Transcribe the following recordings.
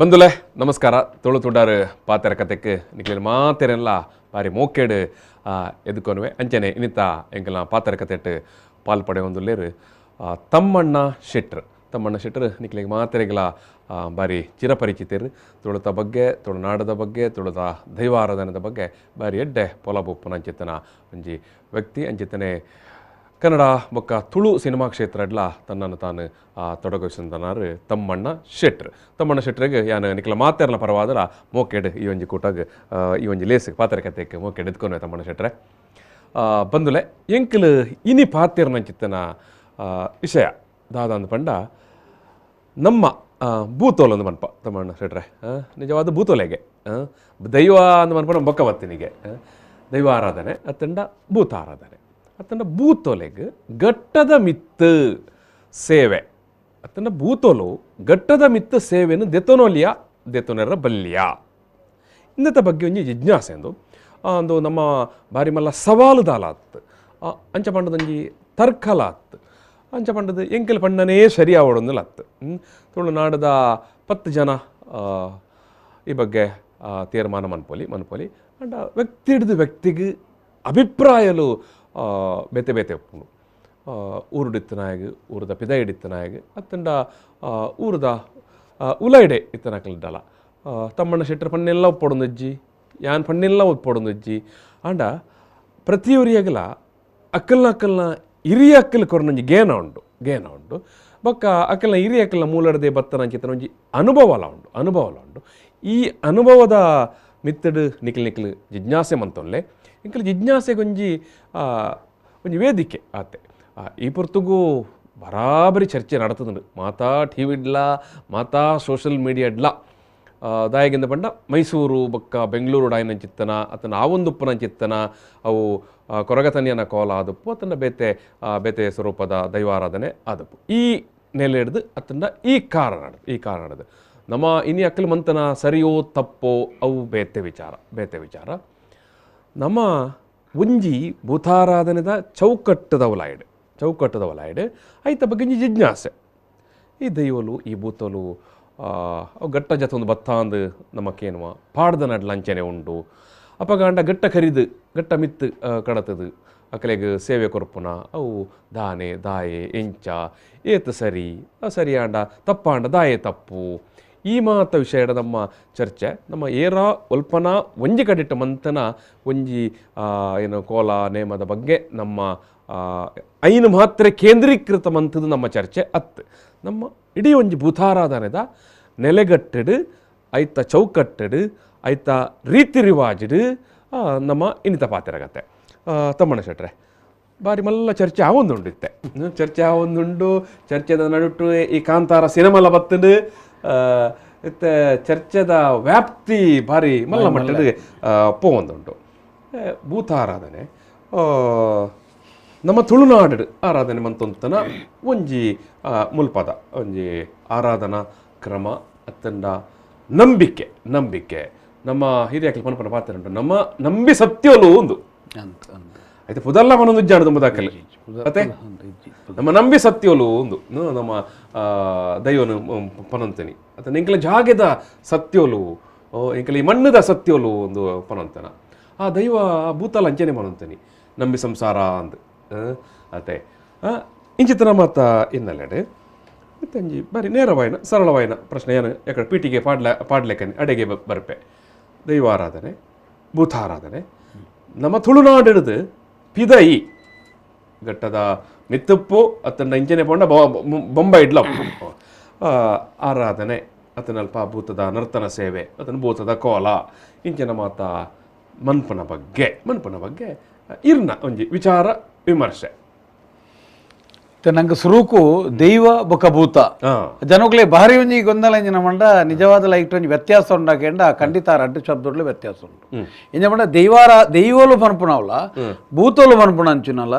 ಬಂಧುಲೆ ನಮಸ್ಕಾರ. ತುಳು ತುಡಾರು ಪಾತೆರ ಕತೆಕ್ಕೆ ನಿಕ್ಲಿನ ಮಾತೆರೆಲ್ಲ ಬಾರಿ ಮೋಕೆಡು ಎದುಕೊನುವೆ ಅಂಚನೆ ಇನ್ನಿತ ಎಂಕಲ ಪಾತೆರ ಕತೆಟ್ ಪಾಲ್ಪಡೆ ಒಂದುಲ್ಲೇರು ತಮ್ಮಣ್ಣ ಶೆಟ್ರ್ ನಿಕ್ಲಿಗೆ ಮಾತೆರೆಗಳ ಬಾರಿ ಚಿರಪರಿಚಿತರು. ತುಳುತ ಬಗ್ಗೆ, ತುಳುನಾಡದ ಬಗ್ಗೆ, ತುಳುತ ದೈವಾರಾಧನದ ಬಗ್ಗೆ ಬಾರಿ ಎಡ್ಡೆ ಪೊಲಬುಪ್ಪನ ಅಂಚಿತನ ಒಂಜಿ ವ್ಯಕ್ತಿ. ಅಂಚಿತನೆ ಕನ್ನಡ ಬೊಕ್ಕ ತುಳು ಸಿನಿಮಾ ಕ್ಷೇತ್ರಡ್ಲ ತನ್ನನ್ನು ತಾನು ತೊಡಗಿಸಿದನಾರು ತಮ್ಮಣ್ಣ ಶೆಟ್ರಿಗೆ ಯಾನು ನಿಕ್ಲ ಮಾತೆರ್ಲ ಪರವಾದರ ಮೋಕೆಡ್ ಈ ಒಂಜಿ ಕೂಟಾಗ ಈ ಒಂಜಿ ಲೇಸ್ ಪಾತೆರ ಕತೆಗೆ ಮೋಕೆಡ್ ಎತ್ಕೊಂಡೆ ತಮ್ಮಣ್ಣ ಶೆಟ್ರೆ ಬಂದುಲೆ ಎಂಕಲು ಇನಿ ಪಾತೆರ್ನಂಚಿತ್ತನ ವಿಷಯ ದಾದಂದು ಪಂಡ ನಮ್ಮ ಭೂತೋಲೊಂದು ಮನ್ಪ ತಮ್ಮಣ್ಣ ಶೆಟ್ರೆ ನಿಜವಾದ ಭೂತೋಲೆಗೆ ದೈವ ಅಂದು ಮನ್ಪಡ ಬೊಕ್ಕ ಬತ್ತಿನಿಗೆ ದೈವ ಆರಾಧನೆ ಅತ್ತಂಡ ಭೂತ ಆರಾಧನೆ ಅತ್ತಂಡ ಭೂತೋಲೆಗೆ ಗಟ್ಟದ ಮಿತ್ತು ಸೇವೆ ಅತ್ತಂಡ ಭೂತೋಲು ಗಟ್ಟದ ಮಿತ್ತು ಸೇವೆಯನ್ನು ದೆತೊನರ ಬಲ್ಯ ಇಂದತ ಬಗ್ಗೆ ಒಂಜಿ ಜಿಜ್ಞಾಸೆ ಅಂದು ನಮ್ಮ ಬಾರಿ ಮಲ್ಲ ಸವಾಲು ದಾಲಾತ್ ಅಂಚ ಪಂಡದೊಂಜಿ ತರ್ಕಲಾತ್ ಅಂಚ ಪಂಡದು ಎಂಕೆಲ್ ಪಂಡನೇ ಸರಿ ಆವಡೊಂದುಲತ್ ತುಳುನಾಡದ 10 ಜನ ಈ ಬಗ್ಗೆ ತೀರ್ಮಾನ ಮನ್ಪೊಲಿ ಅಂಡ ವ್ಯಕ್ತಿ ಹಿಡಿದು ವ್ಯಕ್ತಿಗೆ ಅಭಿಪ್ರಾಯಲು ಬೇತೆ ಬೇತೆ ಉಪ್ಪುಂಡು. ಊರುಡಿತ್ತನಾಯಗ ಊರದ ಪಿದ ಹಿಡಿತ್ತನಾಯಗ ಅತ್ತಂಡ ಊರದ ಉಲೈಡೆ ಇತ್ತನಾಕಲಿದ್ದಲ್ಲ ತಮ್ಮಣ್ಣ ಶೆಟ್ರ್ ಪಣ್ಣೆಲ್ಲ ಒಪ್ಪೊಡೊಂದಜ್ಜಿ ಯಾನ್ ಪಣ್ಣೆಲ್ಲ ಒಪ್ಪೊಡೊಂದಜ್ಜಿ ಅಂಡ ಪ್ರತಿಯೊರಿಯಾಗಲ ಅಕ್ಕಲ್ನ ಹಿರಿಯ ಅಕ್ಕಲ್ ಕೊರನೊಂಜಿ ಗೇನ ಉಂಡು ಬೊಕ್ಕ ಅಕ್ಕಲ್ನ ಹಿರಿಯ ಅಕ್ಕಲ್ನ ಮೂಲಡದೆ ಬತ್ತನ ಅಂಚಿತನ ಒಂಜಿ ಅನುಭವಲ ಉಂಡು. ಈ ಅನುಭವದ ಮಿತ್ತಡು ನಿಖಿಲ್ ಜಿಜ್ಞಾಸೆ ಮಂತೊಲ್ಲೆ ಇಂಕಲ್ ಜಿಜ್ಞಾಸೆಗೆ ಒಂಜಿ ವೇದಿಕೆ ಆತೆ ಈ ಪೊರ್ತುಗೂ ಬರಾಬರಿ ಚರ್ಚೆ ನಡತದುಂಡು ಮಾತಾ ಟಿವಿ ಇಡ್ಲ ಮಾತಾ ಸೋಷಲ್ ಮೀಡಿಯಾ ಇಡ್ಲ ದಾಯಗಿಂದ ಪಂಡ ಮೈಸೂರು ಬೊಕ್ಕ ಬೆಂಗಳೂರು ಡಾಯ್ನಂಚಿತ್ತನ ಅತನ ಆವೊಂದುಪ್ಪುನಂಚಿತ್ತನ ಅವು ಕೊರಗತನಿಯನ ಕೋಲ ಆದಪ್ಪು ಅತನ ಬೇತೆ ಸ್ವರೂಪದ ದೈವಾರಾಧನೆ ಆದಪ್ಪು ಈ ನೆಲೆ ಹಿಡ್ದು ಅತಂಡ ಈ ಕಾರಣದು ನಮ್ಮ ಇನಿ ಅಕ್ಕಲು ಮಂತನ ಸರಿಯೋ ತಪ್ಪೋ ಅವು ಬೇತೆ ವಿಚಾರ ನಮ್ಮ ಒಂಜಿ ಭೂತಾರಾಧನೆದ ಚೌಕಟ್ಟದ ಒಲಾಯ್ಡ್ ಐತ ಬಗ್ಗೆ ಒಂಜಿ ಜಿಜ್ಞಾಸೆ ಈ ದೈವಲು ಈ ಭೂತಲು ಅವು ಗಟ್ಟ ಜತ ಒಂದು ಬತ್ತ ಅಂದು ನಮಕ್ಕೇನುವ ಪಾಡ್ದ ನಡ್ಲ ಅಂಚನೆ ಉಂಡು ಅಪಗಾಂಡ ಗಟ್ಟ ಮಿತ್ತು ಕಡತದು ಅಕಲೆಗೆ ಸೇವೆ ಕೊರ್ಪುನ ಅವು ದಾಯೆ ಎಂಚ ಏತು ಸರಿ ಆಂಡ ತಪ್ಪಾಂಡ ದಾಯೆ ತಪ್ಪು ಈ ಮಾತ ವಿಷಯದ ನಮ್ಮ ಚರ್ಚೆ ನಮ್ಮ ಏರ ಒಲ್ಪನ ಒಂಜಿ ಕಡಿಟ್ಟ ಮಂತನ ಒಂಜಿ ಏನು ಕೋಲ ನೇಮದ ಬಗ್ಗೆ ನಮ್ಮ ಐನು ಮಾತ್ರ ಕೇಂದ್ರೀಕೃತ ಮಂತದ್ದು ನಮ್ಮ ಚರ್ಚೆ ನಮ್ಮ ಇಡೀ ಒಂಜಿ ಭೂತಾರಾಧನೆದ ನೆಲೆಗಟ್ಟಡು ಐತ ಚೌಕಟ್ಟಡು ಐತ ರೀತಿ ರಿವಾಜಡು ನಮ್ಮ ಇನ್ನಿತ ಪಾತೆರಗತ್ತೆ ತಮ್ಮಣ್ಣ ಶೆಟ್ರೆ ಬಾರಿ ಮಲ್ಲ ಚರ್ಚೆ ಆವೊಂದುಂಡು ಚರ್ಚೆದ ನಡುಟು ಈ ಕಾಂತಾರ ಸಿನಿಮಾಲ ಬತ್ತದು ಇತ್ತೆ ಚರ್ಚೆದ ವ್ಯಾಪ್ತಿ ಭಾರಿ ಮಲ್ಲ ಮಟ್ಟದ ಪೋವೊಂದುಂಟು. ಭೂತಾರಾಧನೆ ನಮ್ಮ ತುಳುನಾಡು ಆರಾಧನೆ ಮಂತೊಂತನ ಒಂಜಿ ಮುಲ್ಪದ ಒಂಜಿ ಆರಾಧನಾ ಕ್ರಮ ಅತ್ತಂಡ ನಂಬಿಕೆ ನಮ್ಮ ಹಿರಿಯಕ್ಕೆ ಪನಪನ ಪಾತ್ರ ಉಂಟು. ನಮ್ಮ ನಂಬಿ ಸತ್ಯೋಲು ಒಂದು ಆಯ್ತು ಪುದಲ್ಲ ಮನೊಂದು ಜಾಣದು ಮುದಾಕಲ್ಲಿ ಮತ್ತೆ ನಮ್ಮ ನಂಬಿ ಸತ್ಯೋಲು ಒಂದು ನಮ್ಮ ದೈವನು ಪನಂತನಿ ಅಥವಾ ಎಂಕಲ ಜಾಗೆದ ಸತ್ಯೋಲು ಎಂಕಲ ಈ ಮಣ್ಣದ ಸತ್ಯೋಲು ಒಂದು ಪನಂತನ ಆ ದೈವ ಭೂತಲ ಅಂಚನೆ ಪನಂತನಿ ನಂಬಿ ಸಂಸಾರ ಅಂದ್ ಅತೆ ಇಂಚಿತನ ಮಾತ ಇನ್ನಲ್ಲೆಡೆ ತಂಜಿ ಬಾರಿ ನೇರವಾಯಿನ ಸರಳವಾಯಿನ ಪ್ರಶ್ನೆ ಏನು ಯಾಕಡೆ ಪೀಟಿಗೆ ಪಾಡ್ಲೆಕ್ಕನಿ ಅಡೆಗೆ ಬರ್ಪೆ ದೈವಾರಾಧನೆ ಭೂತಾರಾಧನೆ ನಮ್ಮ ತುಳುನಾಡು ಹಿಡಿದು ಪಿದೈ ಗಟ್ಟದ ಮಿತ್ತುಪ್ಪು ಅತನ ಇಂಚನೆ ಪಂಡ ಬೊಂಬ ಇಡ್ಲ ಆರಾಧನೆ ಅತನಲ್ಪ ಭೂತದ ನರ್ತನ ಸೇವೆ ಅತನ ಭೂತದ ಕೋಲ ಇಂಚನ ಮಾತ ಮನ್ಪನ ಬಗ್ಗೆ ಇರ್ನ ಒಂಜಿ ವಿಚಾರ ವಿಮರ್ಶೆ ನಂಗೆ ಸುರುಕು ದೈವ ಬೊಕ ಭೂತ ಜನಗಳೇ ಭಾರಿ ಒಂಜಿ ಗೊಂದಲ ಎಂಜಿನ ಮಂಡ ನಿಜವಾದ ಲೈಟ್ ಒಂಜಿ ವ್ಯತ್ಯಾಸ ಉಂಡಾಕೆಂಡ ಖಂಡಿತ ರಡ್ಡು ಶಬ್ದಗಳು ವ್ಯತ್ಯಾಸ ಉಂಟು ಎಂಜ ಮಂಡ ದೈವಲು ಪನ್ಪುನವಲ್ಲ ಭೂತೋಲು ಪನ್ಪುಣ ಅಂಚುನಲ್ಲ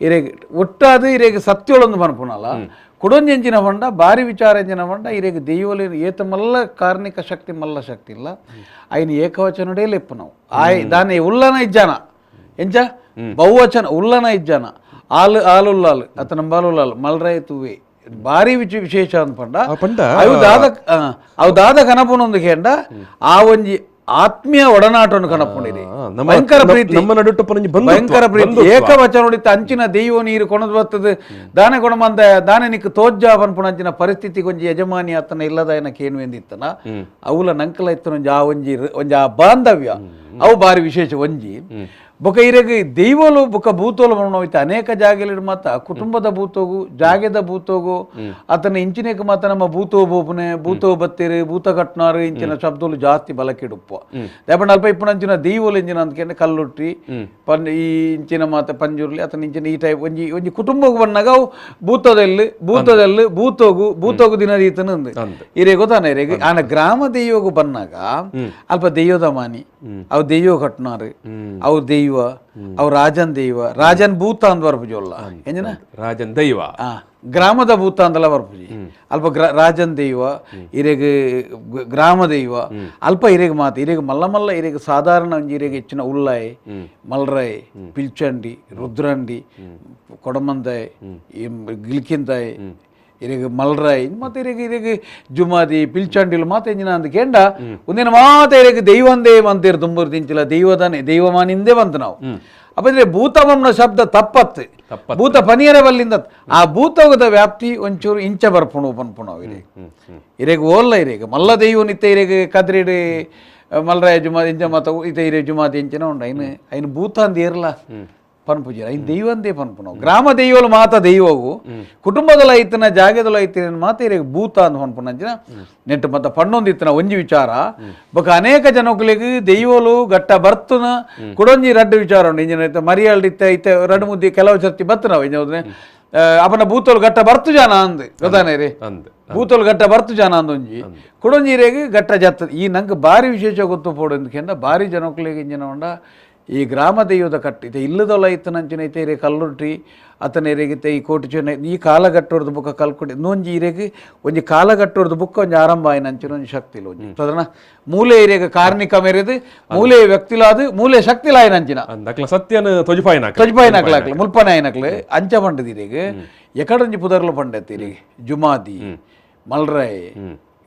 ಇರೆಗೆ ಒಟ್ಟಾದ ಇರೆಗೆ ಸತ್ಯೋಳೊಂದು ಪನ್ಪುನಲ್ಲ ಕುಡೊಂಜಿ ಎಂಜಿನ ಮಂಡ ಭಾರಿ ವಿಚಾರ ಎಂಜಿನ ಮಂಡ ಇರೆಗೆ ದೈವಲು ಏತ ಮಲ್ಲ ಕಾರ್ಣಿಕ ಶಕ್ತಿ ಮಲ್ಲ ಶಕ್ತಿ ಇಲ್ಲ ಐನು ಏಕವಚನುಡೇ ಲೆಪ್ಪು ನಾವು ದಾನೆ ಉಲ್ಲನ ಇಜ್ಜಾನ ಎಂಚ ಬಹುವಚನ ಉಲ್ಲನ ಇಜ್ಜಾನ ಆಲು ಆಲುಲ್ಲಾಲು ಅತನ ಬಾಲುಲ್ಲಾಲು ಮಲ್ರಾಯ ತುವೆ ಭಾರಿ ವಿಶೇಷ ಅನ್ಪಂಡ ಅವು ದಾದ ಕನಪನೊಂದು ಕೇಂಡ ಆ ಒಂಜಿ ಆತ್ಮೀಯ ಒಡನಾಟವನ್ನು ಕನಪುಂಡಿರಿ ಭಯಂಕರ ಪ್ರೀತಿ ಭಯಂಕರ ಪ್ರೀತಿ ಏಕವಚನ ನೋಡಿತ್ತ ಅಂಚಿನ ದೈವ ನೀರು ಕೊಣದು ಬರ್ತದೆ ದಾನೆ ಕೊಣಮಂದ ದಾನೆ ನಿಕ್ ತೋಜ್ಜಾ ಪನ್ಪುಣ ಅಂಚಿನ ಪರಿಸ್ಥಿತಿ ಕೊಂಚ ಯಜಮಾನಿ ಆತನ ಇಲ್ಲದ ಏನಕ್ಕೆ ಏನು ಎಂದಿತ್ತನ ಅವಲ ನಂಕಲ ಇತ್ತು ಒಂಜಿ ಆ ಬಾಂಧವ್ಯ ಅವು ಬಾರಿ ವಿಶೇಷ ಒಂಜಿ ಬೊಕ ಇರೆಗ್ ದೈವಲು ಬೊಕ ಭೂತೋಲು ಹೋಯ್ತು ಅನೇಕ ಜಾಗೆಲಿಡ್ ಮಾತ ಕುಟುಂಬದ ಭೂತೋಗು ಜಾಗೆದ ಭೂತೋಗು ಆತನ ಇಂಚಿನೇಕ ಮಾತ ನಮ್ಮ ಭೂತೋ ಬೋಪನೆ ಭೂತೋ ಬತ್ತೇರು ಭೂತ ಕಟ್ನಾರು ಇಂಚಿನ ಶಬ್ದಲು ಜಾಸ್ತಿ ಬಲಕಿಡುಪ್ಪ ಯಾಪಂಡ ಅಲ್ಪ ಇಪ್ಪನ ಅಂಚಿನ ದೈವಲು ಇಂಚಿನ ಅಂದ್ಕೊಂಡು ಕಲ್ಲುಟ್ಟಿ ಈ ಇಂಚಿನ ಮಾತ ಪಂಜುರ್ಲಿ ಆತನ ಇಂಚಿನ ಈ ಟೈಪ್ ಒಂಜಿ ಕುಟುಂಬಕ್ಕೆ ಬಂದಾಗ ಅವು ಭೂತದಲ್ಲಿ ಭೂತೋಗು ದಿನದೀತನ ಇರೇ ಗೊತ್ತಾನೆ ಇರೆಗ್ ಆನ ಗ್ರಾಮ ದೈವಗೂ ಬಂದಾಗ ಅಲ್ಪ ದೈವದ ಮಾನಿ ಅವು ದೈವ ಕಟ್ನಾರು ಅವು ದೈವ ಅವು ರಾಜನ್ ಭೂತ ಅಂದ್ ಬರ್ಪುಜೋಲ್ಲ ಎಂಜನ ರಾಜನ್ ದೈವ ಗ್ರಾಮದ ಭೂತ ಅಂದಲ್ಲ ಬರ್ಪುಜಿ ಅಲ್ಪ ರಾಜನ್ ದೈವ ಇರೆಗ್ ಗ್ರಾಮ ದೈವ ಅಲ್ಪ ಇರೆಗ್ ಮಾತು ಇರೆಗ್ ಮಲ್ಲ ಇರೆಗ್ ಸಾಧಾರಣ ಒಂಜಿ ಇರೆಗ್ ಹೆಚ್ಚಿನ ಉಲ್ಲಾಯ್ ಮಲ್ರಾಯ್ ಪಿಲ್ಚಂಡಿ ರುದ್ರಂಡಿ ಕೊಡಮಂದಾಯ್ ಗಿಲ್ಕಿಂದಾಯ್ ಇರೆಗ್ ಮಲ್ರಾಯ್ ಮತ್ತೆ ಇರೆಗ್ ಜುಮಾದಿ ಪಿಲ್ಚಂಡಿಲು ಮಾತ ಎಂಜಿನ ಅಂದ್ ಕೇಂಡ ಒಂದಿನ ಮಾತ ಇರೆಗ್ ದೈವಂದೇ ಮಂತಿರ್ ತುಂಬುರ್ ತಿಂಚಿಲ್ಲ ದೈವಮಾನಿಂದೇ ಬಂತು ನಾವು ಅಪ್ಪ ಭೂತಮಂನ ಶಬ್ದ ತಪ್ಪತ್ತು ಭೂತ ಪನಿಯರ ಬಲ್ಲಿಂದ ಆ ಭೂತೋಗದ ವ್ಯಾಪ್ತಿ ಒಂಚೂರು ಇಂಚ ಬರ್ಪುಣು ಪನ್ಪುಣವು ಇರೆಗ್ ಓಲ್ಲ ಇರೆಗ್ ಮಲ್ಲ ದೈವ ನಿತ್ಯ ಇರೆಗ್ ಕದ್ರಿಡ್ ಮಲ್ರಾಯ ಜುಮಾದಿ ಇಂಚ ಮಾತ ಇತ ಇರೆ ಜುಮಾದಿ ಇಂಚನ ಉಂಡ ಐನು ಭೂತ ಅಂದ್ ಇರಲ್ಲ ಪನ್ಪುಜಿ ಐನ್ ದೈವಂದೇ ಪನ್ಪುಣವು ಗ್ರಾಮ ದೈವಲು ಮಾತ ದೈವವು ಕುಟುಂಬದಲ್ಲ ಐತನ ಜಾಗದಲ್ಲ ಐತಿನ ಮಾತ ಇರೆಗ್ ಭೂತ ಅಂದ್ ಪನ್ಪುಣ ಅಂಚಿನ ನೆಟ್ಟು ಮತ್ತ ಪಣ್ಣೊಂದಿತ್ತನ ಒಂಜಿ ವಿಚಾರ ಬೊಕ ಅನೇಕ ಜನಕ್ಕುಲಿಗೆ ದೈವಲು ಗಟ್ಟ ಬರ್ತನ ಕುಡೊಂಜಿ ರಡ್ಡು ವಿಚಾರ ಉಂಡು ಇಂಜಿನ ಮರಿಯಾಳ್ದಿತ್ತ ಇತ್ತ ರಡ್ಡು ಮುದ್ದಿ ಕೆಲವು ಸರ್ತಿ ಬತ್ತು ನಾವು ಇಂಜ ಅಪನ ಭೂತೋಲು ಗಟ್ಟ ಬರ್ತು ಜಾನ ಅಂದ್ ಗೊತ್ತಾನೆ ರೀ ಭೂತೋಲು ಗಟ್ಟ ಬರ್ತು ಜಾನ ಅಂದೊಂಜಿ ಕುಡೊಂಜಿರೆಗೆ ಗಟ್ಟ ಜತ್ತ ಈ ನಂಗೆ ಬಾರಿ ವಿಶೇಷ ಗೊತ್ತು ಪೋಡು ಎಂದಕ್ಕೆಂಡ ಬಾರಿ ಜನಕ್ಕುಲಿಗೆ ಇಂಜಿನ ಉಂಡ ಈ ಗ್ರಾಮ ದೈವದ ಕಟ್ಟಿತೆ ಇಲ್ಲದೊಲ್ಲ ಇತ್ತನಂಚಿನ ಐತೆ ಇರೆ ಕಲ್ಲುಟ್ಟಿ ಅತನ ಎರೆಗಿತ್ತೆ ಈ ಕೋಟಿ ಚೆನ್ನ ಈ ಕಾಲಗಟ್ಟೋರ್ದು ಬುಕ್ಕ ಕಲ್ಕೊಡಿ ಇನ್ನೊಂಜಿ ಇರೆಗೆ ಒಂಜಿ ಕಾಲಗಟ್ಟೋರ್ದು ಬುಕ್ಕ ಒಂಜಿ ಆರಂಭ ಆಯ್ನಂಚಿನ ಒಂಜಿ ಶಕ್ತಿ ಇಲ್ಲ ಒಂಜಿ ಅದನ್ನ ಮೂಲೆ ಇರೆಗೆ ಕಾರ್ಣಿಕ ಮೆರೆದು ಮೂಲೆ ವ್ಯಕ್ತಿಲಾದು ಮೂಲೆ ಶಕ್ತಿ ಲಾಯ್ನಂಚಿನ ಸತ್ಯನ ತೊಜಿಪಾಯ್ನಕ್ಲಾಕ್ಲ ಮುಲ್ಪನ ಆಯ್ನಕ್ಲೆ ಅಂಚ ಪಂಡದ ಇರೆಗೆ ಎಕಡೊಂಜಿ ಪುದರ್ಲು ಪಂಡತ್ ಇರೆಗೆ ಜುಮಾದಿ ಮಲ್ರಾಯ್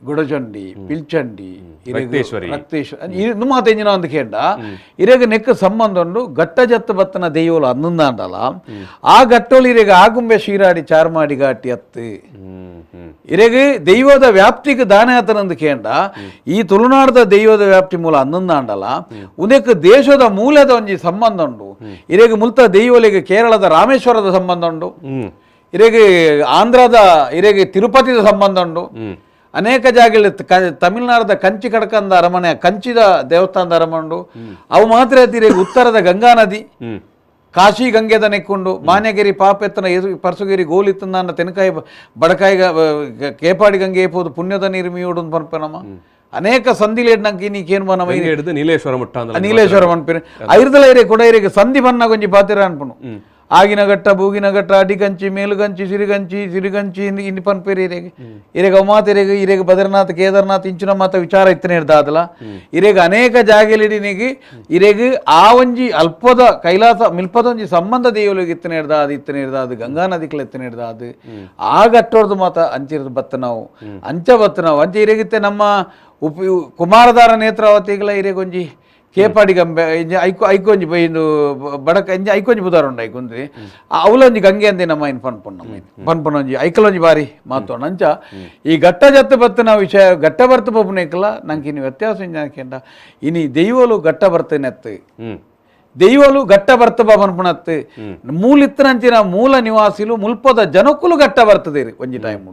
ಗುಡಚಂಡಿ ಪಿಲ್ಚಂಡಿ ರಕ್ತೇಶ್ವರಿ ಮಾತ ಎಂಜಿನ ಅಂದ್ ಕೇಂಡ ಇರೆಗ್ ನೆಕ್ ಸಂಬಂಧ ಉಂಡು ಗಟ್ಟ ಜತ್ತು ಬತ್ತನ ದೈವಲು ಅನ್ನಂದಾಂಡಲ ಆ ಗಟ್ಟೋಳು ಇರೆಗ್ ಆಗುಂಬೆ ಶೀರಾಡಿ ಚಾರ್ಮಾಡಿ ಘಾಟಿ ಅತ್ತು ಇರೆಗ್ ದೈವದ ವ್ಯಾಪ್ತಿಗೆ ದಾನೆ ಆತನಂದು ಕೇಂಡ ಈ ತುಳುನಾಡದ ದೈವದ ವ್ಯಾಪ್ತಿ ಮೂಲ ಅನ್ನಂದಾಂಡಲ ಉನೆಕ್ ದೇಶದ ಮೂಲದ ಒಂಜಿ ಸಂಬಂಧ ಉಂಡು ಇರೆಗ್ ಮುಲ್ತ ದೈವಲಿಗೆ ಕೇರಳದ ರಾಮೇಶ್ವರದ ಸಂಬಂಧ ಉಂಡು ಇರೆಗ್ ಆಂಧ್ರದ ಇರೆಗ್ ತಿರುಪತಿದ ಸಂಬಂಧ ಉಂಡು ಅನೇಕ ಜಾಗಗಳಲ್ಲಿ ತಮಿಳುನಾಡದ ಕಂಚಿ ಕಡಕಂದ ಅರಮನೆ ಕಂಚಿದ ದೇವಸ್ಥಾನದ ಅರಮನೆ ಅವು ಮಾತ್ರ ತೀರೆಗೆ ಉತ್ತರದ ಗಂಗಾ ನದಿ ಕಾಶಿ ಗಂಗೆದ ನೆಕ್ಕೊಂಡು ಮಾನ್ಯಗಿರಿ ಪಾಪೆತ್ತನ ಪರ್ಸುಗಿರಿ ಗೋಲಿತ್ತನ್ನ ತೆನಕಾಯಿ ಬಡಕಾಯಿ ಕೇಪಾಡಿ ಗಂಗೆ ಏಪೋದು ಪುಣ್ಯದ ನೀರು ಮೀಯೋಡು ಪನ್ಪನಮ್ಮ ಅನೇಕ ಸಂಧಿಲೇಡ್ ನಂಗೆ ನೀಕೇನು ಬನ್ನ ನೀಲೇಶ್ವರ ಮುಟ್ಟ ನೀಲೇಶ್ವರ ಮನ್ಪಿನ ಐರ್ದಲ ಇರೆ ಕೊಡ ಇರೆಗೆ ಸಂಧಿ ಬನ್ನ ಕೊಂಚಿ ಪಾತಿರ ಅನ್ಪನು ಆಗಿನ ಘಟ್ಟ ಬೂಗಿನ ಘಟ್ಟ ಅಡಿಗಂಚಿ ಮೇಲುಗಂಚಿ ಸಿರಿಗಂಚಿ ಇನ್ನು ಪನ್ಪೇರಿ ಇರೆಗೆ ಮಾತ ಇರೆಗೆ ಬದ್ರನಾಥ್ ಕೇದಾರ್ನಾಥ್ ಇಂಚಿನ ಮಾತ ವಿಚಾರ ಇತ್ತನೆ ಇರ್ದಾದಲ್ಲ ಇರೆಗೆ ಅನೇಕ ಜಾಗೆಲಿಡಿನಿಗೆ ಇರೆಗೆ ಆ ಒಂಜಿ ಅಲ್ಪದ ಕೈಲಾಸ ಮಿಲ್ಪದೊಂಜಿ ಸಂಬಂಧ ದೇವಲಿಗೆ ಇತ್ತನೆ ಇರ್ದಾದು ಗಂಗಾ ನದಿಕ್ಲ ಇತ್ತನೆ ಇರ್ದಾದು ಆ ಘಟ್ಟೋರ್ದು ಮಾತ ಅಂಚಿರ್ದು ಬತ್ತ ನಾವು ಅಂಚ ಇರೆಗಿತ್ತೆ ನಮ್ಮ ಕುಮಾರಧಾರ ನೇತ್ರಾವತಿಗಳ ಇರೆಗೊಂಜಿ ಕೇಪಾಡಿ ಗಂಬೆ ಐಕೊಂಜಿ ಬೈದು ಬಡಕ ಇಂಜ ಐಕೊಂಜಿ ಬುದಾರ ಉಂಡು ಐಕೊಂದ್ರಿ ಅವಲೊಂಜಿ ಗಂಗೆ ಅಂದೆ ನಮ್ಮ ಇನ್ ಪನ್ಪೊಂಜಿ ಐಕಲೊಂಜಿ ಬಾರಿ ಮಾತೋಣ ಅಂಚ ಈ ಘಟ್ಟ ಜತ್ತು ಬತ್ತನ ವಿಷಯ ಘಟ್ಟ ಬರ್ತು ಪಪ್ಪನೇಕಲ್ಲ ನಂಗೆ ಇನ್ನು ವ್ಯತ್ಯಾಸ ಇಂಜಾಕೆಂಡ ಇನಿ ದೈವಲು ಘಟ್ಟ ಬರ್ತೇನೆತ್ತು ದೈವಲು ಗಟ್ಟ ಬರ್ತಬ ಪನ್ಪುಣತ್ತು ಮೂಲಿತ್ತನಂಚಿನ ಮೂಲ ನಿವಾಸಿಲು ಮುಲ್ಪದ ಜನಕ್ಕುಲು ಗಟ್ಟ ಬರ್ತದೆ ಒಂಜಿ ಟೈಮ್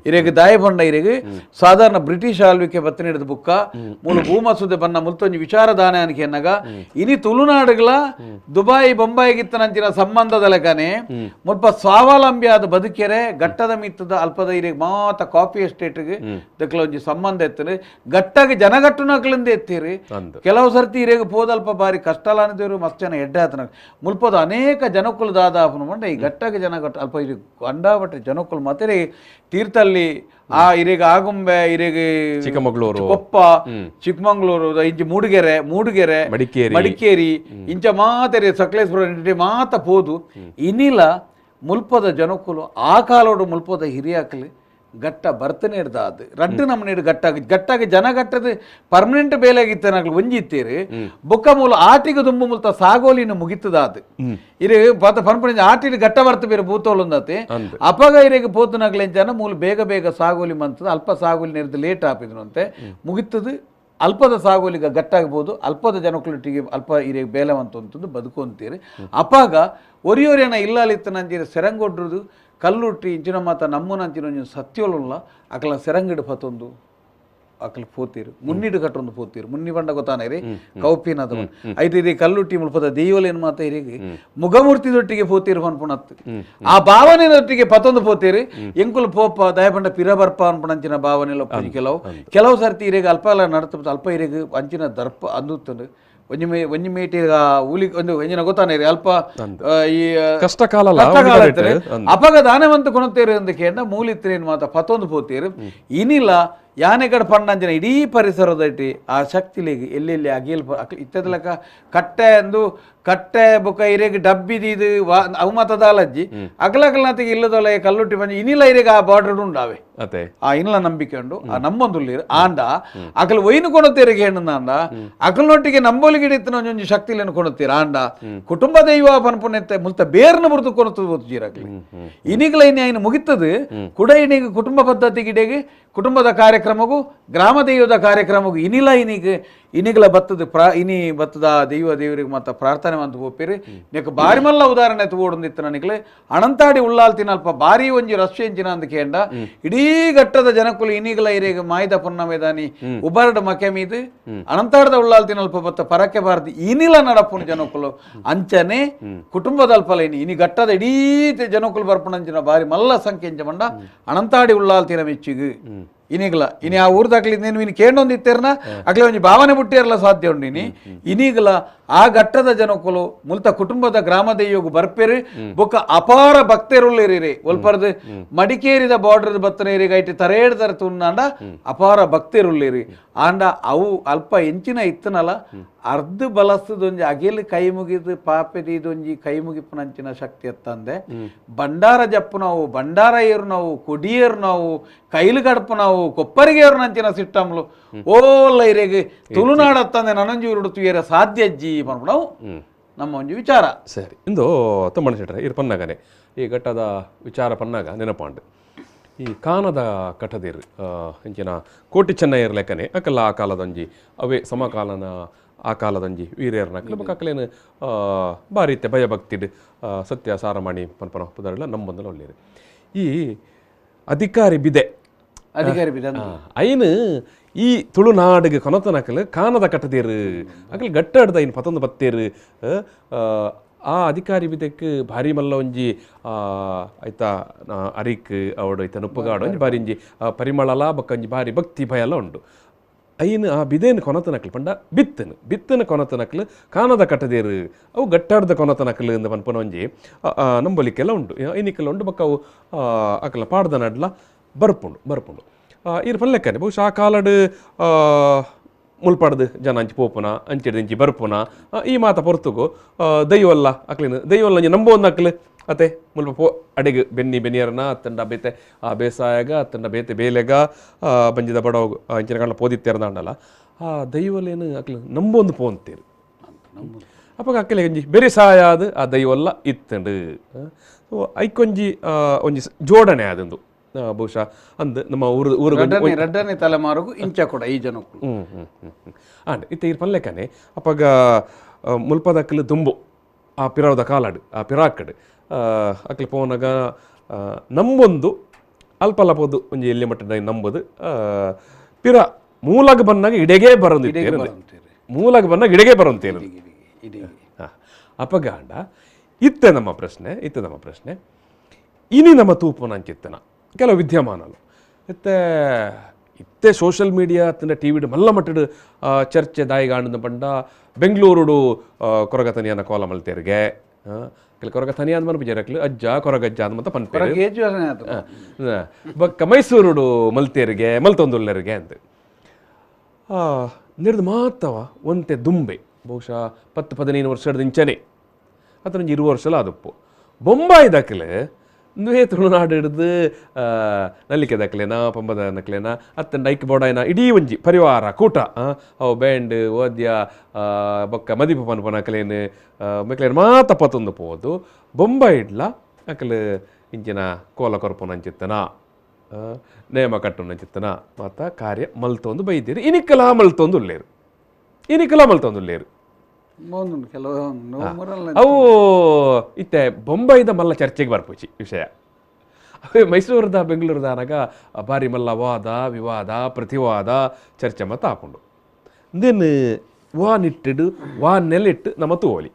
ಇರೆಗೆ ದಾಯ ಬಂಡ ಇರೆಗೆ ಸಾಧಾರಣ ಬ್ರಿಟಿಷ್ ಆಳ್ವಿಕೆ ಬತ್ತನ ಹಿಡಿದ ಬುಕ್ಕ ಮೂಲ ಭೂಮಸುದೆ ಬನ್ನ ಮುಲ್ತೊಂಜಿ ವಿಚಾರ ದಾನ ಅನ್ಕೆ ಎನ್ನಗ ಇನಿ ತುಳುನಾಡುಗಳ ದುಬಾಯಿ ಬೊಂಬಾಯಿಗಿತ್ತನಂಚಿನ ಸಂಬಂಧದ ಲೆಕ್ಕನೆ ಮುಲ್ಪ ಸ್ವಾವಲಂಬಿ ಆದ ಬದುಕೆರೆ ಘಟ್ಟದ ಮಿತ್ತದ ಅಲ್ಪದ ಇರೆಗೆ ಮಾತ ಕಾಫಿ ಎಸ್ಟೇಟ್ಗೆ ದಕ್ಲ ಒಂಜಿ ಸಂಬಂಧ ಎತ್ತರು ಗಟ್ಟಗೆ ಜನಗಟ್ಟು ನಕ್ಲಿಂದ ಎತ್ತೀರಿ ಕೆಲವು ಸರ್ತಿ ಇರೆಗೆ ಪೋದಲ್ಪ ಬಾರಿ ಕಷ್ಟಲ ಮಸ್ತ್ ಜನ ಎಡ್ಡೆ ಆತನ ಮುಲ್ಪದ ಅನೇಕ ಜನಕ್ಕುಲು ದಾದಾಪನ ಮಂಡ ಈ ಗಟ್ಟಗೆ ಜನ ಅಲ್ಪ ಇದು ಅಂಡಾಬಟ್ಟೆ ಜನಕ್ಕುಲು ಮತ್ತೆ ತೀರ್ಥಲ್ಲಿ ಆ ಇರೆಗೆ ಆಗುಂಬೆ ಇರೆಗೆ ಚಿಕ್ಕಮಗಳೂರು ಕೊಪ್ಪ ಚಿಕ್ಕಮಂಗ್ಳೂರು ಇಂಚ ಮೂಡಿಗೆರೆ ಮಡಿಕೇರಿ ಇಂಚ ಮಾತೆರೆ ಸಕಲೇಶ್ವರ ಮಾತ ಪೋದು ಇನ್ನಿಲ್ಲ ಮುಲ್ಪದ ಜನಕ್ಕುಲು ಆ ಕಾಲೋಡು ಮುಲ್ಪದ ಹಿರಿಯಾಕಲಿ ಗಟ್ಟ ಬರ್ತನೇ ಇರ್ದಾದು ರಡ್ಡು ನಮ್ಮನೆ ಗಟ್ಟಾಗಿ ಜನ ಗಟ್ಟದ ಪರ್ಮನೆಂಟ್ ಬೇಲಾಗಿತ್ತನಾಗ್ಲಿ ಒಂಜಿತ್ತೀರಿ ಬೊಕ್ಕ ಮೂಲ ಆಟಿಗೆ ದುಂಬು ಮುಲ್ತ ಸಾಗೋಲಿನ ಮುಗಿತದಾದು ಇರಿ ಪಾತ ಪನ್ಪುಣ ಆಟಿನ ಗಟ್ಟ ಬರ್ತ ಬೇರೆ ಭೂತೋಲಂದತೆ ಅಪಗ ಇರಿಗೆ ಪೋತನಾಗ್ಲಿ ಜನ ಮೂಲ ಬೇಗ ಬೇಗ ಸಾಗೋಲಿ ಮಂತದ ಅಲ್ಪ ಸಾಗೋಲಿ ನಿರ್ದು ಲೇಟ್ ಆಪಿದ್ರು ಅಂತೆ ಮುಗಿತದು ಅಲ್ಪದ ಸಾಗೋಲಿಗ ಗಟ್ಟಾಗ್ಬೋದು ಅಲ್ಪದ ಜನಕ್ಕೊಟ್ಟಿಗೆ ಅಲ್ಪ ಇರಿಗೆ ಬೇಲವಂತಂತಂದು ಬದುಕೊಂತೀರಿ ಅಪಾಗ ಒರಿಯೋರೇನ ಇಲ್ಲಾಲಿತ್ತನಂಜೀರಿ ಸೆರಂಗೊಡ್ರದು ಕಲ್ಲುಟ್ಟಿ ಇಂಚಿನ ಮಾತ ನಮ್ಮನಂಚಿನ ಸತ್ಯೋಲ್ಲ ಅಕಲ ಸೆರಂಗಿಡು ಪತ್ತೊಂದು ಅಕಲ್ ಪೋತೀರು ಮುನ್ನಿಡು ಕಟ್ಟೊಂದು ಪೋತೀರು ಮುನ್ನಿ ಬಂಡ ಗೊತ್ತಾನೆ ರೀ ಕೌಪಿನದ ಐದು ಇರಿ ಕಲ್ಲುಟ್ಟಿ ಮುಲ್ಪದ ದೆಯ್ಯೋಲೇನು ಮಾತ ಇರಿಗೆ ಮುಖಮೂರ್ತಿದೊಟ್ಟಿಗೆ ಪೋತೀರು ಅನ್ಪುಣತ್ತು ಆ ಭಾವನೆದೊಟ್ಟಿಗೆ ಪತ್ತೊಂದು ಪೋತೀರಿ ಎಂಕುಲು ಪೋಪ ದಯಪಂಡ ಪಿರ ಬರ್ಪ ಅನ್ಪುಣಂಚಿನ ಭಾವನೆ ಕೆಲವು ಸರ್ತಿ ಇರಿಗೆ ಅಲ್ಪ ಎಲ್ಲ ನಡತ ಅಲ್ಪ ಇರಿಗೆ ಅಂಚಿನ ದರ್ಪ ಅಂದುತ್ತಂದು ಒಂಜಿ ಮೇಟಿ ಹುಲಿ ಒಂದು ಒಂಜಿನ ಗೊತ್ತಾನೆ ರೀ ಅಲ್ಪ ಈ ಕಷ್ಟಕಾಲ ಅಪಗ ದಾನವಂತ ಕೊಣತ್ತೇರು ಅಂತ ಕೇಂದ್ರ ಮೂಲಿತ್ರೇನು ಮಾತ ಪತ್ತೊಂದು ಪೋತೀರು ಇನಿಲ್ಲ ಯಾನೆಗಡ ಪಂಡಂಜನ ಇಡೀ ಪರಿಸರದಟ್ಟಿ ಆ ಶಕ್ತಿಲಿಗೆ ಎಲ್ಲೆಲ್ಲಿ ಅಗಿಲ್ ಇತ್ತದ ಲೆಕ್ಕ ಕಟ್ಟೆ ಅಂದು ಕಟ್ಟೆ ಬೊಕ್ಕ ಇರೇಗ ಡಬ್ಬಿದಿದು ಅವು ಮಾತದ ಅಲಜ್ಜಿ ಅಗಲಗಲ್ನತಿಗೆ ಇಲ್ಲದೊಲ ಕಲ್ಲುಟ್ಟಿ ಬಂಜಿ ಇನಿಲ್ಲ ಇರೇಗ ಆ ಬಾರ್ಡರ್ ಉಂಡಾವೆ ಆ ಇನ್ಲ ನಂಬಿಕೆ ಉಂಡು ಆ ನಮ್ಮೊಂದುಲ್ಲಿರು ಆಂಡ ಅಕಲ್ ಒಯ್ನು ಕೊಡುತ್ತೀರಿಗೆ ಹೆಣ್ಣು ಅಂದ ಅಕಲ್ನೊಟ್ಟಿಗೆ ನಂಬೋಲಿಗಿಡಿತ್ತು ಒಂಜೊಂಜಿ ಶಕ್ತಿಲೇನು ಕೊಡುತ್ತೀರ ಆಂಡ ಕುಟುಂಬ ದೈವ ಪನ್ಪುನೆತ್ತೆ ಮುಲ್ತ ಬೇರ್ನ ಬುರ್ದು ಕೊಡುತ್ತದೆ ಜೀರಾಗ್ಲಿ ಇನಿಗ್ಲ ಇನಿ ಐನು ಮುಗಿತದು ಕುಡ ಇನಿಗೆ ಕುಟುಂಬ ಪದ್ಧತಿಗಿಡೆಗೆ ಕುಟುಂಬದ ಕಾರ್ಯಕ್ರಮಗೂ ಗ್ರಾಮ ದೈವದ ಕಾರ್ಯಕ್ರಮಗೂ ಇನಿಲ್ಲ ಇನಿಗಲ ಬತ್ತದ ಇನಿ ಬತ್ತದ ದೇವರಿಗೆ ಮತ್ತ ಪ್ರಾರ್ಥನೆ ಅಂತ ಹೋಗ್ತೀರಿ ನೀಕು ಬಾರಿ ಮಲ್ಲ ಉದಾಹರಣೆ ತಗೋಡಿತ್ತು ನನಗೆ ಅಣಂತಾಡಿ ಉಳ್ಳಾಲ್ತಿನ ಅಲ್ಪ ಬಾರಿ ಒಂಜಿ ರಶ್ಯ ಎಂಚಿನ ಅಂದ ಕೇಂಡ ಇಡೀ ಘಟ್ಟದ ಜನಕ್ಕುಲು ಇನಿಗಲ ಇರೇಗ ಮಾಯ್ದ ಪುನ್ನಮೇದಾನಿ ಉಬರ್ಡ್ ಮಕೆ ಮೀದು ಅಣಂತಾಡದ ಉಳ್ಳಾಲ್ತಿನ ಅಲ್ಪ ಬತ್ತ ಪರಕ್ಕೆ ಬಾರದಿ ಇನಿಲ ನಡಪುನ ಜನಕ್ಕುಲು ಅಂಚನೆ ಕುಟುಂಬದ ಅಲ್ಪಲ ಇನಿ ಘಟ್ಟದ ಇಡೀ ಜನಕ್ಕುಲು ಬರ್ಪುಣಂಚಿನ ಬಾರಿ ಮಲ್ಲ ಸಂಖ್ಯೆ ಎಂಚ ಮಂಡ ಅಣಂತಾಡಿ ಉಳ್ಳಾಲ್ತಿನ ಮೆಚ್ಚಿಗು ಇನಿಗಲ ಇನಿ ಆ ಊರ್ದಾಗ್ಲಿ ನೀನು ಇನ್ನು ಕೇಳೊಂದಿತ್ತೇರ್ನ ಅಗ್ಲಿ ಒಂಜಿ ಭಾವನೆ ಮುಟ್ಟಿರಲ್ಲ ಸಾಧ್ಯ ಉಂಡಿನಿ ಇನಿಗಲ ಆ ಘಟ್ಟದ ಜನಕ್ಕುಲು ಮುಲ್ತ ಕುಟುಂಬದ ಗ್ರಾಮ ದೈವಗು ಬರ್ಪೇರಿ ಬೊಕ್ಕ ಅಪಾರ ಭಕ್ತರುಳ್ಳೇರಿ ಒಲ್ಪರ್ದು ಮಡಿಕೇರಿದ ಬಾರ್ಡರ್ ಬತ್ತನೇರಿಗೆ ಐಟಿ ತರೇಡ್ದರ ತುನ್ನಾಂಡ ಅಪಾರ ಭಕ್ತರುಳ್ಳೇರಿ ಆಂಡ ಅವು ಅಲ್ಪ ಎಂಚಿನ ಇತ್ತನಲ್ಲ ಅರ್ಧ ಬಲಸದೊಂಜಿ ಅಗೆಲ್ ಕೈ ಮುಗಿದು ಪಾಪೆದೊಂಜಿ ಕೈ ಮುಗಿಪುನಂಚಿನ ಶಕ್ತಿ ಎತ್ತಂದೆ ಬಂಡಾರ ಜಪ್ಪು ನಾವು ಬಂಡಾರ ಏರು ನಾವು ಕೊಡಿಯೇರು ನಾವು ಕೈಲು ಗಡಪು ನಾವು ಕೊಪ್ಪರಿಗೆ ಏರು ನಂಚಿನ ಸಿಟ್ಟಮ್ಲು ಓಲ್ಲ ಇರೆಗೆ ತುಳುನಾಡತ್ತಂದೆ ನನಂಜಿ ಉರುಡು ಏರ ಸಾಧ್ಯ ಅಜ್ಜಿ ನಾವು ನಮ್ಮ ಒಂಜಿ ವಿಚಾರ ಸರಿ ಇಂದು ತುಂಬ ಶೆಟ್ರೆ ಇದು ಪನ್ನಾಗನೆ ಈ ಘಟ್ಟದ ವಿಚಾರ ಪನ್ನಾಗ ನೆನಪಾಂಡು ಈ ಕಾನದ ಕಟ್ಟದಿರು ಇಂಚಿನ ಕೋಟಿ ಚೆನ್ನೈಯರ್ ಲೆಕ್ಕನೆ ಅಕಲ್ಲ ಆ ಕಾಲದೊಂಜಿ ಅವೇ ಸಮಕಾಲನ ಆ ಕಾಲದಂಜಿ ವೀರ್ಯರ್ನಕ್ಲು ಬಕ್ಕಲೇನು ಬಾರಿ ಇತ್ತೆ ಭಯಭಕ್ತಿಡ್ ಸತ್ಯ ಸಾರಮಣಿ ಪನ್ಪನ ಪದರಲ್ಲ ನಂಬಂದಲ್ಲ ಒಳ್ಳೆಯದು ಈ ಅಧಿಕಾರಿ ಬಿದೆ ಐನು ಈ ತುಳುನಾಡಿಗೆ ಕೊನತನಕಲು ಕಾನದ ಕಟ್ಟದೇರು ಅಕಲ್ ಗಟ್ಟಾಡ್ದ ಇನ್ನು ಪತ್ತೊಂದು ಬತ್ತೇರು ಆ ಅಧಿಕಾರಿ ಬಿದಕ್ಕೆ ಭಾರಿ ಮಲ್ಲ ಒಂಜಿ ಆಯ್ತಾ ಅರಿಕ್ ಅವಡು ಐತ ನುಪ್ಪಗಾಡು ಒಂಜಿ ಬಾರಿ ಒಂಜಿ ಪರಿಮಳಲ ಬಕ್ಕ ಒಂಜಿ ಬಾರಿ ಭಕ್ತಿ ಭಯ ಎಲ್ಲ ಉಂಟು ಐನು ಆ ಬಿದೇನು ಕೊನತನಕಲು ಪಂಡ ಬಿತ್ತನ ಕೊನತನಕಲು ಕಾನದ ಕಟ್ಟದೇರು ಅವು ಗಟ್ಟಾಡ್ದ ಕೊನತನಕಲು ಎಂದು ಪನ್ಪನ ಒಂಜಿ ನಂಬಲಿಕ್ಕೆಲ್ಲ ಉಂಟು ಐನಿಕ್ಕೆಲ್ಲ ಉಂಟು ಬಕ್ಕ ಅವು ಅಕಲ ಪಾಡ್ದ ನಡ್ಲ ಬರ್ಪುಂಡು ಇರು ಪಲ್ಲೆಕ್ಕನೆ ಬಹುಶಃ ಆ ಕಾಲಡ್ ಮುಲ್ಪಾಡ್ದು ಜನ ಅಂಚಿ ಪೋಪುನ ಅಂಚಿಡ್ದಿಂಚಿ ಬರ್ಪುನ ಈ ಮಾತ ಪೊರ್ತುಗು ದೈವಲ್ಲ ಅಕ್ಲಿನ ದೈವಲ್ಲ ಒಂಜಿ ನಂಬೊಂದು ಅಕ್ಲು ಅತ್ತೆ ಮುಲ್ಪ ಪೋ ಅಡೆಗೆ ಬೆನ್ನಿಯರನ ಅತ್ತಂಡ ಬೇತೆ ಆ ಬೇಸಾಯಗ ಅತ್ತಂಡ ಬೇತೆ ಬೇಲೆಗ ಬಂಜಿದ ಬಡವ ಅಂಚಿನ ಕಾಲ ಪೋದಿತ್ತೇರ್ದಾಂಡಲ್ಲ ಆ ದೈವಲೇನು ಅಕ್ಲು ನಂಬೊಂದು ಪೋಂತೀರು ಅಪ್ಪಾಗ ಅಕ್ಕಲೆ ಒಂಜಿ ಬೆರಿ ಸಾಯ ಅದು ಆ ದೈವಲ್ಲ ಇತ್ತಂಡು ಸೊ ಐಕೊಂಜಿ ಒಂಜಿ ಜೋಡಣೆ ಅದೊಂದು ಬಹುಶಃ ಅಂದು ನಮ್ಮ ರಡ್ಡನೇ ತಲೆಮಾರಿಗೂ ಇಂಚ ಕೂಡ ಈ ಜನಕ್ಕೂ ಅಂಡ್ ಇತ್ತ ಇರ್ ಪಲ್ಲೆಕ್ಕನೆ ಅಪ್ಪಾಗ ಮುಲ್ಪದಕ್ಕಲು ದುಂಬು ಆ ಪಿರಾವದ ಕಾಲಾಡು ಆ ಪಿರಾಕಡು ಅಕ್ಲು ಪೋನಾಗ ನಂಬೊಂದು ಅಲ್ಪಲಪೋದು ಒಂಜಿ ಎಲ್ಲಿ ಮಟ್ಟದ ನಂಬುದು ಪಿರ ಮೂಲಾಗ ಬಂದಾಗ ಇಡೆಗೆ ಬರೋದಿತ್ತೇರು ಮೂಲಾಗ ಬಂದಾಗ ಇಡೆಗೆ ಬರೋಂತೇರು ಅಪಗಾಂಡ ಇತ್ತೆ ನಮ್ಮ ಪ್ರಶ್ನೆ ಇನಿ ನಮ್ಮ ತೂಪು ನಂಚಿತ್ತನ ಕೆಲವು ವಿದ್ಯಮಾನಲು ಇತ್ತೆ ಸೋಷಿಯಲ್ ಮೀಡಿಯಾ ತಿಂದ ಟಿ ವಿಡು ಮಲ್ಲ ಮಟ್ಟಡು ಚರ್ಚೆ ದಾಯಿಗಾಂಡು ಪಂಡ ಬೆಂಗಳೂರುಡು ಕೊರಗತನಿಯನ್ನ ಕೋಲ ಮಲ್ತೇರಿಗೆ ಕೆಲ ಕೊರಗ ತನಿಯ ಅಂದ್ ಮನ್ಪಿಜರಕ್ಲು ಅಜ್ಜ ಕೊರಗಜ್ಜ ಅಂದ್ ಮತ್ತ ಪನ್ಪೇರು ಬಕ್ಕ ಮೈಸೂರುಡು ಮಲ್ತೇರಿಗೆ ಮಲ್ತೊಂದುಲ್ಲರಿಗೆ ಅಂತ ನಿರ್ದು ಮಾತವ ಒಂತೆ ದುಂಬೆ ಬಹುಶಃ 10-15 ವರ್ಷದ ಇಂಚನೆ ಅಥವಾ 20 ವರ್ಷಲ ಅದಪ್ಪು ಬೊಂಬಾಯಿ ದಕ್ಕಲೆ ನುಹೇ ತುಳುನಾಡು ಹಿಡಿದು ನಲ್ಲಿಕೆ ದಕ್ಕಲೆನಾ ಪಂಬದ ನಕ್ಲೆನಾ ಅತ್ತಂಡ ಐಕ್ ಬೋಡಾಯ್ನ ಇಡೀ ಒಂಜಿ ಪರಿವಾರ ಕೂಟ ಅವು ಬ್ಯಾಂಡ್ ವಾದ್ಯ ಬೊಕ್ಕ ಮದಿಪು ಪನ್ಪನ ಅಕಲೇನು ಮಕ್ಲೇನು ಮಾತ ಪತ್ತೊಂದು ಪೋದು ಬೊಂಬಾಯಿ ಇಡ್ಲ ಅಕಲು ಇಂಚಿನ ಕೋಲ ಕೊರ್ಪುನ ಅಂಚಿತ್ತನ ನೇಮ ಕಟ್ಟುನ ಅಂಚಿತ್ತನ ಮಾತ ಕಾರ್ಯ ಮಲ್ತೊಂದು ಬೈದಿರಿ ಇನಿಕಲ ಮಲ್ತೊಂದುಲ್ಲೇರು ಅವು ಇತ್ತೆ ಬೊಂಬೈದ ಮಲ್ಲ ಚರ್ಚೆಗೆ ಬರ್ಪುಚಿ ವಿಷಯ ಅವೇ ಮೈಸೂರದ ಬೆಂಗಳೂರದ ಅನಾಗ ಬಾರಿ ಮಲ್ಲ ವಾದ ವಿವಾದ ಪ್ರತಿವಾದ ಚರ್ಚೆ ಮತ್ತ ಹಾಕೊಂಡು ದೆನ್ ವಾ ನಿಟ್ಟಿಡು ವಾ ನೆಲಿಟ್ಟು ನಮ್ಮ ತೋಲಿ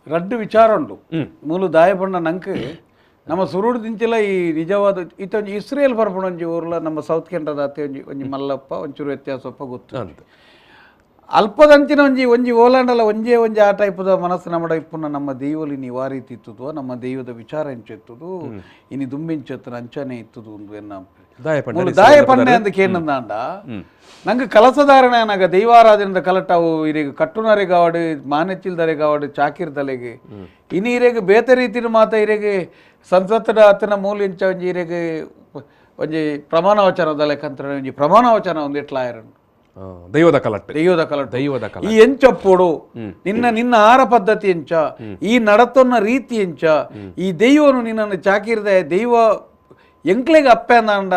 ರಡ್ಡು ವಿಚಾರ ಉಂಟು ಮೂಲು ದಾಯಪಣ್ಣ ನಂಗೆ ನಮ್ಮ ಸುರುಡು ದಿಂಚಿಲ ಈ ನಿಜವಾದ ಇತ್ತೊಂದು ಇಸ್ರೇಲ್ ಬರ್ಪಣ ಒಂಜಿ ಊರ್ಲ ನಮ್ಮ ಸೌತ್ ಕೆನಡಾದ ಅತ್ತೆ ಒಂಜಿ ಮಲ್ಲಪ್ಪ ಒಂಚೂರು ವ್ಯತ್ಯಾಸಪ್ಪ ಗೊತ್ತು ಅಂತ ಅಲ್ಪದಂಚಿನ ಒಂಜಿ ಓಲಾಂಡಲ ಒಂಜಿ ಆ ಟೈಪದ ಮನಸ್ಸು ನಮ್ಮಡ ಇಪ್ಪುನ ನಮ್ಮ ದೈವಲಿ ನೀವು ಆ ರೀತಿ ಇತ್ತದು ನಮ್ಮ ದೈವದ ವಿಚಾರ ಎಂಚೆತ್ತದು ಇನಿ ದುಂಬಿಂಚೆತ್ತನ ಅಂಚನೆ ಇತ್ತದು ಒಂದು ದಾಯ ಪಂಡೆ ಅಂತ ಕೇಂದ್ರ ನಂಗೆ ಕಲಸಧಾರಣೆ ಅನಾಗ ದೈವಾರಾಧನೆದ ಕಲಟವು ಇರಿಗೆ ಕಟ್ಟುನರೆ ಗಾವಡು ಮಾನೆಚ್ಚಿಲ್ದರೆ ಗಾವಡು ಚಾಕಿರ್ ತಲೆಗೆ ಇನ್ನು ಇರೆಗೆ ಬೇತೆ ರೀತಿನ ಮಾತ ಇರೆಗೆ ಸಂಸತ್ತದ ಅತನ ಮೂಲ ಇಂಚ ಒಂಜಿ ಇರೆಗೆ ಒಂಜಿ ಪ್ರಮಾಣ ವಚನದ ಲೆಕ್ಕಂತರ ಒಂಜಿ ಪ್ರಮಾಣ ವಚನ ಒಂದು ಎಟ್ಲಾಯರನ್ನು ದೈವದ ಕಲಟ್ ಈ ಎಂಚಪ್ಪೋಡು ನಿನ್ನ ಆಹಾರ ಪದ್ಧತಿ ಎಂಚ ಈ ನಡತೊನ್ನ ರೀತಿ ಎಂಚ ಈ ದೈವನು ನಿನ್ನನ್ನು ಚಾಕಿರ್ದಾಯ ದೈವ ಎಂಕ್ಲೆಗೆ ಅಪ್ಪೆ ಅಂದ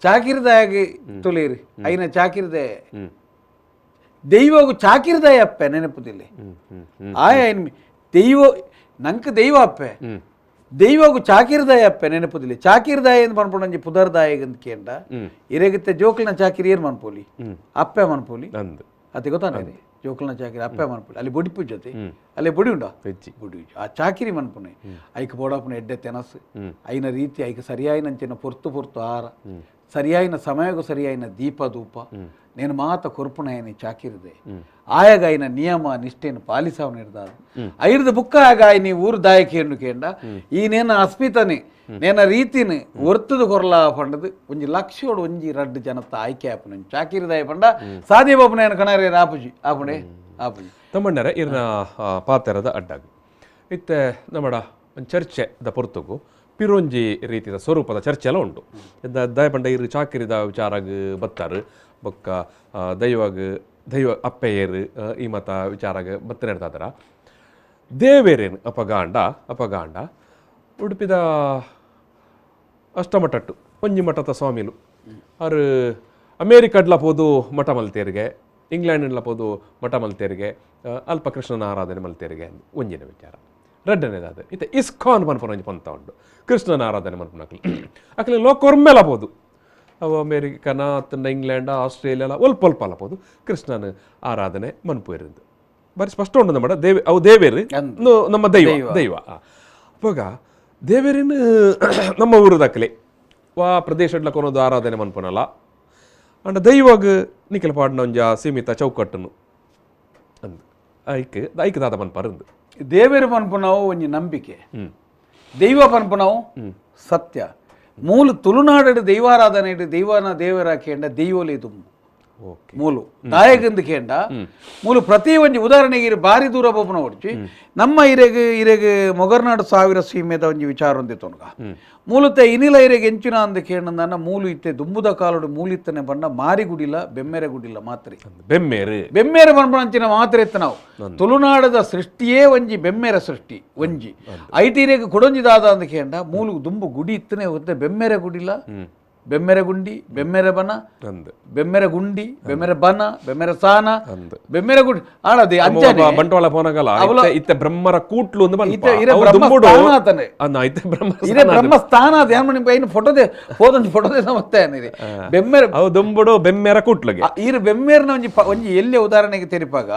ಚಾಕಿರ್ದಾಯಾಗಿ ತುಳೀರಿ ಐನ ಚಾಕಿರ್ದಾಯ ದೈವಗು ಚಾಕಿರ್ದಾಯ ಅಪ್ಪೆ ನೆನಪುದಿಲ್ಲ ಆಯ ದೈವ ನಂಗೆ ದೈವ ಅಪ್ಪೆ ದೈವಗು ಚಾಕಿರ್ದಾಯ ಅಪ್ಪೆ ನೆನಪುದಿಲ್ಲ ಚಾಕಿರ್ದಾಯ ಎಂದು ಮನ್ಪೊಂಡಿ ಪುದರ್ದಾಯ ಅಂತ ಕೇಂದ್ರ ಇರಗಿತ್ತೆ ಜೋಕ್ಲಿನ ಚಾಕಿರಿ ಏನ್ ಮನ್ಪೋಲಿ ಅಪ್ಪೆ ಮನ್ಪೋಲಿ ಅದೇ ಗೊತ್ತಾನೆ ಜೋಕ್ಲಿನ ಚಾಕಿರಿ ಅಪ್ಪೆ ಮನ್ಪೋಲಿ ಅಲ್ಲಿ ಬೊಡಿ ಪೂಜತೆ ಅಲ್ಲಿ ಬೊಡಿ ಉಂಡ ಬೊಡಿ ಆ ಚಾಕಿರಿ ಮನ್ಪುನೆ ಐಕ್ ಬೋಡಾಪುನ ಎಡ್ಡೆ ತೆನಸು ಐನ ರೀತಿ ಐಕ್ ಸರಿಯಾಯಿನಂಚಿನ ಪೊರ್ತು ಆಹಾರ ಸರಿಯಾಯಿನ ಸಮಯಗೂ ಸರಿಯಾಯಿನ ದೀಪ ಧೂಪ నేను మాత కొరుపునయని చాకిరిదే ಆಯಾಗ ಐನ ನಿಯಮ ನಿಷ್ಠೆಯನ್ನು ಪಾಲಿಸವ ನಿರ್ಧಾರ ಐರ್ದ ಬುಕ್ಕ ಆಗ ನೀ ಊರು ದಾಯಕೇನು ಕೇಂಡ ಈ ನೇನ ಅಸ್ಮಿತನೆ ನೇನ ರೀತಿನಿ ಒರ್ತದ ಕೊರಲ ಪಂಡದು ಒಂಜಿ ಲಕ್ಷೋಡು ಒಂಜಿ ರಡ್ಡು ಜನತ ಆಯ್ಕೆ ಆಪುನ ಚಾಕಿರಿದಾಯ ಪಂಡ ಸಾಧ್ಯ ಬಾಪುನ ಏನು ಕಣರೆ ಆಪುಜಿ ಆಪುಣೆ ಆಪುಜಿ ತಮ್ಮಣ್ಣರ ಇರ್ನ ಪಾತೆರದ ಅಡ್ಡಾಗಿ ಇತ್ತೆ ನಮ್ಮಡ ಒಂದು ಚರ್ಚೆ ದ ಪೊರ್ತುಗು ಪಿರೊಂಜಿ ರೀತಿಯ ಸ್ವರೂಪದ ಚರ್ಚೆ ಎಲ್ಲ ಉಂಟು ದಾಯ ಪಂಡ ಇರು ಚಾಕಿರಿದ ವಿಚಾರಾಗ ಬತ್ತಾರು ಬೊಕ್ಕ ದೈವ ಅಪ್ಪೆಯರು ಈ ಮತ ವಿಚಾರಾಗ ಬತ್ತ ನೆಡ್ತಾರ ದೇವೇರೇನು ಅಪಗಾಂಡ ಉಡುಪಿದ ಅಷ್ಟಮಠಟ್ಟು ಒಂಜಿ ಮಠದ ಸ್ವಾಮಿಲು ಅವರು ಅಮೇರಿಕಡ್ಲ ಪೋದು ಮಠ ಮಲ್ತೇರಿಗೆ ಇಂಗ್ಲೆಂಡ್ಲ ಪೋದು ಮಠ ಮಲ್ತೇರಿಗೆ ಅಲ್ಪ ಕೃಷ್ಣನ ಆರಾಧನೆ ಮಲ್ತೇರಿಗೆ ಒಂಜಿನ ವಿಚಾರ ರೆಡ್ಡನೇದಾದ ಇತ್ತೆ ಇಸ್ಕಾನ್ ಮನ್ಪುನ ಒಂಜಿ ಪಂತ ಉಂಟು ಕೃಷ್ಣನ ಆರಾಧನೆ ಮನ್ಪುನ ಅಕ್ಲಿ ಲೋಕೊರ್ಮೆಲ ಪೋದು ಅವು ಅಮೇರಿಕನ ಅತ್ತಂಡ ಇಂಗ್ಲೆಂಡ್ ಆಸ್ಟ್ರೇಲಿಯಾ ಒಲ್ಪ ಅಲ್ಲಬೋದು ಕೃಷ್ಣನ ಆರಾಧನೆ ಮನ್ಪುಯರಿಂದು ಬಾರಿ ಸ್ಪಷ್ಟ ಉಂಟು ನಮ್ಮ ಅವು ದೇವೇರು ನಮ್ಮ ದೈವ ಅವಾಗ ದೇವೇರಿನ ನಮ್ಮ ಊರು ದಕ್ಕಲೆ ವಾ ಪ್ರದೇಶಡ್ಲ ಕೊನೋದು ಆರಾಧನೆ ಮನ್ಪುನಲ್ಲ ಅಂಡ ದೈವಾಗ ನಿಖಿಲ ಪಾಡ್ನ ಒಂಜ ಸೀಮಿತ ಚೌಕಟ್ಟನು ಅಂದು ಐಕ್ ದಾದ ಮನ್ಪರಂದು ದೇವೇರು ಪನ್ಪುನವು ಒಂಜಿ ನಂಬಿಕೆ ದೈವ ಪನ್ಪುನವು ಸತ್ಯ ಮೂಲು ತುಳುನಾಡು ದೈವಾರಾಧನೆ ದೈವನ ದೇವರ ಕೇಂಡ ದೈವಲಿ ತುಂಬ ಮೂಲು ದಾಯಗಂದು ಕೇಂಡ ಮೂಲು ಪ್ರತಿ ಒಂಜಿ ಉದಾಹರಣೆಗೆ ಬಾರಿ ದೂರ ಬೋಪನ ಹೊಡ್ಚಿ ನಮ್ಮ ಇರೆಗೆ ಮೊಗರ್ನಾಡು ಸಾವಿರ ಸೀಮೆದ ಒಂಜಿ ವಿಚಾರ ಹೊಂದಿತ್ತೊನ್ಗ ಮೂಲತೆ ಇನಿಲ ಇರೆಗೆ ಎಂಚಿನ ಅಂದ ಕೇಂದ್ರ ಮೂಲು ಇತ್ತೆ ದುಂಬುದ ಕಾಲುಡು ಮೂಲಿತ್ತನೆ ಬಂಡ ಮಾರಿಗುಡಿಲ ಬೆಮ್ಮೆರೆ ಗುಡಿಲ ಮಾತ್ರೆ ಬೆಮ್ಮೆರೆ ಬಂಚಿನ ಮಾತ್ರೆ ಇತ್ತ ನಾವು ತುಳುನಾಡದ ಸೃಷ್ಟಿಯೇ ಒಂಜಿ ಬೆಮ್ಮೆರೆ ಸೃಷ್ಟಿ ಒಂಜಿ ಐಟಿರೆಗೆ ಕೊಡೊಂಜಿದಾದ ಅಂದ ಕೇಂಡ ಮೂಲು ದುಂಬು ಗುಡಿ ಇತ್ತನೆ ಹೊತ್ತೆ ಬೆಮ್ಮೆರೆ ಗುಡಿಲ ಬೆಮ್ಮೆರೆ ಗುಂಡಿ ಬೆಮ್ಮೆರೆ ಬನ ಬೆಮ್ಮೆರೆ ಗುಂಡಿ ಬೆಮ್ಮೆರೆ ಬನ ಬೆಮ್ಮೆರೆ ಸಾನ ಬೆಮ್ಮೆರೆ ಗುಂಡಿ ಆಡದೆ ಅಂಚನೆ ಬಂಟ್ವಾಳ ಪೋನಗಲ ಇತ್ತೆ ಬ್ರಹ್ಮರ ಕೂಟ್ಲು ಒಂದು ಇತ್ತೆ ಬ್ರಹ್ಮಸ್ಥಾನ ಅದ ಯಾನ್ ಮನಿ ಬೈನ ಫೋಟೋದೆ ಹೋದಂತ ಫೋಟೋದೆ ಮತ್ತೆ ಏನಿದೆ ಬೆಮ್ಮೆರೆ ಅವು ದುಂಬುಡು ಬೆಮ್ಮೆರ ಕೂಟ್ಲಗೆ ಈರು ಬೆಮ್ಮೆರ್ನ ಒಂಜಿ ಎಲ್ಲೆ ಉದಾಹರಣೆಗೆ ತೆರಿಪಾಗ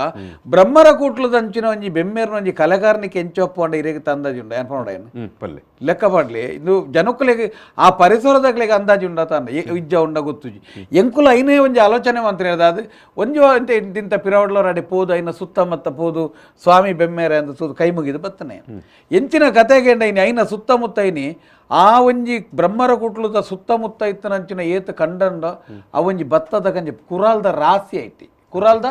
ಬ್ರಹ್ಮರ ಕೂಟ್ಲದ ಅಂಚಿನ ಒಂಜಿ ಬೆಮ್ಮೆರ್ನ ಒಂಜಿ ಕಲೆಗಾರನಿಗೆ ಎಂಚೊಪ್ಪು ಅಂಡ ಇರೆಗೆ ತಂದಾಜು ಉಂಡ ಏನ್ ಪೋಡ ಏನು ಪಲ್ಲೆ ಲೆಕ್ಕ ಪಾಡ್ಲಿ ಇದು ಜನಕ್ಕುಲೆಗೆ ಆ ಪರಿಸರದಾಗ್ಲಿಗೆ ಅಂದಾಜು ಉಂಡ ತಾಂಡ ಇಜ್ಜ ಉಂಡ ಗೊತ್ತುಜಿ ಎಂಕುಲ ಐನೇ ಒಂಜಿ ಆಲೋಚನೆ ಮಂತ್ರ ಅದು ಒಂಜು ಅಂತ ಇಂತ ಪಿರಾವಡ್ಲೋರಾಡಿ ಪೋದು ಐನ ಸುತ್ತಮುತ್ತ ಪೋದು ಸ್ವಾಮಿ ಬೆಮ್ಮೆರೆ ಅಂತ ಸೂದು ಕೈ ಮುಗಿದು ಬತ್ತನೆ ಎಂಚಿನ ಕತೆಗೆಂಡ ಐನಿ ಐನ ಸುತ್ತಮುತ್ತ ಐನಿ ಆ ಒಂಜಿ ಬ್ರಹ್ಮರ ಕುಟ್ಲದ ಸುತ್ತಮುತ್ತ ಇತ್ತನಂಚಿನ ಏತ ಕಂಡಂಡ ಆ ಒಂಜಿ ಭತ್ತದ ಕಂಜಿ ಕುರಾಲ್ದ ರಾಸಿ ಐತಿ ಕುರಾಲ್ದ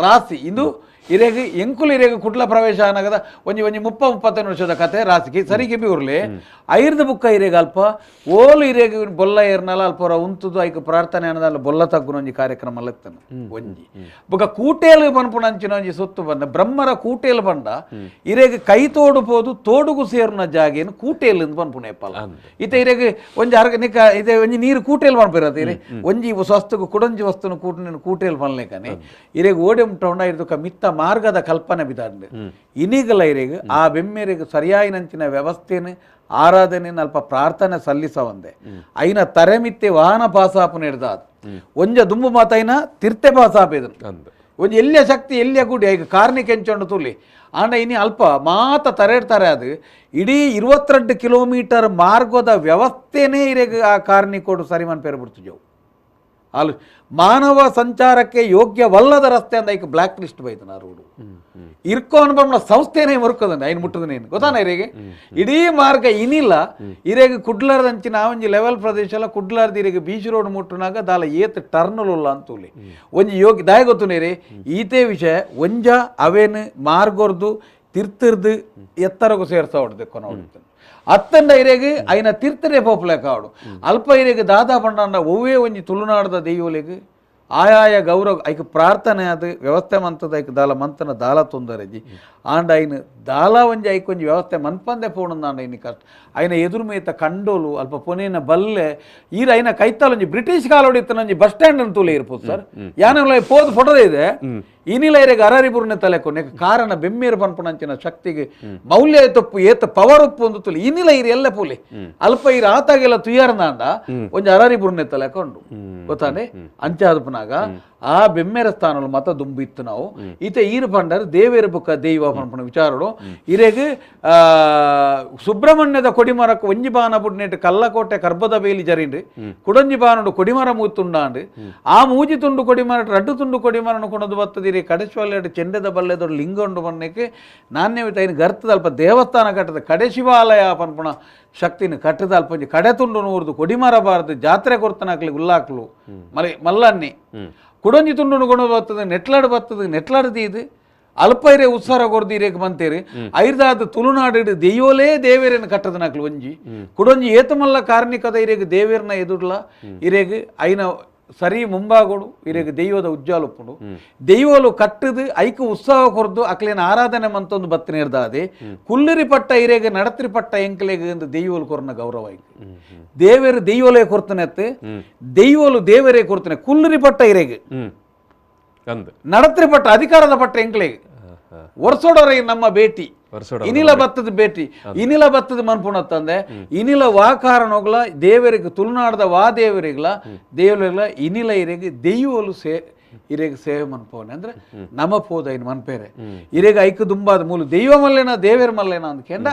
ರಾಸಿ ಇದು ಇರೇಗ ಎಂಕುಲು ಇರೇಗ ಕುಡ್ಲ ಪ್ರವೇಶ ಅನ್ನಗದ ಒಂಜಿ 30-35 ವರ್ಷದ ಕತೆ ರಾಸಿಗೆ ಸರಿಗೆ ಬಿ ಉರ್ಲಿ ಐರ್ದ ಬುಕ್ಕ ಇರೇಗ ಅಲ್ಪ ಓಲು ಇರೇಗ ಬೊಲ್ಲ ಏರ್ನಲ ಅಲ್ಪರ ಉಂತುದು ಐಕ ಪ್ರಾರ್ಥನೆ ಅನ್ನದಲ್ಲ ಬೊಲ್ಲ ತಗ್ಗುನ ಒಂಜಿ ಕಾರ್ಯಕ್ರಮ ಅಲ್ಲತ್ತನ ಒಂಜಿ ಬೊಕ ಕೂಟೇಲು ಪನ್ಪುನ ಅಂಚಿನ ಒಂಜಿ ಸುತ್ತು ಬಂದ ಬ್ರಹ್ಮರ ಕೂಟೇಲು ಬಂಡ ಇರೇಗ ಕೈ ತೋಡು ಪೋದು ತೋಡುಗು ಸೇರ್ನ ಜಾಗೇನು ಕೂಟೇಲು ಪನ್ಪುನ ಎಪ್ಪಲ್ಲ ಇತ ಇರೇಗ ಒಂಜಿ ಅರ್ಗ ನಿಕ ಇದೆ ಒಂಜಿ ನೀರು ಕೂಟೇಲು ಪನ್ಪಿರತ್ತೆ ಇರೆ ಒಂಜಿ ವಸ್ತುಗು ಕುಡಂಜಿ ವಸ್ತುನ ಕೂಟೇಲು ಪನ್ಲೇಕನೆ ಇರೇಗ ಓಡಿ ಉಂಟೊಂಡ ಇರ್ದುಕ ಮಿತ್ತ ಮಾರ್ಗದ ಕಲ್ಪನೆ ಬಿದ್ದಾಂಡು ಇನಿಗಲ ಇರೇಗ ಆ ಬೆಮ್ಮೆರೆಗೆ ಸರಿಯಾಯಿನಂಚಿನ ವ್ಯವಸ್ಥೆನ ಆರಾಧನೆ ಅಲ್ಪ ಪ್ರಾರ್ಥನೆ ಸಲ್ಲಿಸವಂದೆ ಐನ ತರೆಮಿತ್ತೆ ವಾಹನ ಪಾಸಾಪು ನಡೆದಾದ ಒಂಜ ದುಂಬು ಮಾತೈನ ತಿರ್ತೆ ಪಾಸಾಪೇದ ಒಂಜಿ ಎಲ್ಲಿಯ ಶಕ್ತಿ ಎಲ್ಲಿಯ ಗುಡಿ ಈಗ ಕಾರ್ನಿಕ್ ಎಂಚೊಂಡು ತುಲಿ ಆಂಡ ಇನಿ ಅಲ್ಪ ಮಾತ ತರೆಡ್ತಾರೆ ಅದು ಇಡೀ 22 ಕಿಲೋಮೀಟರ್ ಮಾರ್ಗದ ವ್ಯವಸ್ಥೆನೇ ಇರೇಗ ಆ ಕಾರ್ನಿಕೋಡು ಸರಿ ಮನ್ಪೇರು ಬಿಡ್ತಿದ್ದೆವು ಅಲ್ಲಿ ಮಾನವ ಸಂಚಾರಕ್ಕೆ ಯೋಗ್ಯವಲ್ಲದ ರಸ್ತೆ ಅಂದ ಈಗ ಬ್ಲ್ಯಾಕ್ ಲಿಸ್ಟ್ ಬೈತನ ಆ ರೋಡು ಇರ್ಕೋ ಅನ್ಬಂಬ ಸಂಸ್ಥೆನೇ ಮುರುಕದಂಡ ಐನು ಮುಟ್ಟದನೇನು ಗೊತ್ತಾನ ಇರೇಗೆ ಇಡೀ ಮಾರ್ಗ ಇನಿಲ್ಲ ಇರೇಗ ಕುಡ್ಲಾರ್ದಂಚಿನ ಒಂಜಿ ಲೆವೆಲ್ ಪ್ರದೇಶ ಎಲ್ಲ ಕುಡ್ಲಾರ್ದು ಇರೇಗ ಬೀಚ್ ರೋಡ್ ಮುಟ್ಟುನಾಗ ದಾಲ ಏತ್ ಟರ್ನಲ್ಲ ಅಂತೂಲಿ ಒಂಜಿ ಯೋಗ್ಯ ದಾಯ ಗೊತ್ತುನೇರಿ ಈತೆ ವಿಷಯ ಒಂಜ ಅವೇನು ಮಾರ್ಗೊರ್ದು ತಿರ್ತಿರ್ದು ಎತ್ತರಗೂ ಸೇರ್ಸ ಹೊಡ್ದೆಕ್ಕೋ ನೋಡ್ತಾನೆ ಅತ್ತಂಡ ಇರೇಗ ಐನ ತಿರ್ತರೆ ಪೋಪ್ಲೆಕ ಆಡು ಅಲ್ಪ ಇರೇಗ ದಾದಾ ಪಂಡ ಒವ್ವೇ ಒಂಜಿ ತುಳುನಾಡದ ದೆಯ್ಯೋಲೆಗ್ ಆಯಾಯ ಗೌರವ ಐಕ ಪ್ರಾರ್ಥನೆ ಅದು ವ್ಯವಸ್ಥೆ ಮಂತದ ಐಕ ದಾಲ ಮಂತನ ದಾಲ ತೊಂದರೆಜಿ ಆಂಡ ಐನು ದಾಲ ಒಂಜಿ ಐಕ ಒಂಜಿ ವ್ಯವಸ್ಥೆ ಮನ್ಪಂದೆ ಪೋಣಂದಾಂಡ ಐನಿ ಕಷ್ಟ ಐನ ಎದುರು ಮೇತ ಕಂಡೋಲು ಅಲ್ಪ ಪೊನೇನ ಬಲ್ಲೆ ಈರ ಐನ ಕೈತಾಲ ಒಂಜಿ ಬ್ರಿಟಿಷ್ ಕಾಲ ಹೊಡಿತನ ಒಂಜಿ ಬಸ್ ಸ್ಟ್ಯಾಂಡ್ ಅಂತೂಲೆ ಇರ್ಬೋದು ಸರ್ ಯಾನೆಲ್ಲ ಪೋದು ಫೋಟೋದೇ ಇದೆ ಇನಿಲ ಇರೇಗ ಅರಾರಿಬುರ್ನೆ ತಲೆಕೊನೆ ಕಾರಣ ಬೆಮ್ಮೇರು ಪನ್ಪುನಂಚಿನ ಶಕ್ತಿಗೆ ಮೌಲ್ಯ ತಪ್ಪು ಏತ ಪವರ್ ಉಪ್ಪು ಒಂದು ತುಲಿ ಇನಿಲ ಇರಿ ಎಲ್ಲ ಪೂಲಿ ಅಲ್ಪ ಇರ ಆತಾಗೆಲ್ಲ ತುಯ್ಯಾರ್ನಾಂಡ ಒಂಜಿ ಅರಾರಿಬುರ್ನೆ ತಲೆಕೊಂಡು ಗೊತ್ತಾನೆ ಅಂಚಾದ ಪುನಾಗ ಆ ಬೆಮ್ಮೆರ ಸ್ಥಾನಗಳು ಮತ ದುಂಬಿತ್ತು ನಾವು ಈತ ಈರು ಪಂಡರ್ ದೇವೇರ ಬುಕ್ಕ ದೈವ ಪನ್ಪುನ ವಿಚಾರಡು ಇರೇಗ ಸುಬ್ರಹ್ಮಣ್ಯದ ಕೊಡಿಮರಕ್ಕೆ ಒಂಜಿ ಬಾನ ಬುಡ್ನೇಟ್ ಕಲ್ಲಕೋಟೆ ಕರ್ಬದ ಬೇಲಿ ಜರಿಂಡು ಕುಡಂಜಿ ಬಾನುಡು ಕೊಡಿಮರ ಮೂತುಂಡಾಂಡು ಆ ಮೂಜಿ ತುಂಡು ಕೊಡಿಮರ ರಡ್ಡು ತುಂಡು ಕೊಡಿಮರನು ಕೊಣದು ಬತ್ತದಿರಿ ಕಡೆಶ್ವಲ್ಲೆಡ್ ಚೆಂಡೆದ ಬಲ್ಲೆದೊಡು ಲಿಂಗ ಉಂಡು ಬಣ್ಣಕ್ಕೆ ನಾಣ್ಯವಿತ ಐನು ಗರ್ತದ ಅಲ್ಪ ದೇವಸ್ಥಾನ ಕಟ್ಟದ ಕಡೆ ಶಿವಾಲಯ ಪನ್ಪುಣ ಶಕ್ತಿನ ಕಟ್ಟದ ಅಲ್ಪ ಒಂಜಿ ಕಡೆ ತುಂಡು ನೂರ್ದು ಕೊಡಿಮರ ಬಾರದು ಜಾತ್ರೆ ಕೊರ್ತನಾಕ್ಲಿ ಉಲ್ಲಾಕ್ಲು ಮಲ್ಲನ್ನಿ ಕುಡಂಜಿ ತುಂಡು ಕೊಣದು ಬರ್ತದೆ ನೆಟ್ಲಾಡ್ದು ಇದು ಅಲ್ಪ ಇರೇ ಉತ್ಸಾರ ಕೊರ್ದು ಇರೇಗ ಬಂತೇರಿ ಐರ್ದಾದ ತುಳುನಾಡು ದೆಯ್ಯೋಲೇ ದೇವೇರನ ಕಟ್ಟದನಾಕ್ಲು ಒಂಜಿ ಕುಡೊಂಜಿ ಏತಮಲ್ಲ ಕಾರ್ಣಿಕದ ಇರೇಗ ದೇವೇರ್ನ ಎದುರ್ಲ ಇರೇಗ ಐನ ಸರಿ ಮುಂಬಾಗೋಡು ಇರೇಗ ದೆಯ್ಯೋದ ಉಜ್ಜಾಲುಪ್ಪುಡು ದೆಯ್ಯೋಲು ಕಟ್ಟದು ಐಕ ಉತ್ಸಾಹ ಕೊರ್ದು ಅಕ್ಲೇನ ಆರಾಧನೆ ಮಂತೊಂದು ಬತ್ತನೆ ಇರ್ದಾದೆ ಕುಲ್ಲರಿ ಪಟ್ಟ ಇರೇಗ ನಡತ್ರಿ ಪಟ್ಟ ಎಂಕ್ಲೆಗ ದೆಯ್ಯೋಲು ಕೊರ್ನ ಗೌರವ ಐಕ್ ದೇವೇರು ದೆಯ್ಯೋಲೆ ಕೊರ್ತನೆ ದೆಯ್ಯೋಲು ದೇವರೇ ಕೊರ್ತನೆ ಕುಲ್ಲರಿ ಪಟ್ಟ ಇರೇಗ ನಡತ್ರಿ ಪಟ್ಟ ಅಧಿಕಾರದ ಪಟ್ಟ ಎಂಕ್ಲೆಗೆ ವರ್ಷೋಡರ ನಮ್ಮ ಭೇಟಿ ಇನಿಲ ಬತ್ತದ ಭೇಟಿ ಇನಿಲ ಬತ್ತದ ಮನ್ಪುಣತ್ತಂದೆ ಇನಿಲ ವಾ ಕಾರಣಗಳ ದೇವರಿಗೆ ತುಳುನಾಡದ ವಾ ದೇವರಿಗ್ಲ ದೇವರಿಗ್ಲ ಇನಿಲ ಇರೇಗ ದೆಯ್ಯೋಲು ಇರೇಗ ಸೇವೆ ಮನ್ಪೋನೆ ಅಂದ್ರೆ ನಮ ಪೋದ ಇನ್ ಮನ್ಪೇರೆ ಇರೇಗ ಐಕ ದುಂಬಾದ ಮೂಲು ದೈವ ಮಲ್ಲೇನ ದೇವೇರ್ ಮಲ್ಲೇನ ಅಂದ್ಕೆಂಡ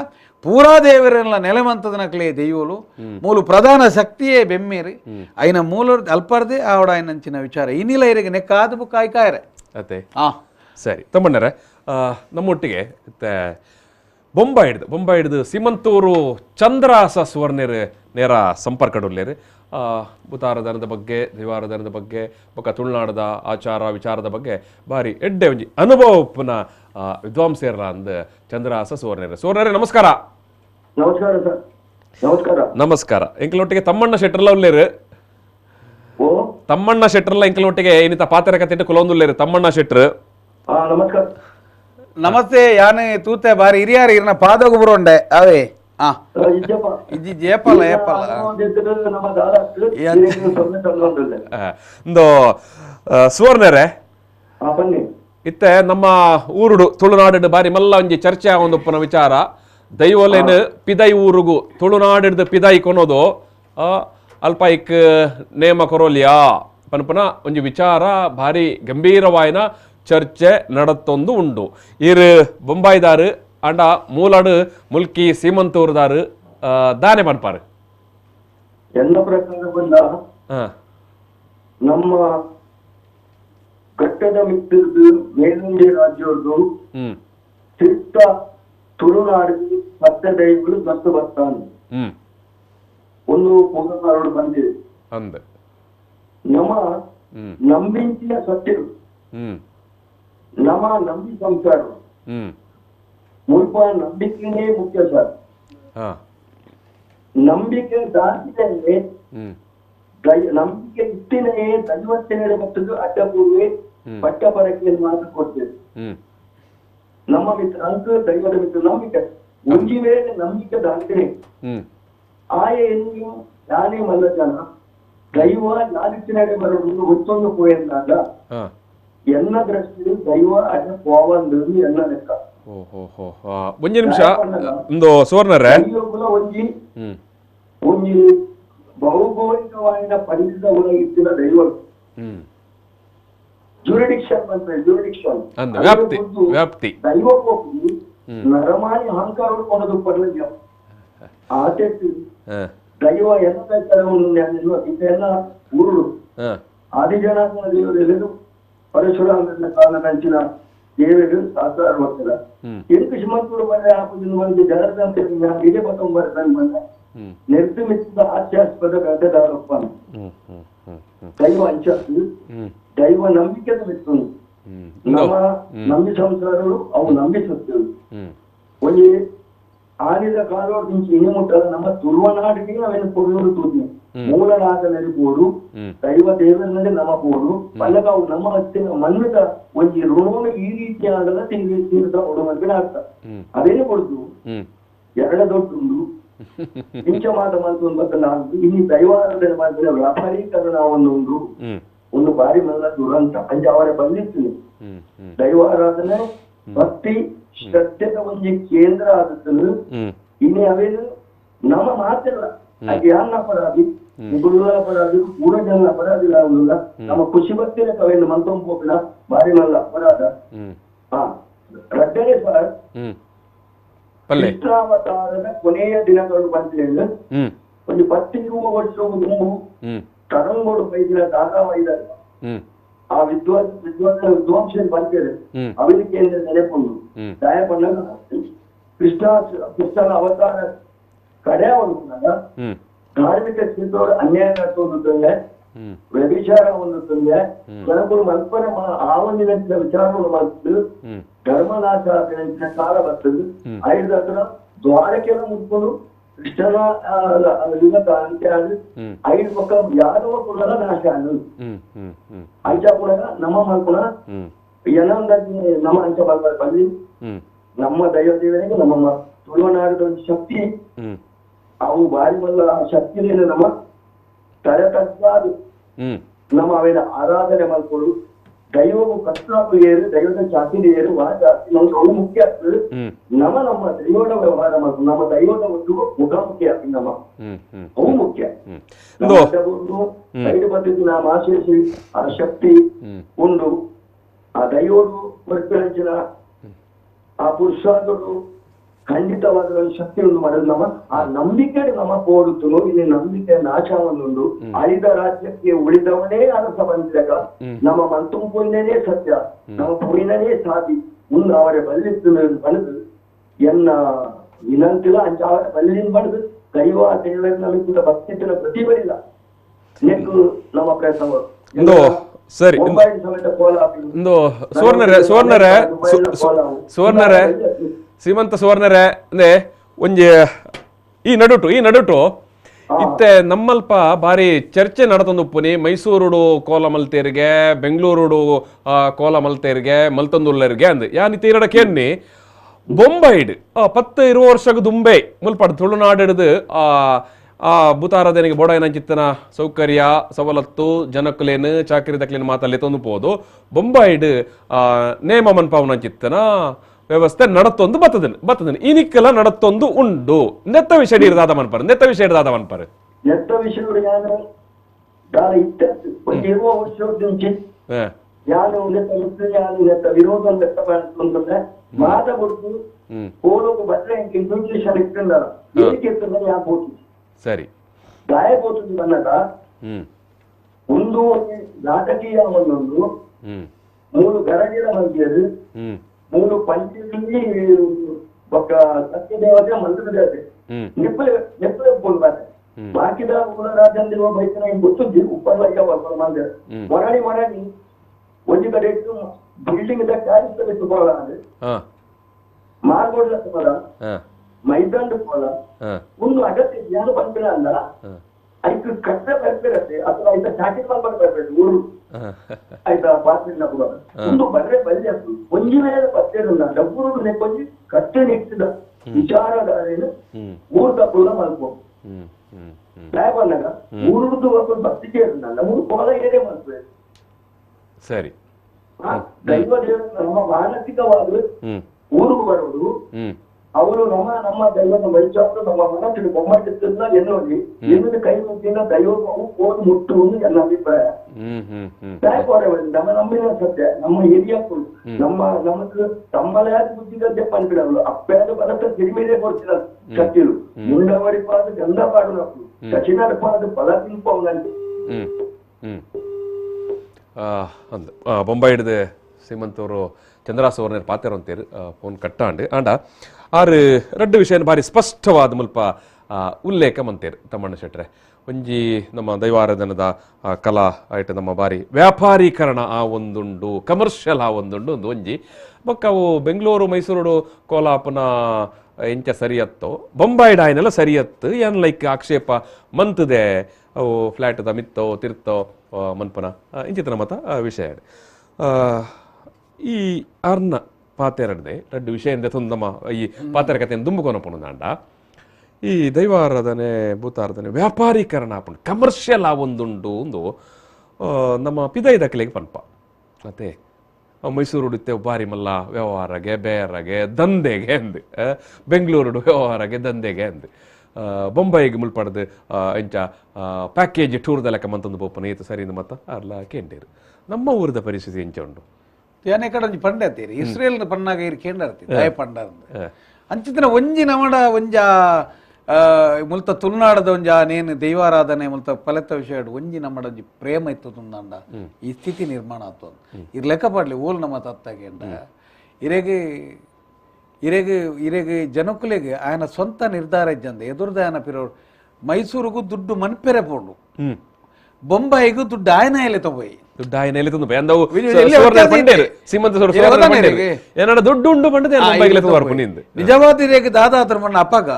ಪೂರಾ ದೇವರೆಲ್ಲ ನೆಲೆಮಂತದನಕ್ಲೇ ದೆಯ್ಯೋಲು ಮೂಲು ಪ್ರಧಾನ ಶಕ್ತಿಯೇ ಬೆಮ್ಮೇರಿ ಐನ ಮೂಲ ಅಲ್ಪರ್ದೆ ಆವಡ ಐನಂಚಿನ ವಿಚಾರ ಇನಿಲ ಇರೇಗ ನೆಕ್ಕಾದ ಬುಕ್ ಆಯ್ಕಾಯರೆ ಅತ್ತೆ ಸರಿ ತಮ್ಮಣ್ಣರೆ ನಮ್ಮೊಟ್ಟಿಗೆ ಬೊಂಬಾಯಿ ಹಿಡ್ದು ಸೀಮಂತೂರು ಚಂದ್ರಾಸ ಸುವರ್ಣರು ನೇರ ಸಂಪರ್ಕಡುಲ್ಲೇರು ಬುತಾರಧನದ ಬಗ್ಗೆ ದಿವಾರಧನದ ಬಗ್ಗೆ ಬೊಕ್ಕ ತುಳುನಾಡದ ಆಚಾರ ವಿಚಾರದ ಬಗ್ಗೆ ಬಾರಿ ಎಡ್ಡೆ ಒಂಜಿ ಅನುಭವನ ವಿದ್ವಾಂಸರ ಅಂದ ಚಂದ್ರಾಸ ಸುವರ್ಣರೇ ನಮಸ್ಕಾರ. ನಮಸ್ಕಾರ ಸರ್. ನಮಸ್ಕಾರ. ಎಂಕಲೊಟ್ಟಿಗೆ ತಮ್ಮಣ್ಣ ಶೆಟ್ರಲ್ಲ ಉಲ್ಲೇರು ತಮ್ಮಣ್ಣ ಶೆಟ್ರಲ್ಲ ಎಂಕಲೊಟ್ಟಿಗೆ ಏನಿತ ಪಾತ್ರ ಕತ್ತಿಟ್ಟು ಕುಲೊಂದುಲ್ಲೇರು ತಮ್ಮಣ್ಣ ಶೆಟ್ರು. ನಮಸ್ಕಾರ. ನಮಸ್ತೆ. ಯಾನೆ ತೂತೆ ಬಾರಿ ಹಿರಿಯಾರು ಇರ್ನ ಪಾದೋಗು ಬುರುಂಡೆ ಅವೇ ಇಜ್ಜಿ ಜೇಪಲ್ಲ ಏಪಲ್ಲ ಇಂದು ಸುವರ್ಣರೇ ಇತ್ತೆ ನಮ್ಮ ಊರುಡು ತುಳುನಾಡು ಬಾರಿ ಮಲ್ಲ ಒಂಜಿ ಚರ್ಚೆ ಆಗೊಂದುಪ್ಪನ ವಿಚಾರ ದೈವಲೇನು ಪಿದೈ ಊರುಗು ತುಳುನಾಡಿಡ್ದು ಪಿದೈ ಕೊನೋದು ಅಲ್ಪ ಇಕ್ ನೇಮ ಕೊರೋಲಿಯಾ ಪನ್ಪನ ಒಂಜಿ ವಿಚಾರ ಭಾರಿ ಗಂಭೀರವಾಯಿನ ಚರ್ಚೆ ನಡತ್ತೊಂದು ಉಂಡು. ಇರು ಬೊಂಬಾಯಿದಾರು ಅಂಡ ಮೂಲಡು ಮುಲ್ಕಿ ಸೀಮಂತೂರ್ದಾರು ದಾನೆ ಪನ್ಪಾರು ಎಲ್ಲ ಪ್ರಕಾರ ಬಂದ ನಮ್ಮ ಘಟ್ಟದ ಮಿತ್ರದು ಮೇಲುಂಡಿ ರಾಜ್ಯದ್ದು ಚಿತ್ತ ತುಳುನಾಡು ಮತ್ತೆ ದೈವಗಳು ಮತ್ತು ಬರ್ತಾನೆ ಒಂದು ಪೂರ್ಣಕಾರೋಡು ಬಂದಿದೆ ಅಂದ ನಮ್ಮ ನಂಬಿಂಚಿನ ಸತ್ಯರು ನಮ್ಮ ನಂಬಿ ಸಂಸಾರ ಮುಲ್ಪ ನಂಬಿಕೆನೇ ಮುಖ್ಯ ಸರ್. ನಂಬಿಕೆ ದಾಟಿದರೆ ನಂಬಿಕೆ ಇಟ್ಟಿನೇ ದೈವತ್ವನೇ ಮತ್ತದು ಅಡ್ಡಪೂರ್ವೆ ಪಟ್ಟಪರಕ್ಕೆ ಮಾತು ಕೊಡ್ತೇವೆ. ನಮ್ಮ ಮಿತ್ರ ಅಂತ ದೈವದ ಮಿತ್ರ ನಂಬಿಕೆ ಒಂಜಿ ವೇಳೆ ನಂಬಿಕೆ ದಾಟಿನೇ ಆಯ ಎನ್ನಿಯು ಯಾನೇ ಮಲ್ಲ ಜನ ದೈವ ಯಾರಿಚ್ಚಿನಡೆ ಬರೋದು ಗೊತ್ತೊಂದು ಪೋಯಂದಾಗ ಎನ್ನ ದೃಷ್ಟಿ ದೈವ ಅದ ಪೋವಂದು ಎನ್ನ ಲೆಕ್ಕ. ಒಂದು ನಿಮಿಷ ಒಂದು ಸುವರ್ಣರೇ ಒಂಜಿ ಒಂಜಿ ಭೌಗೋಳಿಕವಾದ ಪರಿಸರ ಇತ್ತಿನ ದೈವ ಜುರಿಡಿಕ್ಷನ್ ಅಂತ ಜುರಿಡಿಕ್ಷನ್ ವ್ಯಾಪ್ತಿ ದೈವ ಹೋಗಿ ನರಮಾನಿ ಅಹಂಕಾರ ಕೊಡೋದು ಪರ್ಲಿಲ್ಲ ಆತೈತಿ ದೈವ ಎಲ್ಲ ಇದೆಲ್ಲ ಊರುಳು ಆದಿಜನಾಂಗನ ದೇವರೆಲ್ಲರೂ ಪರಶುರಾಮನ ಕಾಲದಂಚಿನ ದೇವರು ಸಾಕಾರ ಬರ್ತಾರೆ. ಎಂಟು ಶ್ರೀಮಂತರು ಬರ ಹಾಕುದಿನ ಒಂದು ಜನರಂತ ಇದೇ ಬರ್ತಂಬರ್ತಾನೆ ಬಂದ ನಿರ್ಮಿಸಿದ ಹಾಸ್ಯಾಸ್ಪದ ಗಡ್ಡದಾರಪ್ಪ ದೈವ ಅಂಚತ್ತು ದೈವ ನಂಬಿಕೆ ಬಿಟ್ಟು ನಮ್ಮ ನಂಬಿ ಸಂಸಾರಗಳು ಅವು ನಂಬಿಸುತ್ತೇವೆ. ಒಂದು ಆನಿದ ಕಾಲೋಡ್ నుంచి ಇನಿಮುಟ್ಟದ ನಮ್ಮ ತುಳುವನಾಡಿಗೆ ಅವೇನು ಕೊಡೋದು ತೂತಿ ಮೂಲನಾದ ನೆರಬೋಡು ದೈವ ದೇವರನ್ನೇ ನಮ್ಮ ಬೋಡು ಪಲ್ಲಗ ಅವು ನಮ್ಮ ಹತ್ತಿನ ಮಣ್ಣದ ಒಂದು ಋಣವನ್ನು ಈ ರೀತಿಯಾಗಲ್ಲ ತೀರ್ಥ ಉಡುಮರ್ಗಿನ ಅರ್ಥ ಅದೇನು ಕೊಡುದು ಎರಡ ದೊಡ್ಡ ಇಂಚ ಮಾತ ಮಂತು ಬದಲಾಗಿ ಇಲ್ಲಿ ದೈವಾರಾಧನೆ ಮಾಡಿದ್ರೆ ವ್ಯಾಪಾರೀಕರಣ ಒಂದು ಬಾರಿ ಮಲ್ಲ ದುರಂತ ಅಂಚ ಅವರ ಬಂದಿತ್ತು. ದೈವಾರಾಧನೆ ಭಕ್ತಿ ಶ್ರದ್ಧೆದ ಒಂದು ಕೇಂದ್ರ ಆದದ್ದು ಇನ್ನೇ ಅವೇನು ನಮ್ಮ ಮಾತಿಲ್ಲ ಅದು ಯಾರನ್ನ ಅಪರಾಧಿ ಗುರುಗಳ ಅಪರಾಧಿ ಪೂರ್ವಜನ ಅಪರಾಧಿಲ್ಲ ಅವಲ್ಲ ನಮ್ಮ ಖುಷಿ ಭಕ್ತಿನ ಅವೇನು ಮಂತೋಪಿನ ಬಾರಿ ಮಲ್ಲ ಅಪರಾಧ. ರಡ್ಡನೆ ಸರ್ ಕೃಷ್ಣಾವತಾರದ ಕೊನೆಯ ದಿನಗಳು ಬಂತೇಳಿ ಒಂದು 10-20 ವರ್ಷ ಮುಂಬು ತರಂಗೋಡು ಬೈದಿನ ಧಾರಾವಾಹಿದಾಗ ಆ ವಿದ್ವಾಂಸರು ಬಂತೇಳಿ ಅವರಿಗೆ ಕೇಂದ್ರ ನೆನಪುಂಡು ದಯ ಬಂದಾಗ ಕೃಷ್ಣನ ಅವತಾರ ಕಡೆ ಹೊಂದುತ್ತಾಗ ಧಾರ್ಮಿಕ ಕ್ಷೇತ್ರಗಳು ಅನ್ಯಾಯ ನಡೆಸೋದುತ್ತಂದ್ರೆ ವ್ಯಭಿಚಾರ ಹೊಂದುತ್ತಂದ್ರೆ ಜನಗಳು ಮಲ್ಪನೆ ಆ ಒಂದು ವಿಚಾರಗಳು ಮಾಡ್ತಿದ್ದು ಧರ್ಮನಾಶ ಕಾಲ ಬರ್ತದೆ. ಐದು ಹತ್ರ ದ್ವಾರಕ್ಕೆಲ್ಲ ಮುಟ್ಕೊಂಡು ಕೃಷ್ಣನ ಯುಗದ ಅಂತ್ಯ ಆದ್ರೆ ಐದು ಪಕ್ಕ ಯಾದವ ಕುಲದ ನಾಶ ಆದ್ರು ಅಂಚ ಕೂಡ ನಮ್ಮ ಮಲ್ಪುಣ ಏನೊಂದಾಗಿ ನಮ್ಮ ಅಂಚ ಮಲ್ಪಡ ಬಂದು ನಮ್ಮ ದೈವ ದೇವರಿಗೆ ನಮ್ಮ ತುಳುವನಾಡಿದ ಒಂದು ಶಕ್ತಿ ಅವು ಬಾರಿ ಮಲ್ಲ ಆ ಶಕ್ತಿಯನ್ನು ನಮ್ಮ ತರತಕ್ಕಾದು ನಮ್ಮ ಅವೇನ ಆರಾಧನೆ ಮಾಡ್ಕೊಂಡು ದೈವವು ಕಷ್ಟಗಳು ಏರು ದೈವದ ಜಾತಿನ ಏರು ಆ ಜಾತಿ ನಮ್ಗೆ ಅವು ಮುಖ್ಯ ಆಗ್ತದೆ. ನಮ್ಮ ದೈವದ ವ್ಯವಹಾರ ಮಾಡ್ಕೊಂಡು ನಮ್ಮ ದೈವದ ಒಂದು ಮುಖಾಮುಖಿ ಆಗ್ತದೆ ನಮ್ಮ ಅವು ಮುಖ್ಯ. ಐದು ಪದ್ಧತಿ ನಾವು ಆಶಯಿಸಿ ಆ ಶಕ್ತಿ ಉಂಡು ಆ ದೈವದು ವರ್ತಿನ ಆ ಪುರುಷಾದರು ಖಂಡಿತವಾದ ಒಂದು ಶಕ್ತಿ ಉಂಟು ಮಾಡೋದು ನಮ್ಮ ಆ ನಂಬಿಕೆ ನಮ್ಮ ಪೋಡುತ್ತು ಇಲ್ಲಿ ನಂಬಿಕೆ ನಾಶವನ್ನುಂಡು ಅಳಿದ ರಾಜ್ಯಕ್ಕೆ ಉಳಿದವನೇ ಅರಸ ಬಂದಾಗ ನಮ್ಮ ಮಂತುಂಪುನೇ ಸತ್ಯ ನಮ್ಮ ಪುರಿನೇ ಸಾಧಿ ಮುಂದೆ ಅವರ ಬಲ್ಲಿತ್ತು ಬಣದು ಎನ್ನ ವಿನಂತಿಲ್ಲ ಅಂಚ ಅವರ ಬಲ್ಲಿನ ಬಣದು ದೈವ ದೇವರ ನಮಗೆ ಭಕ್ತಿನ ಪ್ರತಿಭರಿಲ್ಲ ನೆಕ್ಕು ನಮ್ಮ ಪ್ರಯತ್ನಗಳು ಸರಿ ಸುವರ್ಣರೇ ಶ್ರೀಮಂತ ಸುವರ್ಣರೇ ಅಂದ್ರೆ ಒಂಜಿ ಈ ನಡುಟು ಇತ್ತೆ ನಮ್ಮಲ್ಪ ಬಾರಿ ಚರ್ಚೆ ನಡತೊಂದುಪ್ಪುನಿ ಮೈಸೂರುಡು ಕೋಲ ಮಲ್ತೇರಿಗೆ ಬೆಂಗಳೂರುಡು ಕೋಲ ಮಲ್ತೇರಿಗೆ ಮಲ್ತೊಂದುಲ್ಲರಿಗೆ ಅಂದ್ ಯಾನಿ ತೀರಡ ಕೇನ್ನಿ ಬೊಂಬೈಡ್ 10-20 ವರ್ಷಕ್ಕೆ ದುಂಬೈ ಮುಲ್ಪಡ್ ತುಳುನಾಡಿಡ್ದು ಭೂತಾರಾಧನೆಗೆ ಬೋಡಾಯನಂಚಿತ್ತನ ಸೌಕರ್ಯ ಸವಲತ್ತು ಜನಕ್ಕಲೇನು ಚಾಕರಿ ದಕ್ಲೇನು ಮಾತಲ್ಲಿ ತೊಂದುಪೋದು ಬೊಂಬೈಡ್ ನೇಮ ಮನ್ಪಾವನಂಚಿತ್ತನ ವ್ಯವಸ್ಥೆ ನಡತ್ತೊಂದು ಬತ್ತದನ್ ಇನಿಕ್ಕೆಲ್ಲ ನಡತ್ತೊಂದು ಉಂಡು ನೆತ್ತ ವಿಷಯ ಇರ್ದಾದ ಮನ್ಪರ್ ನೆತ್ತ ವಿಷಯ ಸರಿ ಗಾಯపోతుంది అన్నట ಒಂದು ನಾಟಕೀಯ ಒಂದೊಂದು 3 ಗರಡಿಗಳ ಮಧ್ಯೆ 3 ಪಂಚದಲ್ಲಿ ఒక ಸತ್ಯದೇವತೆ ಮಂತ್ರ ದೇವತೆ ನೆಪ್ಪಲೆ ಬೋಲ್ಬಾರೆ ಬಾಕಿದ ರಾಜ್ಯದಲ್ಲಿರುವ ಬೈತನ ಗೊತ್ತು ಉಪ್ಪಲ್ಲ ಮಂದಿರ ಮೊರಾಡಿ ಒಂದು ಕಡೆ ಇಟ್ಟು ಬಿಲ್ಡಿಂಗ್ ಕಾರ್ಯಕ್ಕೆ ಪೋಲ ಮಾರ್ಗೋಡ್ಲಕ್ಕೆ ಪೋಲ ಮೈದಾನದ ಪೋಲ ಒಂದು ಅಗತ್ಯ ಜ್ಞಾನ ಬಂದಿಲ್ಲ ಅಲ್ಲ ಐದು ಕಷ್ಟ ಬರ್ತಿರತ್ತೆ ಅಥವಾ ಐದ ಚಾಟಿ ಮಾಡ್ಕೊಂಡು ಬರ್ಬೇಕು ಊರು ಆಯ್ತಾ ಪಾತ್ರಿನ ಕೂಡ ಒಂದು ಬರ್ರೆ ಬಲ್ಲಿ ಆಗ್ತದೆ ಒಂಜಿ ಮೇಲೆ ಬರ್ತೇನಲ್ಲ ಡಬ್ಬರು ಕೊಂಜಿ ಕಟ್ಟೆ ನಿಟ್ಟಿದ ವಿಚಾರಧಾರೆಯನ್ನು ಊರು ತಪ್ಪುಲ್ಲ ಮಲ್ಕೊಂಡು ಬಂದಾಗ ಊರುದು ಒಂದು ಭಕ್ತಿಗೆ ಇರಲ್ಲ ನಮಗೆ ಪೋಲ ಏನೇ ಮಾಡ್ಬೇಕು ಸರಿ ದೈವ ದೇವರು ನಮ್ಮ ಮಾನಸಿಕವಾದ ಊರಿಗೆ ಬರೋದು ಅವರು ನಮ್ಮ ದೈವದ ಮೈಚಾರು ನಮ್ಮ ಮನಸ್ಸಿಗೆ ಬೊಮ್ಮಾಟಿದ್ದನ್ನ ಎನ್ನುವಲ್ಲಿ ಎನ್ನುವುದು ಕೈ ಮುಟ್ಟಿನ ದೈವ ಓದು ಮುಟ್ಟುವುದು ನನ್ನ ಅಭಿಪ್ರಾಯ. ನಮ್ಮ ನಮ್ಮಿನ ಸತ್ಯ ನಮ್ಮ ಹಿರಿಯಕ್ಕಳು ನಮಗೆ ತಮ್ಮಲೇ ಬುದ್ಧಿಗದ್ದೆ ಪಂಪಿಡಲು ಅಪ್ಪೇದ ಬಲತ ತಿರುಮಿರೇ ಕೊಡ್ತಿದ ಕತ್ತಿಲು ಮುಂಡವರಿಪಾದ ಗಂಧ ಪಾಡುನಪ್ಪು ಸಚಿನಡಪಾದ ಫಲ ತಿನ್ಪಂಗಂತ ಬೊಂಬೈ ಹಿಡಿದು ಸೀಮಂತ್ ಅವರು ಚಂದ್ರಾಸ್ ಅವ್ರನ್ನ ಪಾತ್ರ ಅಂತೀರಿ ಫೋನ್ ಕಟ್ಟಾಂಡು ಆಂಡ ಆರು ರಡ್ಡು ವಿಷಯ ಭಾರಿ ಸ್ಪಷ್ಟವಾದ ಮುಲ್ಪ ಉಲ್ಲೇಖ ಮಂತೇರು ತಮ್ಮಣ್ಣ ಶೆಟ್ರೆ ಒಂಜಿ ನಮ್ಮ ದೈವಾರಾಧನದ ಕಲಾ ಆಯ್ತು ನಮ್ಮ ಬಾರಿ ವ್ಯಾಪಾರೀಕರಣ ಆ ಒಂದುಂಡು ಕಮರ್ಷಿಯಲ್ ಆ ಒಂದುಂಡು ಒಂದು ಒಂಜಿ ಬೊಕ್ಕ ಅವು ಬೆಂಗಳೂರು ಮೈಸೂರು ಕೋಲಾಪನ ಎಂಚ ಸರಿಯತ್ತೋ ಬೊಂಬಾಯಿಡ ಆಯ್ನೆಲ್ಲ ಸರಿಯತ್ತು ಏನ್ ಲೈಕ್ ಆಕ್ಷೇಪ ಮಂತದೆ ಅವು ಫ್ಲ್ಯಾಟ್ದ ಮಿತ್ತೋ ತಿರ್ತೋ ಮನ್ಪನ ಇಂಚಿತನ ಮತ ವಿಷಯ ಈ ಅರ್ನ ಪಾತೆರಡ್ದೆ ರಡ್ಡು ವಿಷಯ ನಮ್ಮ ಈ ಪಾತೆರ ಕಥೆಯನ್ನು ದುಂಬುಕೊನಪುಣ ನಾಂಡ ಈ ದೈವಾರಾಧನೆ ಭೂತಾರಾಧನೆ ವ್ಯಾಪಾರೀಕರಣ ಆಪುಂಡು ಕಮರ್ಷಿಯಲ್ ಆ ಒಂದುಂಡು ಒಂದು ನಮ್ಮ ಪಿದೈ ದಕ್ಕಲಿಗೆ ಪನ್ಪ ಮತ್ತೆ ಮೈಸೂರು ಉಡಿತೆ ಬಾರಿ ಮಲ್ಲ ವ್ಯವಹಾರಗೆ ಬೇರಗೆ ದಂಧೆಗೆ ಅಂದು ಬೆಂಗಳೂರು ವ್ಯವಹಾರಗೆ ದಂಧೆಗೆ ಅಂದು ಬೊಂಬೈಗೆ ಮುಲ್ಪಡ್ದು ಇಂಚ ಪ್ಯಾಕೇಜ್ ಟೂರ್ದ ಲೆಕ್ಕ ಮಂತೊಂದು ಪೋಪನ ಈತ ಸರಿ ಮತ್ತ ಅರ್ಲ ಕೇಂಡೇರು ನಮ್ಮ ಊರದ ಪರಿಸ್ಥಿತಿ ಎಂಚ ಉಂಡು ಯಾನೆ ಕಡೆ ಪಂಡ ಅತ್ತೀರಿ ಇಸ್ರೇಲ್ ಪನ್ನಾಗ ಇರು ಕೇಂಡರ್ತಿ ದಯ ಪಂಡ ಅಂಚಿತ್ತಿನ ಒಂಜಿ ನಮಡ ಒಂಜ ಮುಲ್ತ ತುಳುನಾಡದ ಒಂಜ ನೇನು ದೈವಾರಾಧನೆ ಮುಲ್ತ ಫಲಿತ ವಿಷಯ ಒಂಜಿ ನಮ್ಮಡ ಒಂಜಿ ಪ್ರೇಮ ಇತ್ತು ತುಂದಂಡ ಈ ಸ್ಥಿತಿ ನಿರ್ಮಾಣ ಆತು ಇರ್ ಲೆಕ್ಕ ಪಡ್ಲಿ ಊಲ್ ನಮ್ಮ ತತ್ತಾಗೇಂಡ ಇರೆಗೆ ಜನಕ್ಕುಲೆಗೆ ఆయన ಸ್ವಂತ ನಿರ್ಧಾರ ಇದ್ದಂದ ಎದುರ್ದ ఆయన ಪಿರೋಡು ಮೈಸೂರಿಗೂ ದುಡ್ಡು ಮನ್ಪೆರೆ ಪೋಡು ಬೊಂಬಾಯಿಗೂ ದುಡ್ಡು ఆయన ಎಲೆ ತಗೋಯಿ ದುಡ್ಡು ఆయన ಎಲೆ ತಂದು ಎಂದವು ಸೀಮಂತ ದುಡ್ಡು ಉಂಡು ಬಂಡದೆ ನಿಜವಾದ ರೇಗೆ ದಾದಾತ್ರ ಮಣ್ಣ ಅಪ್ಪಗ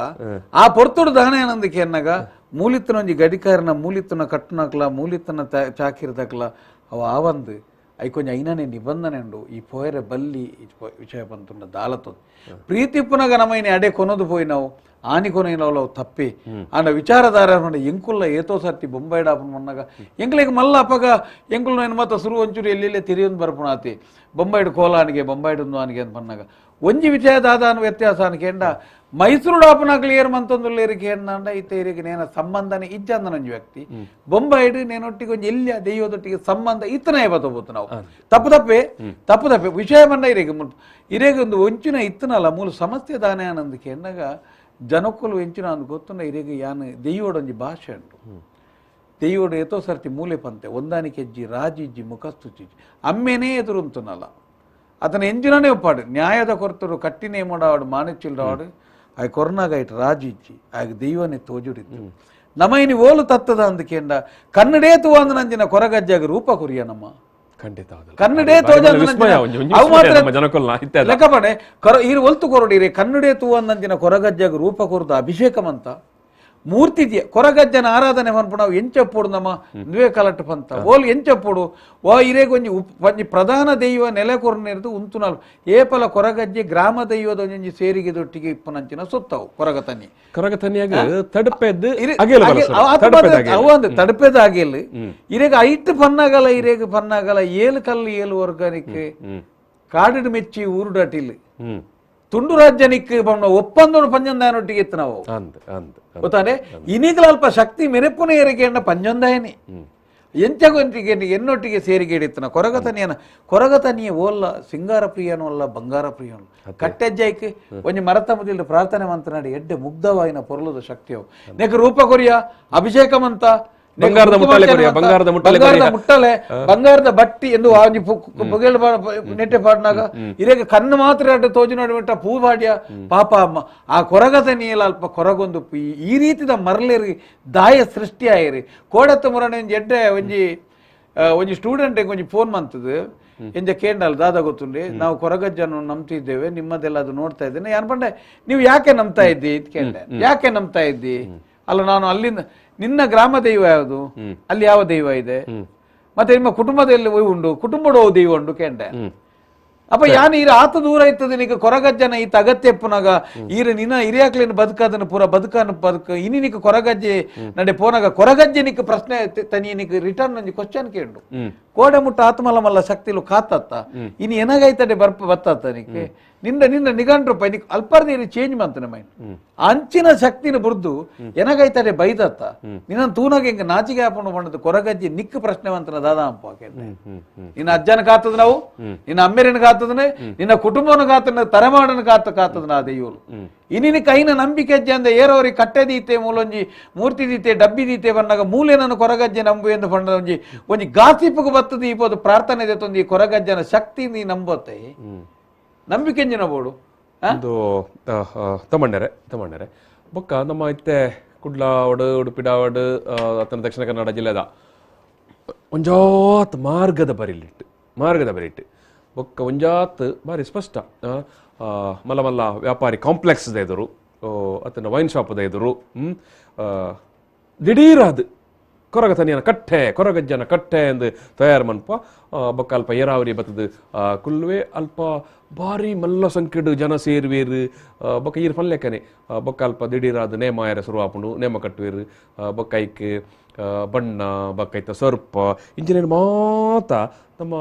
ಆ ಪೊರ್ತುಡು ದಾನ ಏನಂದಕ್ಕೆ ಎನ್ನಗ ಮೂಲಿತ್ತನ ಒಂಜಿ ಗಡಿಕಾರನ ಮೂಲಿತ್ತನ ಕಟ್ಟುನಕ್ಲ ಮೂಲಿತ್ತನ ಚಾಕಿರ್ದಕ್ಲ ಅವ ಆವಂದು ಐಕೊಂಜ ಐನನೇ ನಿಬಂಧನೆ ಉಂಡು ಈ ಪೋಯರೆ ಬಲ್ಲಿ ವಿಷಯ ಬಂತುಂಡ ದಾಲತ್ತದು ಪ್ರೀತಿ ಪುನಗ ನಮೈನೆ ಅಡೆ ಕೊನದು ಪೋಯಿ ನಾವು ಆನಿ ಕೊನೆಯನವಲ್ಲ ತಪ್ಪಿ ಆನ ವಿಚಾರಧಾರ ಎಂಕುಲ್ಲ ಏತೋ ಸರ್ತಿ ಬೊಂಬೈಡ ಮನ್ನಾಗ ಎಂಕ್ಲಿಗೆ ಮಲ್ಲ ಅಪ್ಪಗ ಎಂಕುಲ್ ಏನು ಮತ್ತೆ ಸುರು ಒಂಚೂರು ಎಲ್ಲೆಲ್ಲೇ ತಿರಿಯೊಂದು ಬರ್ಪುಣಾತಿ ಬೊಂಬೈಡು ಕೋಲಾನಿಗೆ ಬೊಂಬೈಡು ಆನಿಗೆ ಅಂತ ಬಂದಾಗ ಒಂಜಿ ವಿಷಯದಾದಾನ ವ್ಯತ್ಯಾಸ ಅನ್ಕೇಂಡ ಮೈಸೂರು ಡಾಪನಾಗ್ಲಿ ಏರ್ ಮಂತೊಂದುಲ್ಲ ಏರಿಕೆ ಹೆಣ್ಣಂಡ ಈತ ಏರಿಗೆ ನೇನ ಸಂಬಂಧನೇ ಇಜ್ಜಂದ ನಂಜು ವ್ಯಕ್ತಿ ಬೊಂಬೈಡು ನೇನೊಟ್ಟಿಗೆ ಒಂಜಿ ಎಲ್ಲಿಯ ದೈವದೊಟ್ಟಿಗೆ ಸಂಬಂಧ ಇತ್ತನೇ ಬತ್ತಬೋತು ನಾವು ತಪ್ಪು ತಪ್ಪೆ ವಿಷಯ ಬಂಡ ಇರೇಗೆ ಒಂದು ಒಂಚಿನ ಇತ್ತನಲ್ಲ ಮೂಲ ಸಮಸ್ಯೆ ದಾನೆ ಅನ್ನಂದಕ್ಕೆ ಎನ್ನಾಗ ಜನಕ್ಕಲು ಎಂಚಿನ ಅಂದ್ ಗೊತ್ತುಂಡ ಇರೇಗೆ ಯಾನು ದೆಯ್ಯೋಡು ಒಂಜಿ ಭಾಷೆ ಉಂಟು ದೆಯ್ಯೋಡು ಏತೋ ಸರ್ತಿ ಮೂಲೆ ಪಂತೆ ಒಂದಾನಿಕೆ ಹೆಜ್ಜಿ ರಾಜಿಜ್ಜಿ ಮುಖಸ್ತುಚಿಜ್ಜಿ ಅಮ್ಮೆನೇ ಎದುರುಂತುನಲ್ಲ ಅತನ ಎಂಜಿನನೇ ಒಪ್ಪಾಡು ನ್ಯಾಯದ ಕೊರತರು ಕಟ್ಟಿನೇ ಮಾಡಾಡು ಮಾನಿಚ್ಚಿಲ್ಡಾಡು ಆಯ್ ಕೊರೋನಾಗ ಇಟ್ಟು ರಾಜಿಜ್ಜಿ ಆಗ ದೈವನೇ ತೋಜುಡಿದ್ದು ನಮೈನಿ ಓಲು ತತ್ತದ ಅಂದಕೇಂಡ ಕನ್ನಡೇ ತೂವ ಅಂದ ನಂಜಿನ ಕೊರಗಜ್ಜಾಗ ರೂಪ ಕುರಿಯ ನಮ್ಮ ಕನ್ನಡೇ ತೋಜ ಅವು ಮಾತ್ರ ಲೆಕ್ಕಪಡೆ ಇರು ಒಲ್ತು ಕೊರಡಿರಿ ಕನ್ನಡೇ ತೂವ ಅಂದಂಚಿನ ಕೊರಗಜ್ಜಾಗ ರೂಪ ಕೊರದ ಅಭಿಷೇಕಮಂತ ಮೂರ್ತಿ ಕೊರಗಜ್ಜನ ಆರಾಧನೆ ಪನ್ಪು ನಾವು ಎಂಚಪ್ಪೋಡು ನಮ್ಮ ನುವೆ ಕಲಟ್ ಪಂತ ಓಲ್ ಎಂಚಪ್ಪೋಡು ಓ ಇರೇಗ ಒಂಜಿ ಪ್ರಧಾನ ದೈವ ನೆಲೆ ಕೊರನಿರ್ದು ಉಂತುನಲ್ ಏಪಲ ಕೊರಗಜ್ಜೆ ಗ್ರಾಮ ದೈವದ ಒಂಜಿ ಸೇರಿಗೆ ದೊಟ್ಟಿಗೆ ಇಪ್ಪನಂಚಿನ ಸೊತ್ತವು ಕೊರಗತನಿ ಅವಂದು ತಡಪೆದ ಆಗಿಲ್ಲ ಇರೇಗ ಐಟ್ ಪನ್ನಾಗಲ ಇರೇಗ ಪನ್ನಾಗಲ ಏಳು ಕಲ್ಲು ಏಳು ವರ್ಗಾನಿಕ್ ಕಾಡಿಡು ಮೆಚ್ಚಿ ಊರುಡಾಟಿಲ್ ತುಂಡು ರಾಜ್ಯನಿಕ್ ಒಪ್ಪಂದೋಡು ಪಂಜಂದಾಯನೊಟ್ಟಿಗೆ ಇತ್ತು ನಾವು ಗೊತ್ತಾನೆ ಇನಿಗಲ ಅಲ್ಪ ಶಕ್ತಿ ಮೆರೆಪುನ ಏರಿಕೆ ಪಂಜೊಂದಾಯನಿ ಎಂಚಗೊಂಟಿಗೆ ಎನ್ನೊಟ್ಟಿಗೆ ಸೇರಿಗೆ ಇಡಿತ್ತನ ಕೊರಗತನಿಯ ಓಲ್ಲ ಸಿಂಗಾರ ಪ್ರಿಯನೂ ಅಲ್ಲ ಬಂಗಾರ ಪ್ರಿಯನು ಕಟ್ಟೆಜ್ಜಾಯ್ಕೆ ಒಂಜಿ ಮರತ ಮುದಿಲ್ ಪ್ರಾರ್ಥನೆ ಮಂತನಾಡಿ ಎಡ್ಡೆ ಮುಗ್ಧವಾಯಿನ ಪೊರ್ಲದ ಶಕ್ತಿಯವು ನೆಕ ರೂಪ ಕೊರಿಯ ಅಭಿಷೇಕಮಂತ ಬಂಗಾರದ ಮುಟ್ಟಲೆ ಬಂಗಾರದ ಬಟ್ಟಿ ಎಂದು ನೆಟ್ಟೆ ಪಾಡ್ನಾಗ ಇರೇಗ ಕಣ್ಣು ಮಾತ್ರ ಅಡ್ಡ ತೋಜು ನೋಡಿಬಿಟ್ಟ ಪೂ ಬಾಡ್ಯ ಪಾಪ ಅಮ್ಮ ಆ ಕೊರಗದ ನೀಲ ಅಲ್ಪ ಕೊರಗೊಂದು ಈ ರೀತಿದ ಮರಲೇರಿ ದಾಯ ಸೃಷ್ಟಿ ಆಯಿರಿ ಕೋಡತ್ತ ಮುರಣೆ ಒಂಜಿ ಎಡ್ಡೆ ಒಂಜಿ ಒಂಜಿ ಸ್ಟೂಡೆಂಟ್ ಒಂಜಿ ಫೋನ್ ಮಂತದ್ದು ಎಂಜ ಕೇಂಡಲ್ ದಾದ ಗೊತ್ತುಂಡಿ ನಾವು ಕೊರಗಜ್ಜನ್ನು ನಂಬ್ತಿದ್ದೇವೆ ನಿಮ್ಮದೆಲ್ಲ ಅದು ನೋಡ್ತಾ ಇದ್ದೇನೆ ಯಾನ್ ಬಂಡೆ ನೀವು ಯಾಕೆ ನಂಬ್ತಾ ಇದ್ದಿ ಅಂತ ಕೇಳಿದೆ. ಯಾಕೆ ನಂಬ್ತಾ ಇದ್ದಿ? ಅಲ್ಲ ನಾನು ಅಲ್ಲಿಂದ ನಿನ್ನ ಗ್ರಾಮ ದೈವ ಯಾವುದು, ಅಲ್ಲಿ ಯಾವ ದೈವ ಇದೆ, ಮತ್ತೆ ನಿಮ್ಮ ಕುಟುಂಬದಲ್ಲಿ ಉಂಡು ಕುಟುಂಬದ ದೈವ ಉಂಡು ಕೇಂಡೆ. ಅಪ್ಪ ಯಾನ್ ಈರ ಆತ ದೂರ ಇರ್ತದೆ ನಿಕ ಕೊರಗಜ್ಜನ ಈತ ಅಗತ್ಯ ಪುನಗ ಈರ ನಿನ್ನ ಹಿರಿಯಾಕ್ಲಿನ ಬದುಕಾದನ ಪೂರ ಬದುಕನ ಬದುಕ ಇನಿ ನಿಕ ಕೊರಗಜ್ಜೆ ನಡೆ ಪೋನಾಗ ಕೊರಗಜ್ಜೆ ನಿಕ ಪ್ರಶ್ನೆ ತನಿ ನಿಕ ರಿಟರ್ನ್ ಒಂಜಿ ಕ್ವಶನ್ ಕೇಂಡು ಕೋಡೆ ಮುಟ್ಟ ಆತ್ಮಲ ಮಲ್ಲ ಶಕ್ತಿಲು ಕಾತತ್ತ ಇನಿ ಏನಾಗೈತಡೆ ಬತ್ತತ್ತ ನಿಕ್ಕೆ ನಿನ್ನ ನಿಗಂಡ್ ರೂಪಾಯಿ ನಿಕ್ ಅಲ್ಪರ್ ನೀರು ಚೇಂಜ್ ಮಂತನ ಮೈಂಡ್ ಅಂಚಿನ ಶಕ್ತಿನ ಬುರ್ದು ಏನಾಗೈತಡೆ ಬೈದತ್ತ ನಿನ್ನ ತೂನಾಗ ಹಿಂಗ ನಾಚಿಗೆ ಹಾಕೊಂಡು ಬಂದದ್ದು ಕೊರಗಜ್ಜಿ ನಿಕ್ ಪ್ರಶ್ನೆವಂತನ ದಾದ ಅಂಪ ನಿನ್ನ ಅಜ್ಜನ ಕಾತದ ನಾವು ನಿನ್ನ ಅಮ್ಮೆರಿನ ಕಾತದನೆ ನಿನ್ನ ಕುಟುಂಬನ ಕಾತನ ತಲೆಮಾಡನ ಕಾತದ ನಾ ದೈವಲು ಇನಿನ ಕೈನ ನಂಬಿಕೆ ಅಜ್ಜೆ ಅಂದ ಏರೋರಿ ಕಟ್ಟೆ ದೀತೆ ಮೂಲೊಂಜಿ ಮೂರ್ತಿ ದೀತೆ ಡಬ್ಬಿ ದೀತೆ ಬಂದಾಗ ಮೂಲೆ ನನ್ನ ಕೊರಗಜ್ಜೆ ನಂಬು ಎಂದು ಬಂದ ಒಂಜಿ ಗಾಸಿಪ್ಗೆ ಬತ್ತದ ಇಪ್ಪದು ಪ್ರಾರ್ಥನೆ ದೇತೊಂದು ಈ ಕೊರಗಜ್ಜನ ಶಕ್ತಿ ನೀ ನಂಬೋತೆ ನಂಬಿಕೆ ಎಂಜಿನ ಬೋಡು ಒಂದು ತಮಣ್ಣರೆ ಬೊಕ್ಕ ನಮ್ಮ ಇತ್ತೆ ಕುಡ್ಲಾವಡು ಉಡುಪಿಡಾವಡು ಅತನ ದಕ್ಷಿಣ ಕನ್ನಡ ಜಿಲ್ಲೆದ ಒಂಜಾತ್ ಮಾರ್ಗದ ಬರಿಲಿಟ್ಟು ಬೊಕ್ಕ ಒಂಜಾತ್ ಬಾರಿ ಸ್ಪಷ್ಟ ಮಲ್ಲ ಮಲ್ಲ ವ್ಯಾಪಾರಿ ಕಾಂಪ್ಲೆಕ್ಸ್ದ ಎದುರು ಅತನ ವೈನ್ ಶಾಪ್ದ ಎದುರು ದಿಢೀರಾದು ಕೊರಗಜ್ಜನ ಕಟ್ಟೆ ಎಂದು ತಯಾರು ಮನ್ಪ ಬೊಕ್ಕ ಅಲ್ಪ ಏರಾವರಿ ಬತ್ತದು ಕುಲ್ವೆ ಅಲ್ಪ ಭಾರಿ ಮಲ್ಲ ಸಂಖ್ಯೆಡು ಜನ ಸೇರುವೇರು ಬೊಕ್ಕ ಈರು ಪಲ್ಲೆಕ್ಕನೆ ಬೊಕ್ಕ ಅಲ್ಪ ದಿಢೀರಾದ ನೇಮ ಯಾರ ಶುರು ಆಪುಂಡು ನೇಮ ಕಟ್ಟುವೇರು ಬೊಕ್ಕೈಕ್ ಬಣ್ಣ ಬೊಕ್ಕೈತ ಸರ್ಪ ಇಂಜಿನೇನು ಮಾತ ನಮ್ಮ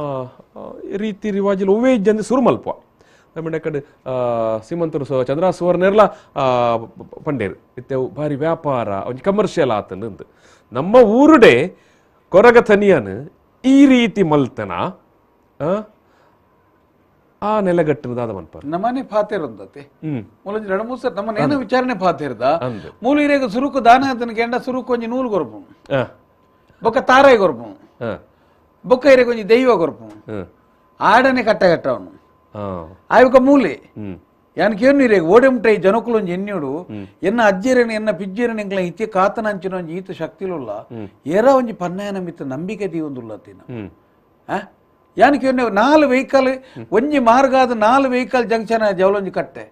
ರೀತಿ ರಿವಾಜಲ್ಲಿ ಒವ್ವೇ ಇಜ್ಜಂದು ಶುರು ಮಲ್ಪ ನಮ್ಮ ಕಡೆ ಸೀಮಂತರು ಚಂದ್ರ ಸುವರ್ಣೆರ್ಲ ಪಂಡೇರು ಇತ್ತೆವು ಭಾರಿ ವ್ಯಾಪಾರ ಒಂಜಿ ಕಮರ್ಷಿಯಲ್ ಆತನಂದು ನಮ್ಮ ಊರುಡೆ ಕೊರಗ ತನಿಯನ್ ಈ ರೀತಿ ಮಲ್ತನ ಆ ನೆಲೆಗಟ್ಟಿನ ದಾದ ಮನ್ಪ ನಮ್ಮನೆ ಪಾತೇರಂದತೆ ಮೂಲಂಜಿ ಎರಡು ಮೂರು ಸರ್ ನಮ್ಮ ನೇನ ವಿಚಾರಣೆ ಪಾತೇರ್ದ ಮೂಲ ಇರೇಗ ಸುರುಕು ದಾನ ಆತನ ಕೆಂಡ ಸುರುಕು ಒಂಜಿ ನೂಲು ಕೊರಪು ಬೊಕ್ಕ ತಾರಾಯಿ ಕೊರಪು ಬೊಕ್ಕ ಇರೇಗ ಒಂಜಿ ದೈವ ಕೊರಪು ಆಡನೆ ಕಟ್ಟವನು ಆಯ್ಕ ಮೂಲೆ ಯಾನಕೇನು ಇರೇಗ ಓಡೆ ಮುಟ್ಟೈ ಜನಕುಲೊಂಜಿ ಎನ್ನಿಯೋಡು ಎನ್ನ ಅಜ್ಜೇರನೆ ಎನ್ನ ಪಿಜ್ಜೇರನೆ ಎಂಕ್ಲ ಇತ್ತೆ ಕಾತನಂಚಿನ ಒಂಜಿ ಈತ ಶಕ್ತಿಲುಲ್ಲ ಏರ ಒಂಜಿ ಪನ್ನಯನ ಮಿತ್ತ ನಂಬಿಕೆ ದೀವೊಂದುಲ್ಲತ್ತಿನ ಯಾನಕೇನು 4 ವೆಹಿಕಲ್ ಒಂಜಿ ಮಾರ್ಗಾದ 4 ವೆಹಿಕಲ್ ಜಂಕ್ಷನ್ ಜವಲೊಂಜಿ ಕಟ್ಟೆ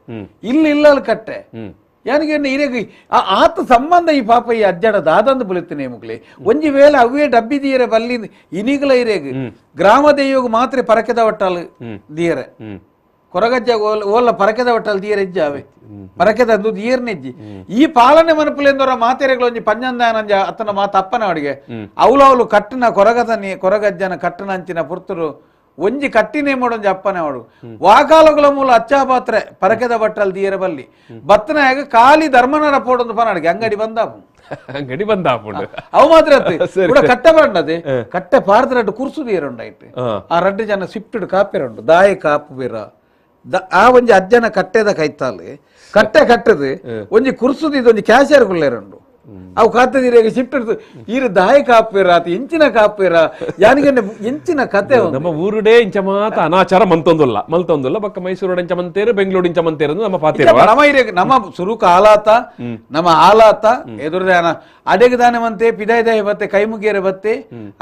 ಇಲ್ಲ ಕಟ್ಟೆ ಯಾನಿಗೇನು ಇರೇಗ ಆತ ಸಂಬಂಧ ಈ ಪಾಪ ಈ ಅಜ್ಜಡ ದಾದಂದು ಬುಲಿತೇನೆ ಮುಗ್ಲಿ ಒಂಜಿ ವೇಳೆ ಅವೇ ಡಬ್ಬಿ ದೀರೆ ಬಲ್ಲಿ ಇನಿಗಲ ಇರೇಗ ಗ್ರಾಮ ದೈವಗ ಮಾತ್ರ ಪರಕೆದ ಒಟ್ಟಾಲು ದೀರೆ ಕೊರಗಜ್ಜ ಓಲ್ಲ ಪರಕೆದ ಒಟ್ಟಲ್ ದೀರೆಜ್ಜಾವೆ ಪರಕೆದ ದೀರ್ನೆಜ್ಜಿ ಈ ಪಾಲನೆ ಮನಪುಲೆಂದವರ ಮಾತೆರೆಗಳೊಂಜಿ ಪಂಜಂದಾನಂಜ ಅತನ ಮಾತ ಅಪ್ಪನ ಅಡಿಗೆ ಅವಳು ಕಟ್ಟನ ಕೊರಗಜ್ಜನ ಕಟ್ಟನ ಅಂಚಿನ ಪುರ್ತರು ಒಂಜಿ ಕಟ್ಟಿನೇ ಮಾಡೋಂಜಿ ಅಪ್ಪನೆ ಅವಳು ವಾಕಾಲಗಳ ಮೂಲ ಅಚ್ಚಾಪಾತ್ರೆ ಪರಕೆದ ಬಟ್ಟಲ್ ದೀರೆ ಬಲ್ಲಿ ಬತ್ತನಾಗ ಖಾಲಿ ಧರ್ಮನರ ಪೋಡೊಂದು ಪನಾಡಿಗೆ ಅಂಗಡಿ ಬಂದಾಪು ಅವು ಮಾತ್ರ ಕಟ್ಟೆ ಬಂಡದೆ ಕಟ್ಟೆ ಪಾರ್ದ ಕುರ್ಸು ದೀರುಂಡಾಯ್ತು ಆ ರಡ್ಡು ಜನ ಸಿಪ್ಟುಡು ಕಾಪಿರುಂಡು ದಾಯ ಕಾಪು ಬೀರ ಆ ಒಂಜಿ ಅಜ್ಜನ ಕಟ್ಟೆದ ಕೈತಾಲಿ ಕಟ್ಟದು ಒಂಜಿ ಕುರ್ಸುದು ಇದೊಂದು ಕ್ಯಾಶಿಯರ್ ಗುಲ್ಲೇರುಂಡು ಅವು ಕಾತದಿರೇಗ ಶಿಫ್ಟ್ ಈರು ದಾಯ ಕಾಪೇರ ಆತ ಎಂಚಿನ ಕಾಪೇರ ಯಾನಿಗೆ ಎಂಚಿನ ಕತೆ ನಮ್ಮ ಊರುಡೇ ಇಂಚ ಮಾತ ಅನಾಚಾರ ಮಲ್ತೊಂದುಲ್ಲ ಬಕ್ಕ ಮೈಸೂರು ಇಂಚ ಮಂತೇರು ಬೆಂಗಳೂರು ಇಂಚ ಮಂತೇರು ನಮ್ಮ ಪಾತಿರ ನಮ್ಮ ಸುರುಕ ಆಲಾತ ನಮ್ಮ ಆಲಾತ ಎದುರೇ ಅಡೆಗೆ ದಾನೆ ಮಂತೆ ಪಿದಾಯ ದಾಯ ಬತ್ತೆ ಕೈಮುಗಿಯರೆ ಬತ್ತೆ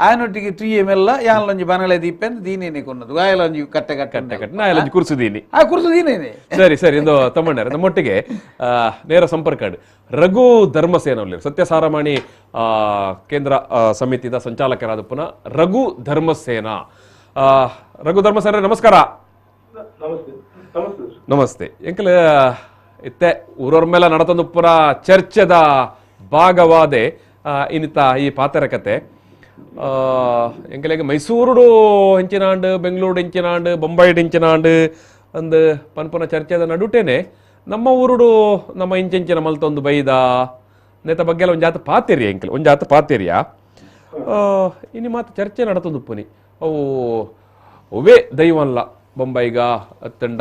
ಆಯನೊಟ್ಟಿಗೆ ತುಯ್ಯ ಮೆಲ್ಲ ಯಾನಲೊಂಜಿ ಬನಳೆ ದೀಪ ಅಂತ ದೀನೇನೆ ಕೊನ್ನದು ಗಾಯಲೊಂಜಿ ಕಟ್ಟೆ ನಾಯಲೊಂಜಿ ಕುರ್ಸುದೀನಿ ಕುರ್ಸುದೀನೇನೆ ಸರಿ ಇಂದು ತಮ್ಮಣ್ಣರೆ ನಮ್ಮೊಟ್ಟಿಗೆ ನೇರ ಸಂಪರ್ಕ ರಘು ಧರ್ಮಸೇನ ಸತ್ಯಸಾರಮಾಣಿ ಕೇಂದ್ರ ಸಮಿತಿದ ಸಂಚಾಲಕರಾದ ಪುನಃ ರಘು ಧರ್ಮಸೇನ ನಮಸ್ಕಾರ. ನಮಸ್ತೆ ಎಂಕಲ ಇತ್ತೆ ಊರವ್ರ ಮೇಲೆ ನಡತೊಂದು ಪುರ ಚರ್ಚೆದ ಭಾಗವಾದೆ ಇನ್ನಿತ ಈ ಪಾತರ ಕತೆ ಎಂಕಲೆಗೆ ಮೈಸೂರು ಹೆಂಚಿನಾಂಡು ಬೆಂಗಳೂರು ಹೆಂಚಿನಾಂಡು ಬೊಂಬೈ ಹೆಂಚಿನಾಂಡು ಅಂದು ಪನ್ಪುನ ಚರ್ಚೆದ ನಡುಟೇನೆ ನಮ್ಮ ಊರುಡು ನಮ್ಮ ಇಂಚೆಂಚಿನ ಮಲ್ತೊಂದು ಬೈದ ನೇತ ಬಗ್ಗೆ ಎಲ್ಲ ಒಂಜಾತ ಪಾತೇರಿಯ ಎಂಕಲ್ ಒಂಜಾತ ಪಾತೇರಿಯ ಇನ್ನು ಮಾತು ಚರ್ಚೆ ನಡತೊಂದು ಪುನಿ ಅವು ಒವೇ ದೈವಲ್ಲ ಬೊಂಬೈಗ ಅತ್ತಂಡ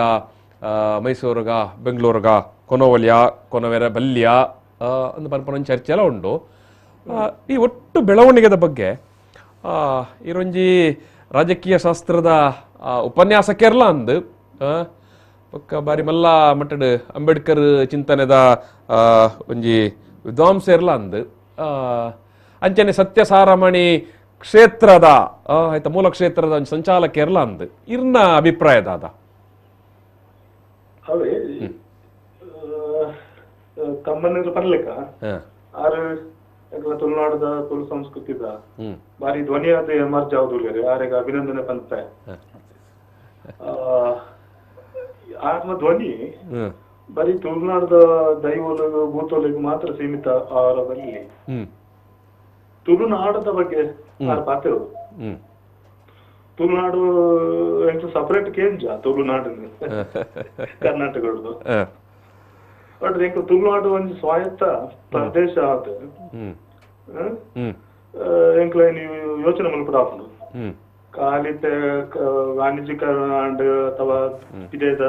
ಮೈಸೂರುಗ ಬೆಂಗಳೂರುಗ ಕೊನೋವಲ್ಯ ಕೊನವೆರ ಬಲ್ಯ ಅಂದು ಪನ್ಪನ ಚರ್ಚೆ ಎಲ್ಲ ಉಂಡು ಈ ಒಟ್ಟು ಬೆಳವಣಿಗೆದ ಬಗ್ಗೆ ಇರೊಂಜಿ ರಾಜಕೀಯ ಶಾಸ್ತ್ರದ ಉಪನ್ಯಾಸಕ್ಕೆರ್ಲ ಅಂದು ಪಕ್ಕ ಬಾರಿ ಮಲ್ಲ ಮಟ್ಟಡ್ ಅಂಬೇಡ್ಕರ್ ಚಿಂತನೆದ ಒಂಜಿ ವಿದ್ವಾಂಸ ಇರ್ಲ ಅಂದು ಅಂಚನೆ ಸತ್ಯಸಾರಮಣಿ ಕ್ಷೇತ್ರದ ಆಯ್ತಾ ಮೂಲ ಕ್ಷೇತ್ರದ ಒಂದು ಸಂಚಾಲಕ ಇರಲ್ಲ ಅಂದ್ ಇರ್ನ ಅಭಿಪ್ರಾಯದ ಅದ ಅವೇ ತಮ್ಮನೇರು ಬರ್ಲಿಕ್ಕ ಆರು ತುಳುನಾಡದ ತುಳು ಸಂಸ್ಕೃತಿದ ಬಾರಿ ಧ್ವನಿಯಾದ ಎಮರ್ಜ್ ಆಗುದಿಲ್ಲ ಆರೆಗ ಅಭಿನಂದನೆ ಬಂತ ಆತ್ಮ ಧ್ವನಿ ಬರೀ ತುಳುನಾಡದ ದೈವೋಲಗ ಭೂತೋಲಗ ಮಾತ್ರ ಸೀಮಿತ ಆಹಾರದಲ್ಲಿ ತುಳುನಾಡದ ಬಗ್ಗೆ ಪಾತಿರೋದು ತುಳುನಾಡು ಸಪರೇಟ್ ಕೇಂದ್ರ ತುಳುನಾಡು ಕರ್ನಾಟಕದ್ದು ಬಟ್ ತುಳುನಾಡು ಒಂದು ಸ್ವಾಯತ್ತ ಪ್ರದೇಶ ಆದ ಎಂಕ್ಲ ನೀವು ಯೋಚನೆ ಮಲ್ಪಡಾಪುಂಡು ಕಾಲಿತ ವಾಣಿಜ್ಯೀಕರಣ ಅಥವಾ ವಿದೇದ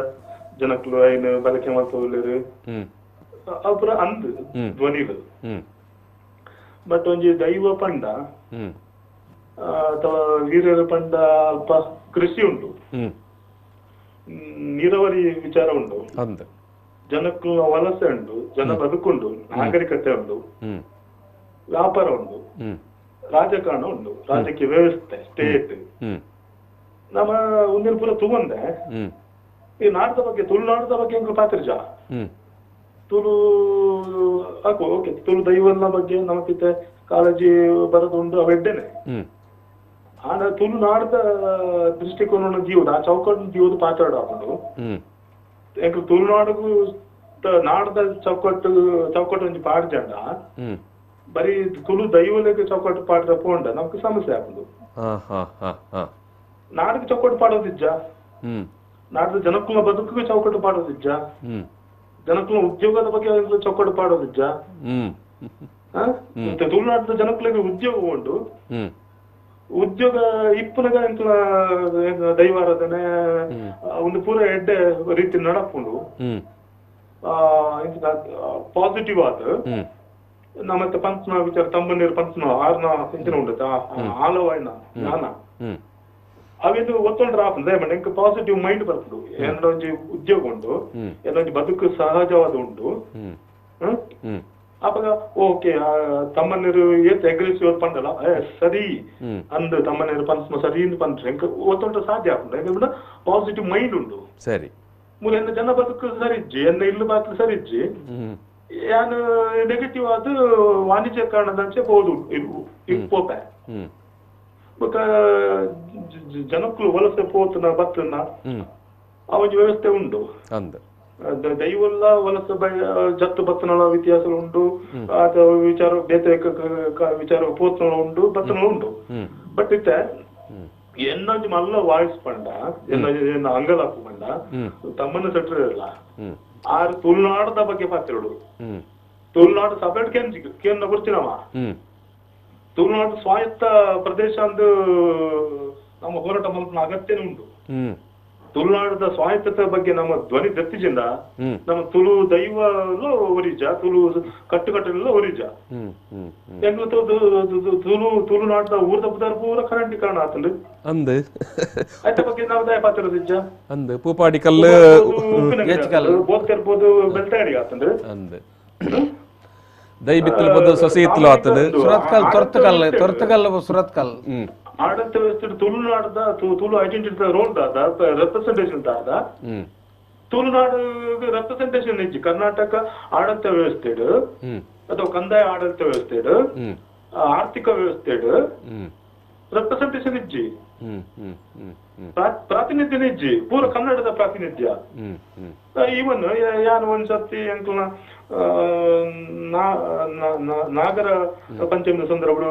ಜನಕ್ಕಲು ಐನ್ ಬಳಕೆ ಮಾಡ್ಕೊಳ್ಳರು ಅಪುರ ಅಂದ್ ಧ್ವನಿಲು ಬಟ್ ಒಂಜಿ ದೈವ ಪಂಡ ಅಥವಾ ವೀರ್ಯರ ಪಂಡ ಅಲ್ಪ ಕೃಷಿ ಉಂಟು ನೀರಾವರಿ ವಿಚಾರ ಉಂಟು ಜನಕ್ಕೂ ವಲಸೆ ಉಂಟು ಜನ ಬದುಕುಂಡು ನಾಗರಿಕತೆ ಉಂಟು ವ್ಯಾಪಾರ ಉಂಟು ರಾಜಕಾರಣ ಉಂಟು ರಾಜಕೀಯ ವ್ಯವಸ್ಥೆ ಸ್ಟೇಟ್ ನಮ್ಮ ಒಂದಿನ ಪೂರ ತಗೊಂಡೆ ಈ ನಾಡದ ಬಗ್ಗೆ ತುಳುನಾಡದ ಬಗ್ಗೆ ಹೆಂಗ್ ಪಾತ್ರಿಜ ತುಳು ಹಾಕು ಓಕೆ ತುಳು ದೈವನ ಬಗ್ಗೆ ನಮಗಿತ್ತೆ ಕಾಳಜಿ ಬರೋದುಂಟು ಅವೆಡ್ಡೆನೆ ಆನ ತುಳುನಾಡದ ದೃಷ್ಟಿಕೋನ ಜೀವದ ಆ ಚೌಕಟ್ಟು ಜೀವದ ಪಾತಾಡ ಹಾಕೊಂಡು ಯಾಕೆ ತುಳುನಾಡಿಗೂ ನಾಡದ ಚೌಕಟ್ಟು ಒಂಜಿ ಪಾಡ್ಜಂಡ ಬರೀ ತುಳು ದೈವಲಿಗೆ ಚೌಕಟ್ಟು ಪಾಡ್ರ ಪೋಂಡ ನಮ್ಗೆ ಸಮಸ್ಯೆ ಹಾಕೊಂಡು ನಾಡಿಗೆ ಚೌಕಟ್ಟು ಪಾಡೋದಿಜ್ಜ ನಾಡದ ಜನಕ್ಕಳ ಬದುಕಿಗೆ ಚೌಕಟ್ಟು ಪಾಡೋದಿಜ್ಜ ಜನಕ್ಕಳ ಉದ್ಯೋಗದ ಬಗ್ಗೆ ಚೌಕಟ್ಟು ಪಾಡೋದಿಜ್ಜ ತುಳುನಾಡದ ಜನಕ್ಕಳಿಗೆ ಉದ್ಯೋಗ ಉಂಟು ಉದ್ಯೋಗ ಇಪ್ಪನಗ ಎಂಕ್ಲ ದೈವಾರಾಧನೆ ಒಂದು ಪೂರ ಎಡ್ಡೆ ರೀತಿ ನಡಪುಂಡು ಪಾಸಿಟಿವ್ ಆದ ನಮ್ಮತ್ತೆ ಪಂಚನ ವಿಚಾರ ತಂಬನೀರು ಪಂಚನ ಆರ್ನ ಇಂಚಿನ ಉಂಟು ಆಲವಾಯ್ನ ಜ್ಞಾನ ಅವೇನು ಒತ್ತೊಂಡ್ರ ಆಪಂದ್ರೆ ಎಂಕ್ ಪಾಸಿಟಿವ್ ಮೈಂಡ್ ಬರ್ತಡು ಏನೋ ಒಂಜಿ ಉದ್ಯೋಗ ಉಂಟು ಏನೋ ಒಂಜಿ ಬದುಕು ಸಹಜವಾದ ಉಂಟು ಅವಾಗ ಓಕೆ ತಮ್ಮನೀರು ಏತ್ ಅಗ್ರೆಸಿವ್ ಪಂಡಲ್ಲ ಸರಿ ಅಂದ್ ತಮ್ಮನೀರು ಪಂಚ ಸರಿ ಪಂಡ್ರೆ ಒತ್ತೊಂಡ್ರ ಸಾಧ್ಯ ಆಪಂಡ ಪಾಸಿಟಿವ್ ಮೈಂಡ್ ಉಂಟು ಸರಿ ಮೂಲ ಎನ್ನ ಜನ ಬದುಕು ಸರಿಜ್ಜಿ ಎನ್ನ ಇಲ್ಲು ಮಾತ್ರ ಸರಿಜ್ಜಿ ಯಾನು ನೆಗೆಟಿವ್ ಆದ ವಾಣಿಜ್ಯೀಕರಣದಂಚೆ ಬೋದು ಇಪ್ಪೋಪೆ ಬೊಕ ಜನಕ್ಕಳು ವಲಸೆ ಪೋತನ ಬತ್ತನ ಅವಜಿ ವ್ಯವಸ್ಥೆ ಉಂಟು ದೈವಲ್ಲ ವಲಸೆ ಜತ್ತು ಬತ್ತನಳ ವ್ಯತ್ಯಾಸ ಉಂಟು ಅಥವಾ ವಿಚಾರ ಬೇತೆ ವಿಚಾರ ಪೋತನ ಉಂಟು ಬತ್ತನ ಉಂಟು ಬಟ್ ಇತ್ತೆ ಎನ್ನೊಂದು ಮಲ್ಲ ವಾಯ್ಸ್ ಪಂಡ ಎನ್ನ ಅಂಗಲಾಪು ಪಂಡ ತಮ್ಮನ್ನ ಸೆಟ್ರಿರಲ್ಲ ಆರು ತುಳುನಾಡದ ಬಗ್ಗೆ ಪಾತಿರೋಡು ತುಳುನಾಡು ಸಪರೇಟ್ ಕೇಂದ್ರ ಕೊಡ್ತೀನವ ತುಳುನಾಡು ಸ್ವಾಯತ್ತ ಪ್ರದೇಶ ಅಂದು ನಮ್ಮ ಹೋರಾಟ ಮಲ್ಪನ ಅಗತ್ಯನೇ ಉಂಟು ತುಳುನಾಡದ ಸ್ವಾಯತ್ತತೆ ಬಗ್ಗೆ ನಮ್ಮ ಧ್ವನಿ ದತ್ತಿಜಿಂದ ನಮ್ಮ ತುಳು ದೈವಲು ಒರಿಜ ತುಳು ಕಟ್ಟುಕಟ್ಟೆಲ್ಲ ಒರಿಜ ತುಳುನಾಡದ ಊರ್ದ ಬುದಾರ ಪೂರ ಕರೆಂಟೀಕರಣ ಆತಂದು ಅಂದ್ ಆಯ್ತ ಬಗ್ಗೆ ನಾವು ದಯ ಪಾತಿರೋದಿಜ್ಜ ಅಂದ್ ಪೂಪಾಡಿ ಕಲ್ಲು ಬೋದ್ತಿರ್ಬೋದು ಬೆಳ್ತಾಡಿ ಆತಂದು ಅಂದ್ ದೈ ಬಿತ್ತಲು ಬದ್ದು ಸೊಸಿ ಇತ್ತಲು ಆತಂದು ಸುರತ್ಕಲ್ ತೊರ್ತಕಲ್ ಸುರತ್ಕಲ್ ಆಡಳಿತ ವ್ಯವಸ್ಥೆ ತುಳುನಾಡದ ತುಳು ಐಡೆಂಟಿಟಿ ರೋಲ್ ದಾದ ರೆಪ್ರೆಸೆಂಟೇಷನ್ ದಾದ ತುಳುನಾಡು ರೆಪ್ರೆಸೆಂಟೇಷನ್ ಇಜ್ಜಿ ಕರ್ನಾಟಕ ಆಡಳಿತ ವ್ಯವಸ್ಥೆ ಅಥವಾ ಕಂದಾಯ ಆಡಳಿತ ವ್ಯವಸ್ಥೆ ಆರ್ಥಿಕ ವ್ಯವಸ್ಥೆ ರೆಪ್ರೆಸೆಂಟೇಷನ್ ಇಜ್ಜಿ ಪ್ರಾತಿನಿಧ್ಯ ಇಜ್ಜಿ ಪೂರ ಕನ್ನಡದ ಪ್ರಾತಿನಿಧ್ಯ ಇವನ್ ಯಾನು ಒಂದ್ಸತಿ ಎಂಕ್ಲ ನಾಗರ ಪಂಚಮಿ ಸಂದರ್ಭಗಳು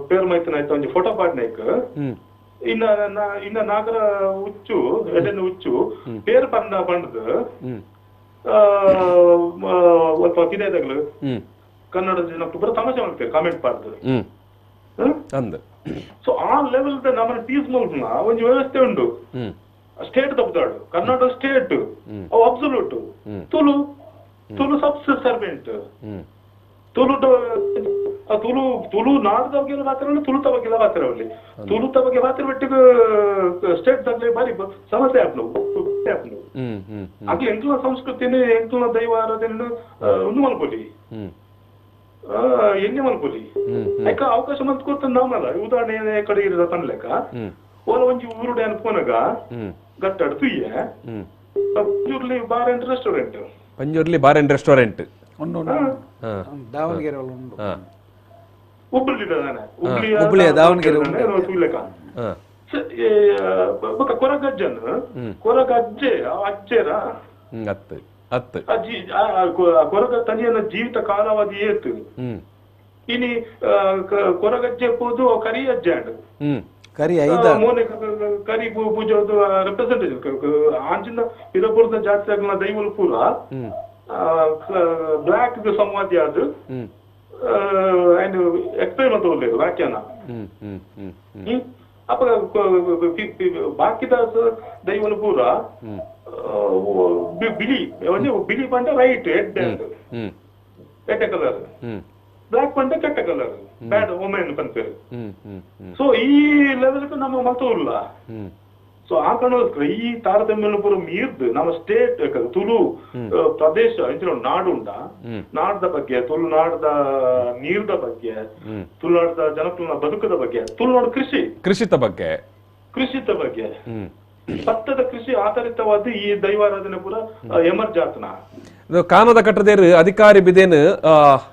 ಪೇರ್ ಮೈತನ ಆಯ್ತು ಒಂಜಿ ಫೋಟೋ ಪಾಡ್ನೈಕ್ ಇನ್ನ ನಾಗರ ಹುಚ್ಚು ಎಡೆನ ಹುಚ್ಚು ಪೇರ್ ಪಂಡದು ಸ್ವಲ್ಪ ಪಿದೇದಾಗ್ಲು ಕನ್ನಡ ಜನಕ್ಕೆ ಬರೋ ತಮಾಷೆ ಮಾಡ್ತಾರೆ ಕಾಮೆಂಟ್ ಪಾಡ್ದು ಸೊ ಆ ಲೆವೆಲ್ ನಮ್ಮನ್ನ ಟೀಸ್ ಮಲ್ಪನ ಒಂಜಿ ವ್ಯವಸ್ಥೆ ಉಂಟು ಸ್ಟೇಟ್ ತಪ್ಪದಾಡು ಕರ್ನಾಟಕ ಸ್ಟೇಟ್ ಅವು ಅಬ್ಸಲ್ಯೂಟ್ ತುಳು ಸರ್ವೆಂಟ್ ತುಳು ನಾಡದ ಬಗ್ಗೆ ಮಾತ್ರ ತುಳುತ ಬಗ್ಗೆ ಮಾತ್ರ ಅಲ್ಲಿ ತುಳುತ ಬಗ್ಗೆ ಮಾತ್ರ ಬಿಟ್ಟಿಗೆ ಸ್ಟೇಟ್ ದಾಗ್ಲಿ ಬಾರಿ ಸಮಸ್ಯೆ ಆಗ್ಲವು ಆಗ್ಲಿ ಎಂಕ್ಲ ಸಂಸ್ಕೃತಿನ ಎಂಕ್ಲ ದೈವ ಆರಾಧನೆ ಒಂದು ಮಲ್ಕೊಲಿ ಎಣ್ಣೆ ಮಲ್ಪೊಲಿ ಯಾಕ ಅವಕಾಶ ಮಲ್ತ್ ಕೊಡ್ತಾನೆ ನಾವಲ್ಲ ಉದಾಹರಣೆ ಕಡೆ ಇರದ ತನ್ಲೆಕ್ಕ ಓಲ ಒಂಜಿ ಊರುಡೆ ಅನ್ಪೋನಾಗ ಗಟ್ಟಾಡು ತುಯ್ಯ Panjurli bar and restaurant Panjurli bar and restaurant Davanagere ಉಂಟು ಹುಬ್ಬಳ್ಳಿ ಹುಬ್ಬಳ್ಳಿ ದಾವಣಗೆರೆ ತುಯ್ಲೆಕ್ಕ ಕೊರಗಜ್ಜನ್ ಕೊರಗಜ್ಜೆ ಅಜ್ಜೆರ ಕೊರಗ ತನಿಯನ್ನ ಜೀವಿತ ಕಾಲಾವಧಿ ಏತು ಇನಿ ಕೊರಗಜ್ಜೆ ಪೋದು ಕರಿ ಅಜ್ಜೆ ಅಂಡ್ ಮೋನೆ ಕರಿ ಪೂಜೋದು ರೆಪ್ರೆಸೆಂಟೇಟಿವ್ ಆಂಚಿನ ಇರಪುರದ ಜಾತಿಗಳ ದೈವಲು ಪೂರ ಬ್ಲಾಕ್ ಸಂವಾದಿ ಅದು ಎಕ್ಸ್ಪ್ಲೈನ್ ಮಾಡ್ತೋರ್లేదు ವ್ಯಾಖ್ಯಾನ ಅಪ್ಪ ಬಾಕಿದ ದೈವಲು ಪೂರ ಬಿಳಿ ಬಿಳಿ ಪಂಡ ರೈಟ್ ಎಡ್ಡ ಕಲರ್ ಬ್ಲಾಕ್ ಪಂಡ ಕೆಟ್ಟ ಕಲರ್ ಬ್ಯಾಡ್ ಒಮೆನ್ ಪಂಪೇರು ಸೊ ಈ ಲೆವೆಲ್ ನಮ್ಮ ಮತವಿಲ್ಲ ಸೊ ಆ ಕಾರಣಕ್ಕೋಸ್ಕರ ಈ ತಾರತಮ್ಯ ಪೂರ ಮೀರ್ದು ನಮ್ಮ ಸ್ಟೇಟ್ ತುಳು ಪ್ರದೇಶ ನಾಡುಂಡ ನಾಡದ ಬಗ್ಗೆ ತುಳುನಾಡದ ನೀರ್ದ ಬಗ್ಗೆ ತುಳುನಾಡದ ಜನಕುಲನ ಬದುಕದ ಬಗ್ಗೆ ತುಳುನಾಡು ಕೃಷಿತ ಬಗ್ಗೆ ಭತ್ತದ ಕೃಷಿ ಆಧಾರಿತವಾದ ಈ ದೈವಾರಾಧನೆ ಪೂರ ಎಮರ್ಜಾತನ ಕಾನದ ಕಟ್ಟದೇರು ಅಧಿಕಾರಿ ಬಿದೇನು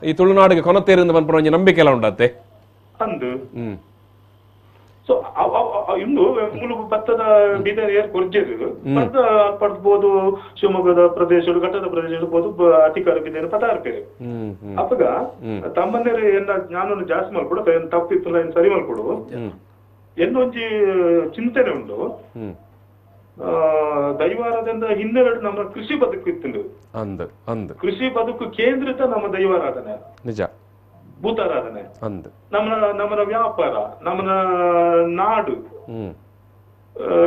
ಈ ತುಳುನಾಡಿಗೆ ಕೊನತೇರಿಂದ ಬಂದ್ಬಿಡೋ ಒಂಜಿ ನಂಬಿಕೆ ಎಲ್ಲ ಉಂಡತ್ತೆ ಅಂದು ಸೊ ಇನ್ನು ಮುಳುಗು ಭತ್ತದ ಬೀದರ್ ಏರ್ ಕೊರ್ಜೆರು ಭತ್ತ ಪಡ್ಬೋದು ಶಿವಮೊಗ್ಗದ ಪ್ರದೇಶ ಘಟ್ಟದ ಪ್ರದೇಶ ಇರ್ಬೋದು ಅಧಿಕಾರಿ ಬಿದ್ದೇನು ಪದಾರ್ಪೇರು ಅಪ್ಪಗ ತಮ್ಮನೇರು ಏನ ಜ್ಞಾನವನ್ನು ಜಾಸ್ತಿ ಮಾಡ್ಕೊಡು ತಪ್ಪಿತ್ತು ಏನ್ ಸರಿ ಮಾಡ್ಕೊಡು ಎನ್ನೊಂಜಿ ಚಿಂತನೆ ಉಂಟು ದೈವಾರಾಧನೆ ಹಿನ್ನೆಲೆ ನಮ್ಮ ಕೃಷಿ ಬದುಕು ಇತ್ತು ಕೃಷಿ ಬದುಕು ಕೇಂದ್ರಿತ ನಮ್ಮ ದೈವಾರಾಧನೆ ನಿಜ ಭೂತಾರಾಧನೆ ನಮ್ಮನ ವ್ಯಾಪಾರ ನಮ್ಮನ ನಾಡು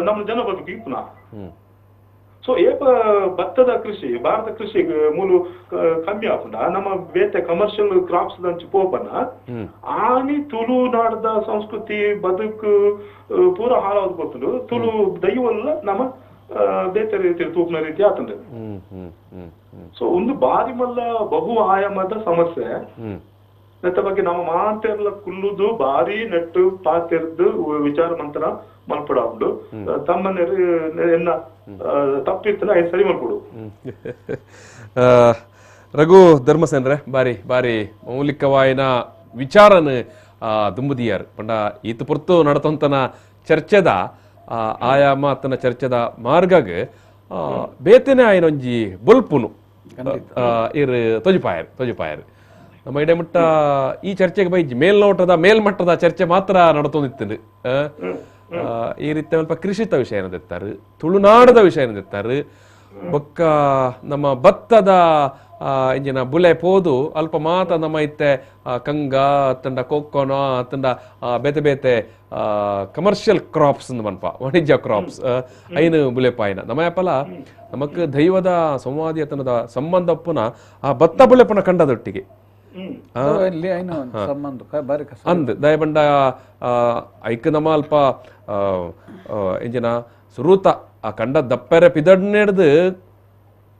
ನಮ್ಮ ಜನ ಬದುಕು ಇಪ್ಪುನ ಸೊ ಏಪ ಭತ್ತದ ಕೃಷಿ ಭಾರತ ಕೃಷಿ ಮೂಲು ಕಮ್ಮಿ ಆಪುಂಡ ನಮ್ಮ ಬೇತೆ ಕಮರ್ಷಿಯಲ್ ಕ್ರಾಪ್ಸ್ ದಂಚು ಪೋಪನ ಆನಿ ತುಳುನಾಡದ ಸಂಸ್ಕೃತಿ ಬದುಕು ಪೂರ ಹಾಳಾದ್ ಗೊತ್ತುಂಡು ತುಳು ದೈವಲ್ಲ ನಮ್ಮ ಬೇತೆ ರೀತಿ ತೂಪಿನ ರೀತಿ ಆತಂಡ ಸೊ ಒಂದು ಬಾರಿ ಮಲ್ಲ ಬಹು ಆಯಾಮದ ಸಮಸ್ಯೆ ನೆತ್ತ ಬಗ್ಗೆ ನಾವು ಮಾತೆರ್ಲ ಕುಲ್ಲುದು ಬಾರಿ ನೆಟ್ಟು ಪಾತೆರ್ದು ವಿಚಾರ ಮಂತ್ರ ಮಲ್ಪಡಾಂಡು ತಮ್ಮನೇರು ಎನ್ನ ತಪ್ಪಿತ್ತನ ಸರಿ ಮಾಡ್ಕೊಡು ರಘು ಧರ್ಮಸೇನ್ರೆ ಬಾರಿ ಬಾರಿ ಮೌಲಿಕವಾಯಿನ ವಿಚಾರನ ದುಂಬುದಿಯಾರ್ ಪಂಡ ಈತ ಪುರ್ತು ನಡತಂತನ ಚರ್ಚೆದ ಆಯಾಮ ಅತನ ಚರ್ಚೆದ ಮಾರ್ಗಗ್ ಬೇತೆನೆ ಆಯ್ನ ಒಂಜಿ ಬೊಲ್ಪುನು ಇರ್ ತೊಜಿಪಾಯರ್ ನಮ್ಮ ಇಡಮಟ್ಟ ಈ ಚರ್ಚೆಗೆ ಬೈ ಮೇಲ್ಮಟ್ಟದ ಚರ್ಚೆ ಮಾತ್ರ ನಡತೊಂದಿತ್ತು ಈ ರೀತಿ ಸ್ವಲ್ಪ ಕೃಷಿತ ವಿಷಯನ ತೆತ್ತಾರೆ ತುಳುನಾಡದ ವಿಷಯನ ತೆತ್ತಾರೆ ಬೊಕ್ಕ ನಮ್ಮ ಭತ್ತದ ಇಂಜಿನ ಬುಲೆ ಪೋದು ಅಲ್ಪ ಮಾತ ನಮ್ಮ ಇತ್ತೆ ಕಂಗ ತಂಡ ಕೊಕ್ಕೊನ ತಂಡ ಬೇತೆ ಬೇತೆ ಕಮರ್ಷಿಯಲ್ ಕ್ರಾಪ್ಸ್ ಮನ್ಪ ವಾಣಿಜ್ಯ ಕ್ರಾಪ್ಸ್ ಐನು ಬುಲೆ ಪಾಯಿನ ನಮ್ಮ ಯಾಪಲ ನಮಕ್ ದೈವದ ಸಂವಾದಿ ಅತನದ ಸಂಬಂಧಪ್ಪನ ಆ ಭತ್ತ ಬುಲೆಪನ ಕಂಡದೊಟ್ಟಿಗೆ ಅಂದ್ ದಯಬಂಡ ಐಕ್ ನಮ್ಮ ಅಲ್ಪ ಎಂಜಿನ ಸುರೂತ ಆ ಕಂಡ ದಪ್ಪರೆ ಪಿದಡ್ನೆಡ್ದು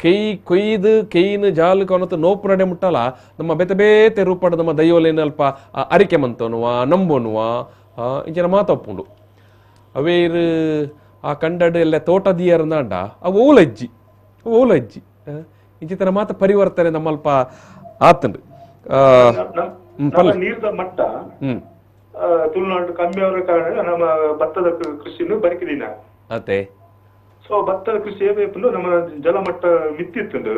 ಕೈ ಕೊಯ್ದು ಕೈನ ಜಾಲು ಕೊನತ್ತು ನೋಪು ನಡೆ ಮುಟ್ಟಲ್ಲ ನಮ್ಮ ಬೇತೆ ಬೇತೆ ರೂಪದ ನಮ್ಮ ದೈವಲೇನ ಅಲ್ಪ ಅರಿಕೆ ಮಂತೋನುವ ನಂಬೋನುವ ಇಂಚಿನ ಮಾತಪ್ಪುಂಡು ಅವೇರು ಆ ಕಂಡಡ್ ಎಲ್ಲ ತೋಟದಿಯರ್ನಾಂಡ ಅವು ಓಲಜ್ಜಿ ಇಂಚಿತನ ಮಾತ ಪರಿವರ್ತನೆ ನಮ್ಮಲ್ಪ ಆತಂಡು ನೀರ್ದ ಮಟ್ಟ ತುಳುನಾಡು ಕಮ್ಮಿ ಅವರ ಕಾರಣ ನಮ್ಮ ಭತ್ತದ ಕೃಷಿಯನ್ನು ಬರಿಕಿದೀನ ಅತ್ತೆ ಸೊ ಭತ್ತದ ಕೃಷಿ ಏಪಂಡು ನಮ್ಮ ಜಲಮಟ್ಟ ಮಿತ್ತಿತ್ತುಂಡು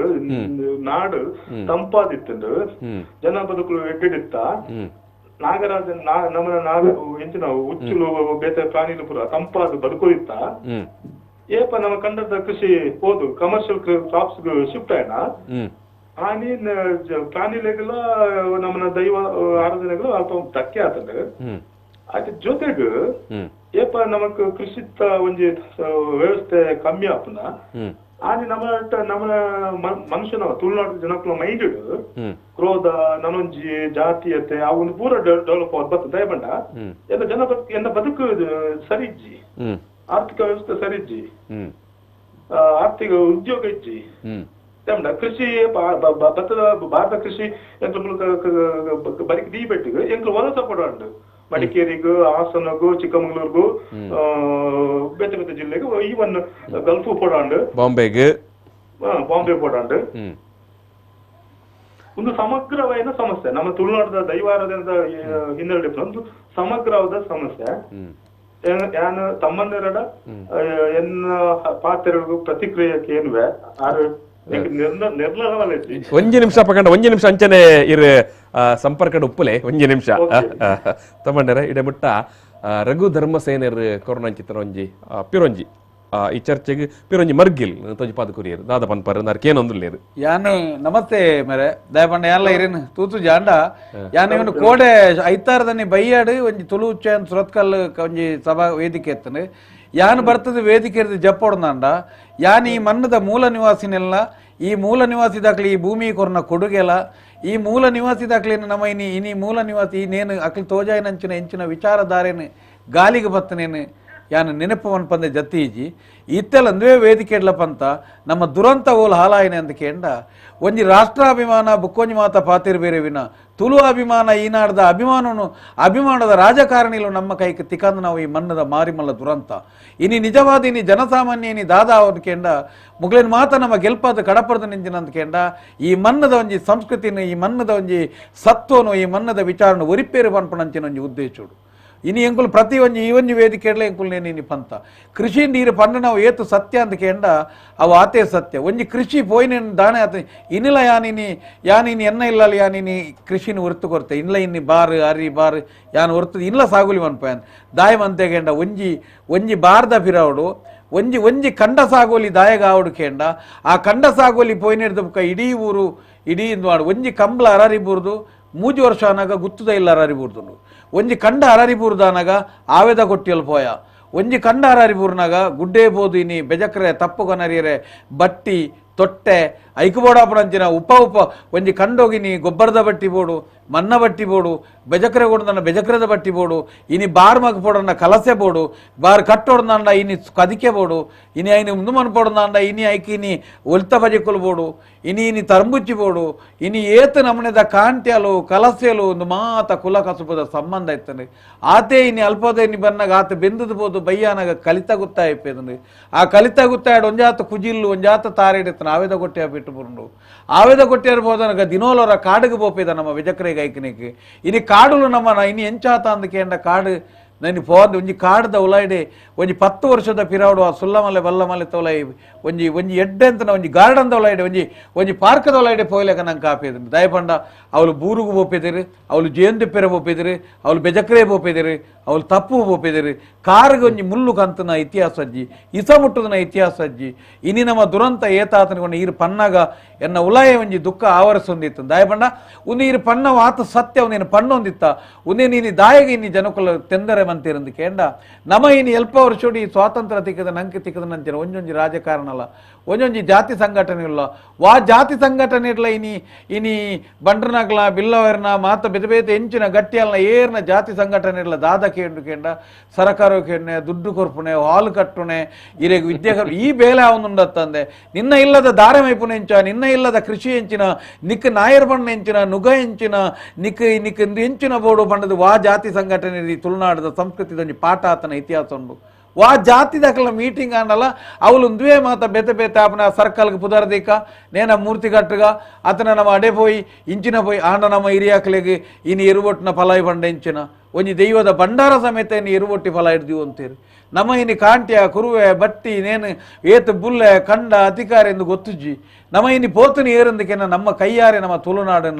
ನಾಡು ತಂಪಾದಿತ್ತುಂಡು ಜನ ಬದುಕಲು ಎಡ್ಡಿತ್ತ ನಾಗರಾಜ ನಮ್ಮನ ಎಂಚಿನ ಉಚ್ಚುಲು ಬೇತೆ ಪ್ರಾಣಿಲು ಪುರ ತಂಪಾದ ಬದುಕೋದಿತ್ತ ಏಪ ನಮ್ಮ ಕಂಡದ ಕೃಷಿ ಹೋದು ಕಮರ್ಷಿಯಲ್ ಕ್ರಾಪ್ಸ್ ಶಿಫ್ಟ್ ಆಯ್ನ ಆನಿ ಪ್ರಾಣಿಲೆಗೆಲ್ಲ ನಮ್ಮನ ದೈವ ಆರಾಧನೆಗಳು ಅಲ್ಪ ಧಕ್ಕೆ ಆತಂಡ ಅದ್ರ ಜೊತೆಗೆ ಏಪ ನಮಕ್ ಕೃಷಿತ ಒಂಜಿ ವ್ಯವಸ್ಥೆ ಕಮ್ಮಿ ಆಪುನ ಆನಿ ನಮ್ಮ ಮನುಷ್ಯನ ತುಳುನಾಡು ಜನಕ್ಕಳ ಮೈಂಡ್ ಕ್ರೋಧ ನನೊಂಜಿ ಜಾತೀಯತೆ ಅವನು ಪೂರ ಡೆವಲಪ್ ಆದ್ ಬರ್ತದೆ ದಯಬಂಡ ಎಲ್ಲ ಜನ ಎಲ್ಲ ಬದುಕು ಸರಿಜ್ಜಿ ಆರ್ಥಿಕ ವ್ಯವಸ್ಥೆ ಸರಿಜ್ಜಿ ಆರ್ಥಿಕ ಉದ್ಯೋಗ ಇಜ್ಜಿ ಕೃಷಿ ಭತ್ತದ ಭಾರತ ಕೃಷಿ ಬರೀ ದೀಬೆಟ್ಟಿಗೆ ಎಂಕ್ಲು ವಲಸ ಪಡೋಂಡು ಮಡಿಕೇರಿಗೂ ಹಾಸನಗೂ ಚಿಕ್ಕಮಂಗ್ಳೂರ್ಗೂ ಬೇತೆ ಬೇತೆ ಜಿಲ್ಲೆಗೂ ಈವನ್ ಗಲ್ಫು ಪಡೋಂಡು ಬಾಂಬೆ ಪಡೋಂಡು ಒಂದು ಸಮಗ್ರವಾದ ಸಮಸ್ಯೆ ನಮ್ಮ ತುಳುನಾಡದ ದೈವಾರಾಧನದ ಹಿನ್ನೆಲೆ ಒಂದು ಸಮಗ್ರವಾದ ಸಮಸ್ಯೆ ಯಾನು ತಮ್ಮಂದಿರಡ ಎನ್ನ ಪಾತ್ರೆಗಳಿಗೂ ಪ್ರತಿಕ್ರಿಯೆಗೆ ಏನುವೆ ಆರು ಒಂಜಿ ನಿಮಿಷ ಪಕಂಡ ಒಂಜಿ ನಿಮಿಷ ಅಂಚನೆ ಇರು ಸಂಪರ್ಕದ ಉಪ್ಪುಲೆ ಒಂಜಿ ನಿಮಿಷ ತಮ್ಮಂಡರ ಇಡೆ ಮುಟ್ಟ ರಘು ಧರ್ಮಸೇನರ್ ಕೊರೋನಾ ಚಿತ್ರ ಒಂಜಿ ಪಿರೊಂಜಿ ಈ ಚರ್ಚೆಗೆ ಪಿರೊಂಜಿ ಮರ್ಗಿಲ್ ತೊಜಿ ಪಾದ ಕುರಿಯರು ದಾದ ಪನ್ಪರ್ ನಾರ್ಕೇನೊಂದುಲ್ಲೇರು ಯಾನು ನಮಸ್ತೆ ಮೇರೆ ದಯಪಂಡ ಯಾನ್ಲ ಇರೇನು ತೂತು ಜಾಂಡ ಯಾನು ಇವನು ಕೋಡೆ ಐತಾರದನಿ ಬೈಯಾಡು ಒಂಜಿ ತುಳು ಉಚ್ಚನ್ ಸುರತ್ಕಲ್ ಒಂಜಿ ಸಭಾ ವೇದಿಕೆ ಎತ್ತನು ಯಾನು ಬರ್ತದೆ ವೇದಿಕೆ ಜಪ್ಪೊಡಂಡ ಯಾನ್ ಈ ಮಣ್ಣದ ಮೂಲ ನಿವಾಸಿನೆಲ್ಲ ಈ ಮೂಲ ನಿವಾಸಿ ದಾಖಲೆ ಈ ಭೂಮಿ ಕೊರನ ಕೊಡುಗೆಲ ಈ ಮೂಲ ನಿವಾಸಿ ದಾಖಲೆ ನಮ್ಮ ಇನಿ ಮೂಲ ನಿವಾಸಿ ನೇನು ಅಕ್ಲಿ ತೋಜಾಯಿನಂಚಿನ ಎಂಚಿನ ವಿಚಾರಧಾರೆನು ಗಾಲಿಗೆ ಬತ್ತನೇನು ಯಾನು ನೆನಪವನ್ ಪಂದೆ ಜತ್ತೀಜಿ ಇತ್ತೆಲ್ಲ ಅಂದುವೇ ವೇದಿಕೆ ಇಡ್ಲಪ್ಪಂತ ನಮ್ಮ ದುರಂತ ಓಲ್ ಹಾಲಾಯಿನೆ ಅಂತ ಕೇಂಡ ಒಂಜಿ ರಾಷ್ಟ್ರಾಭಿಮಾನ ಬುಕ್ಕೊಂಜಿ ಮಾತ ಪಾತಿರ್ ಬೇರೆ ವಿನ ತುಳು ಅಭಿಮಾನ ಈನಾಡ್ದ ಅಭಿಮಾನದ ರಾಜಕಾರಣಿಲು ನಮ್ಮ ಕೈಗೆ ತಿಕ್ಕಂದು ನಾವು ಈ ಮಣ್ಣದ ಮಾರಿಮಲ್ಲ ದುರಂತ ಇನಿ ನಿಜವಾದ ಇನಿ ಜನಸಾಮಾನ್ಯ ಇನಿ ದಾದ ಅವ್ರ ಕೇಂಡ ಮುಗ್ಲಿನ ಮಾತ ನಮ್ಮ ಗೆಲ್ಪದ ಕಡಪರದ ನಿಂಜಿನ ಅಂತ ಕೇಂಡ ಈ ಮಣ್ಣದ ಒಂಜಿ ಸಂಸ್ಕೃತಿನ ಈ ಮಣ್ಣದ ಒಂಜಿ ಸತ್ವನು ಈ ಮಣ್ಣದ ವಿಚಾರನು ಒರಿಪೇರು ಪನ್ಪಣಂಚಿನ ಒಂಜಿ ಉದ್ದೇಶುಡು ಇನಿ ಎಂಕುಲು ಪ್ರತಿ ಒಂಜಿ ಈ ಒಂಜಿ ವೇದಿಕೆಡ್ಲ ಎಂಕುಲು ನೇನಿ ಪಂತ ಕೃಷಿ ನೀರು ಪಂಡ ನಾವು ಏತು ಸತ್ಯ ಅಂತ ಕೇಂಡ ಅವು ಆತೇ ಸತ್ಯ ಒಂಜಿ ಕೃಷಿ ಪೋಯಿನ ದಾಣೆ ಆತ ಇನ್ನಿಲ್ಲ ಯಾನಿನಿ ಎನ್ನ ಇಲ್ಲ ಯಾನಿನಿ ಕೃಷಿನ ಹೊರ್ತು ಕೊರತೆ ಇಲ್ಲ ಇನ್ನಿ ಬಾರು ಅರಿ ಬಾರು ಯಾನು ಹೊರ್ತು ಇಲ್ಲ ಸಾಗುಲಿ ಮನ್ಪಯನ್ ದಾಯ ಮಂತೆ ಕೇಂಡ ಒಂಜಿ ಬಾರ್ದ ಪಿರಾವಡು ಒಂಜಿ ಕಂಡ ಸಾಗೋಲಿ ದಾಯಗ ಆವಡು ಕೇಂಡ ಆ ಕಂಡ ಸಾಗೋಲಿ ಪೋಯಿನ ಬುಕ್ಕ ಇಡೀ ಊರು ಇಡೀ ಮಾಡು ಒಂಜಿ ಕಂಬಳ ಅರಾರಿ ಬುರ್ದು 3 ವರ್ಷ ಅನಾಗ ಗುತ್ತದ ಇಲ್ಲ ಅರಾರಿ ಬುರ್ದು ಒಂಜಿ ಕಂಡ ಅರಾರಿ ಬುರ್ದಾನಾಗ ಆವೇದ ಕೊಟ್ಟಿಯಲ್ಲಿ ಪೋಯ ಒಂಜಿ ಕಂಡ ಅರಾರಿ ಬುರ್ನಾಗ ಗುಡ್ಡೆ ಬೋದು ಇನಿ ಬೆಜಕ್ರೆ ತಪ್ಪು ಕೊನರಿಯರೆ ಬಟ್ಟಿ ತೊಟ್ಟೆ ಐಕುಬೋಡಾಪುರಂಚಿನ ಉಪ ಒಂಜಿ ಕಂಡೋಗಿನಿ ಗೊಬ್ಬರದ ಬಟ್ಟಿ ಬೋಡು ಮನ್ನ ಬಟ್ಟಿ ಬೋಡು ಬೆಜಕ್ರೆ ಕೊಡ್ದನ್ನ ಬೆಜಕ್ರದ ಬಟ್ಟಿ ಬೋಡು ಇನಿ ಬಾರ್ ಮಗ ಪೋಡನ್ನ ಕಲಸೆ ಬೋಡು ಬಾರ್ ಕಟ್ಟೋಡ್ದಂಡ ಇನಿ ಕದಿಕೆ ಬೋಡು ಇನಿ ಐನಿ ಮುಂದು ಮನ್ ಪೋಡಂದಾಂಡ ಇನಿ ಐಕಿನಿ ಒಲ್ತ ಬಜಿಕೊಲ್ ಬೋಡು ಇನಿ ತರಂಬುಚ್ಚಿ ಬೋಡು ಇನಿ ಏತು ನಮನೆದ ಕಾಂಟ್ಯಲು ಕಲಸೆಲು ಒಂದು ಮಾತ ಕುಲ ಕಸುಬದ ಸಂಬಂಧ ಇತ್ತಂದ್ರೆ ಆತೆ ಇನಿ ಅಲ್ಪದ ಇನಿ ಬನ್ನಾಗ ಆತ ಬೆಂದದ ಬೋದು ಬಯ್ಯಾನಾಗ ಕಲಿತ ಗುತ್ತಾಯಿಪ್ಪೇದಂದ್ರೆ ಆ ಕಲಿತ ಗುತ್ತಾಯಡ್ ಒಂಜಾತ ಕುಜಿಲ್ಲು ಒಂಜಾತ ತಾರೆಡಿತ್ತನ ಆವೇದ ಕೊಟ್ಟೆ ಬಿಟ್ಟು ಬುರುಂಡು ಆವೇದ ಕೊಟ್ಟೆ ಬೋದನಗ ದಿನೋಲರ ಕಾಡಿಗೆ ಬೋಪೇದ ನಮ್ಮ ವಿಜಕ್ರೆ ಗೈಕನಿಗೆ ಇನಿ ಕಾಡುಲು ನಮ್ಮನ ಇನಿ ಎಂಚಾತ ಅಂದಕೇಂಡ ಕಾಡು ನನಿ ಪೋದ ಒಂಜಿ ಕಾಡ್ದ ಉಲಾಯ್ಡೆ ಒಂಜಿ 10 ವರ್ಷದ ಪಿರಾವಡು ಆ ಸುಲ್ಲಮಲೆ ಬಲ್ಲಮಲೆ ತೊಲೈ ಒಂಜಿ ಎಡ್ಡೆ ಅಂತನ ಒಂಜಿ ಗಾರ್ಡನ್ದ ಉಲಾಯ್ಡೆ ಒಂಜಿ ಪಾರ್ಕದ ಉಲಾಯ್ಡೆ ಪೋಯ್ಲೆಗ ನಂಗೆ ಕಾಪೇದ್ರು ದಯಪಂಡ ಅವಳು ಬೂರುಗು ಬೋಪೇದಿರು ಅವಳು ಜೇಂದುಪ್ಪೆರೆ ಬೋಪೇದಿರು ಅವಳು ಬೆಜಕ್ರೆ ಬೋಪೇದಿರು ಅವಳು ತಪ್ಪು ಬೋಪೇದಿರು ಕಾರ್ಗೆ ಒಂಜಿ ಮುಳ್ಳು ಕಂತನ ಇತಿಹಾಸ ಅಜ್ಜಿ ಇಸ ಮುಟ್ಟುದನ ಇತಿಹಾಸ ಅಜ್ಜಿ ಇನಿ ನಮ್ಮ ದುರಂತ ಏತಾತನಗೊಂಡು ಈರು ಪನ್ನಾಗ ಎನ್ನ ಉಲಾಯ ಒಂಜಿ ದುಃಖ ಆವರಿಸೊಂದಿತ್ತು ದಯಪಂಡ ಒಂದು ಈರು ಪಣ್ಣ ವಾತ ಸತ್ಯ ನೀನು ಪಣ್ಣೊಂದಿತ್ತ ಒಂದೇ ನೀನು ದಾಯಗೆ ಇನಿ ಜನಕುಲ ತೆಂದರೆ ಮಂತಿರಂದು ಕೇಂಡ ನಮ್ಮ ಇನಿ ಎಲ್ಪ ವರ್ಷೋಡಿ ಸ್ವಾತಂತ್ರ್ಯ ತಿಕ್ಕದ ನಂಗೆ ತಿಕ್ಕದ ನಂತಿನ ಒಂಜೊಂಜಿ ರಾಜಕಾರಣ ಒಂಜೊಂಜಿ ಜಾತಿ ಸಂಘಟನೆ ಇಲ್ಲ ವಾ ಜಾತಿ ಸಂಘಟನೆ ಇರ್ಲ ಇನಿ ಬಂಡ್ರನಗ್ಲ ಬಿಲ್ಲವರ್ನ ಮಾತ ಬೇತೆ ಬೇತೆ ಎಂಚಿನ ಗಟ್ಟಿಯಲ್ನ ಏರ್ನ ಜಾತಿ ಸಂಘಟನೆ ಇರ್ಲ ದಾದ ಕೇಂಡ ಸರಕಾರ ಕೇಂಡೆ ದುಡ್ಡು ಕೊರ್ಪುಣೆ ಹಾಲು ಕಟ್ಟುಣೆ ಇರೆಗ್ ವಿದ್ಯೆ ಈ ಬೇಲೆ ಅವನುಂಡತ್ತಂದೆ ನಿನ್ನ ಇಲ್ಲದ ದಾರೆ ಮೈಪುನ ಎಂಚ ನಿನ್ನ ಇಲ್ಲದ ಕೃಷಿ ಎಂಚಿನ ನಿಕ್ ನಾಯರ್ ಬಣ್ಣ ಎಂಚಿನ ನುಗ ಎಂಚಿನ ನಿಕ್ ಎಂಚಿನ ಬೋಡು ಬಣ್ಣದ ವಾ ಜಾತಿ ಸಂಘಟನೆ ತುಳುನಾಡದ ಸಂಸ್ಕೃತಿದ ಪಾಠ ಆತನ ಇತಿಹಾಸ ಉಂಟು ವಾ ಜಾತಿ ದಾಖಲ ಮೀಟಿಂಗ್ ಅನ್ನಲ್ಲ ಅವಳು ದ್ವೇ ಮಾತ ಬೇತೆ ಬೇತೆ ಆಪನ ಸರ್ಕಲ್ಗೆ ಪುದರ್ದಿಕ್ಕ ನೇನ ಮೂರ್ತಿ ಕಟ್ಟಗ ಆತನ ನಮ್ಮ ಅಡೆ ಪೋಯಿ ಇಂಚಿನ ಪೋಯಿ ಆಂಡ ನಮ್ಮ ಹಿರಿಯಾಕಲೆಗೆ ಇನ್ನು ಎರುವೊಟ್ಟಿನ ಫಲ ಬಂಡ ಇಂಚಿನ ಒಂಜಿ ದೈವದ ಭಂಡಾರ ಸಮೇತ ಇನ್ನು ಎರುವೊಟ್ಟಿ ಫಲ ಹಿಡ್ದೀವಿ ಅಂತೀರಿ ನಮ್ಮ ಇನಿ ಕಾಂಟ್ಯ ಕುರುವೆ ಬಟ್ಟಿ ನೇನು ಏತು ಬುಲ್ಲೆ ಕಂಡ ಅಧಿಕಾರಿ ಎಂದು ಗೊತ್ತುಜ್ಜಿ ನಮ್ಮ ಇನಿ ಪೋತನಿ ಏರಂದಕ್ಕೆನ ನಮ್ಮ ಕೈಯಾರೆ ನಮ್ಮ ತುಳುನಾಡು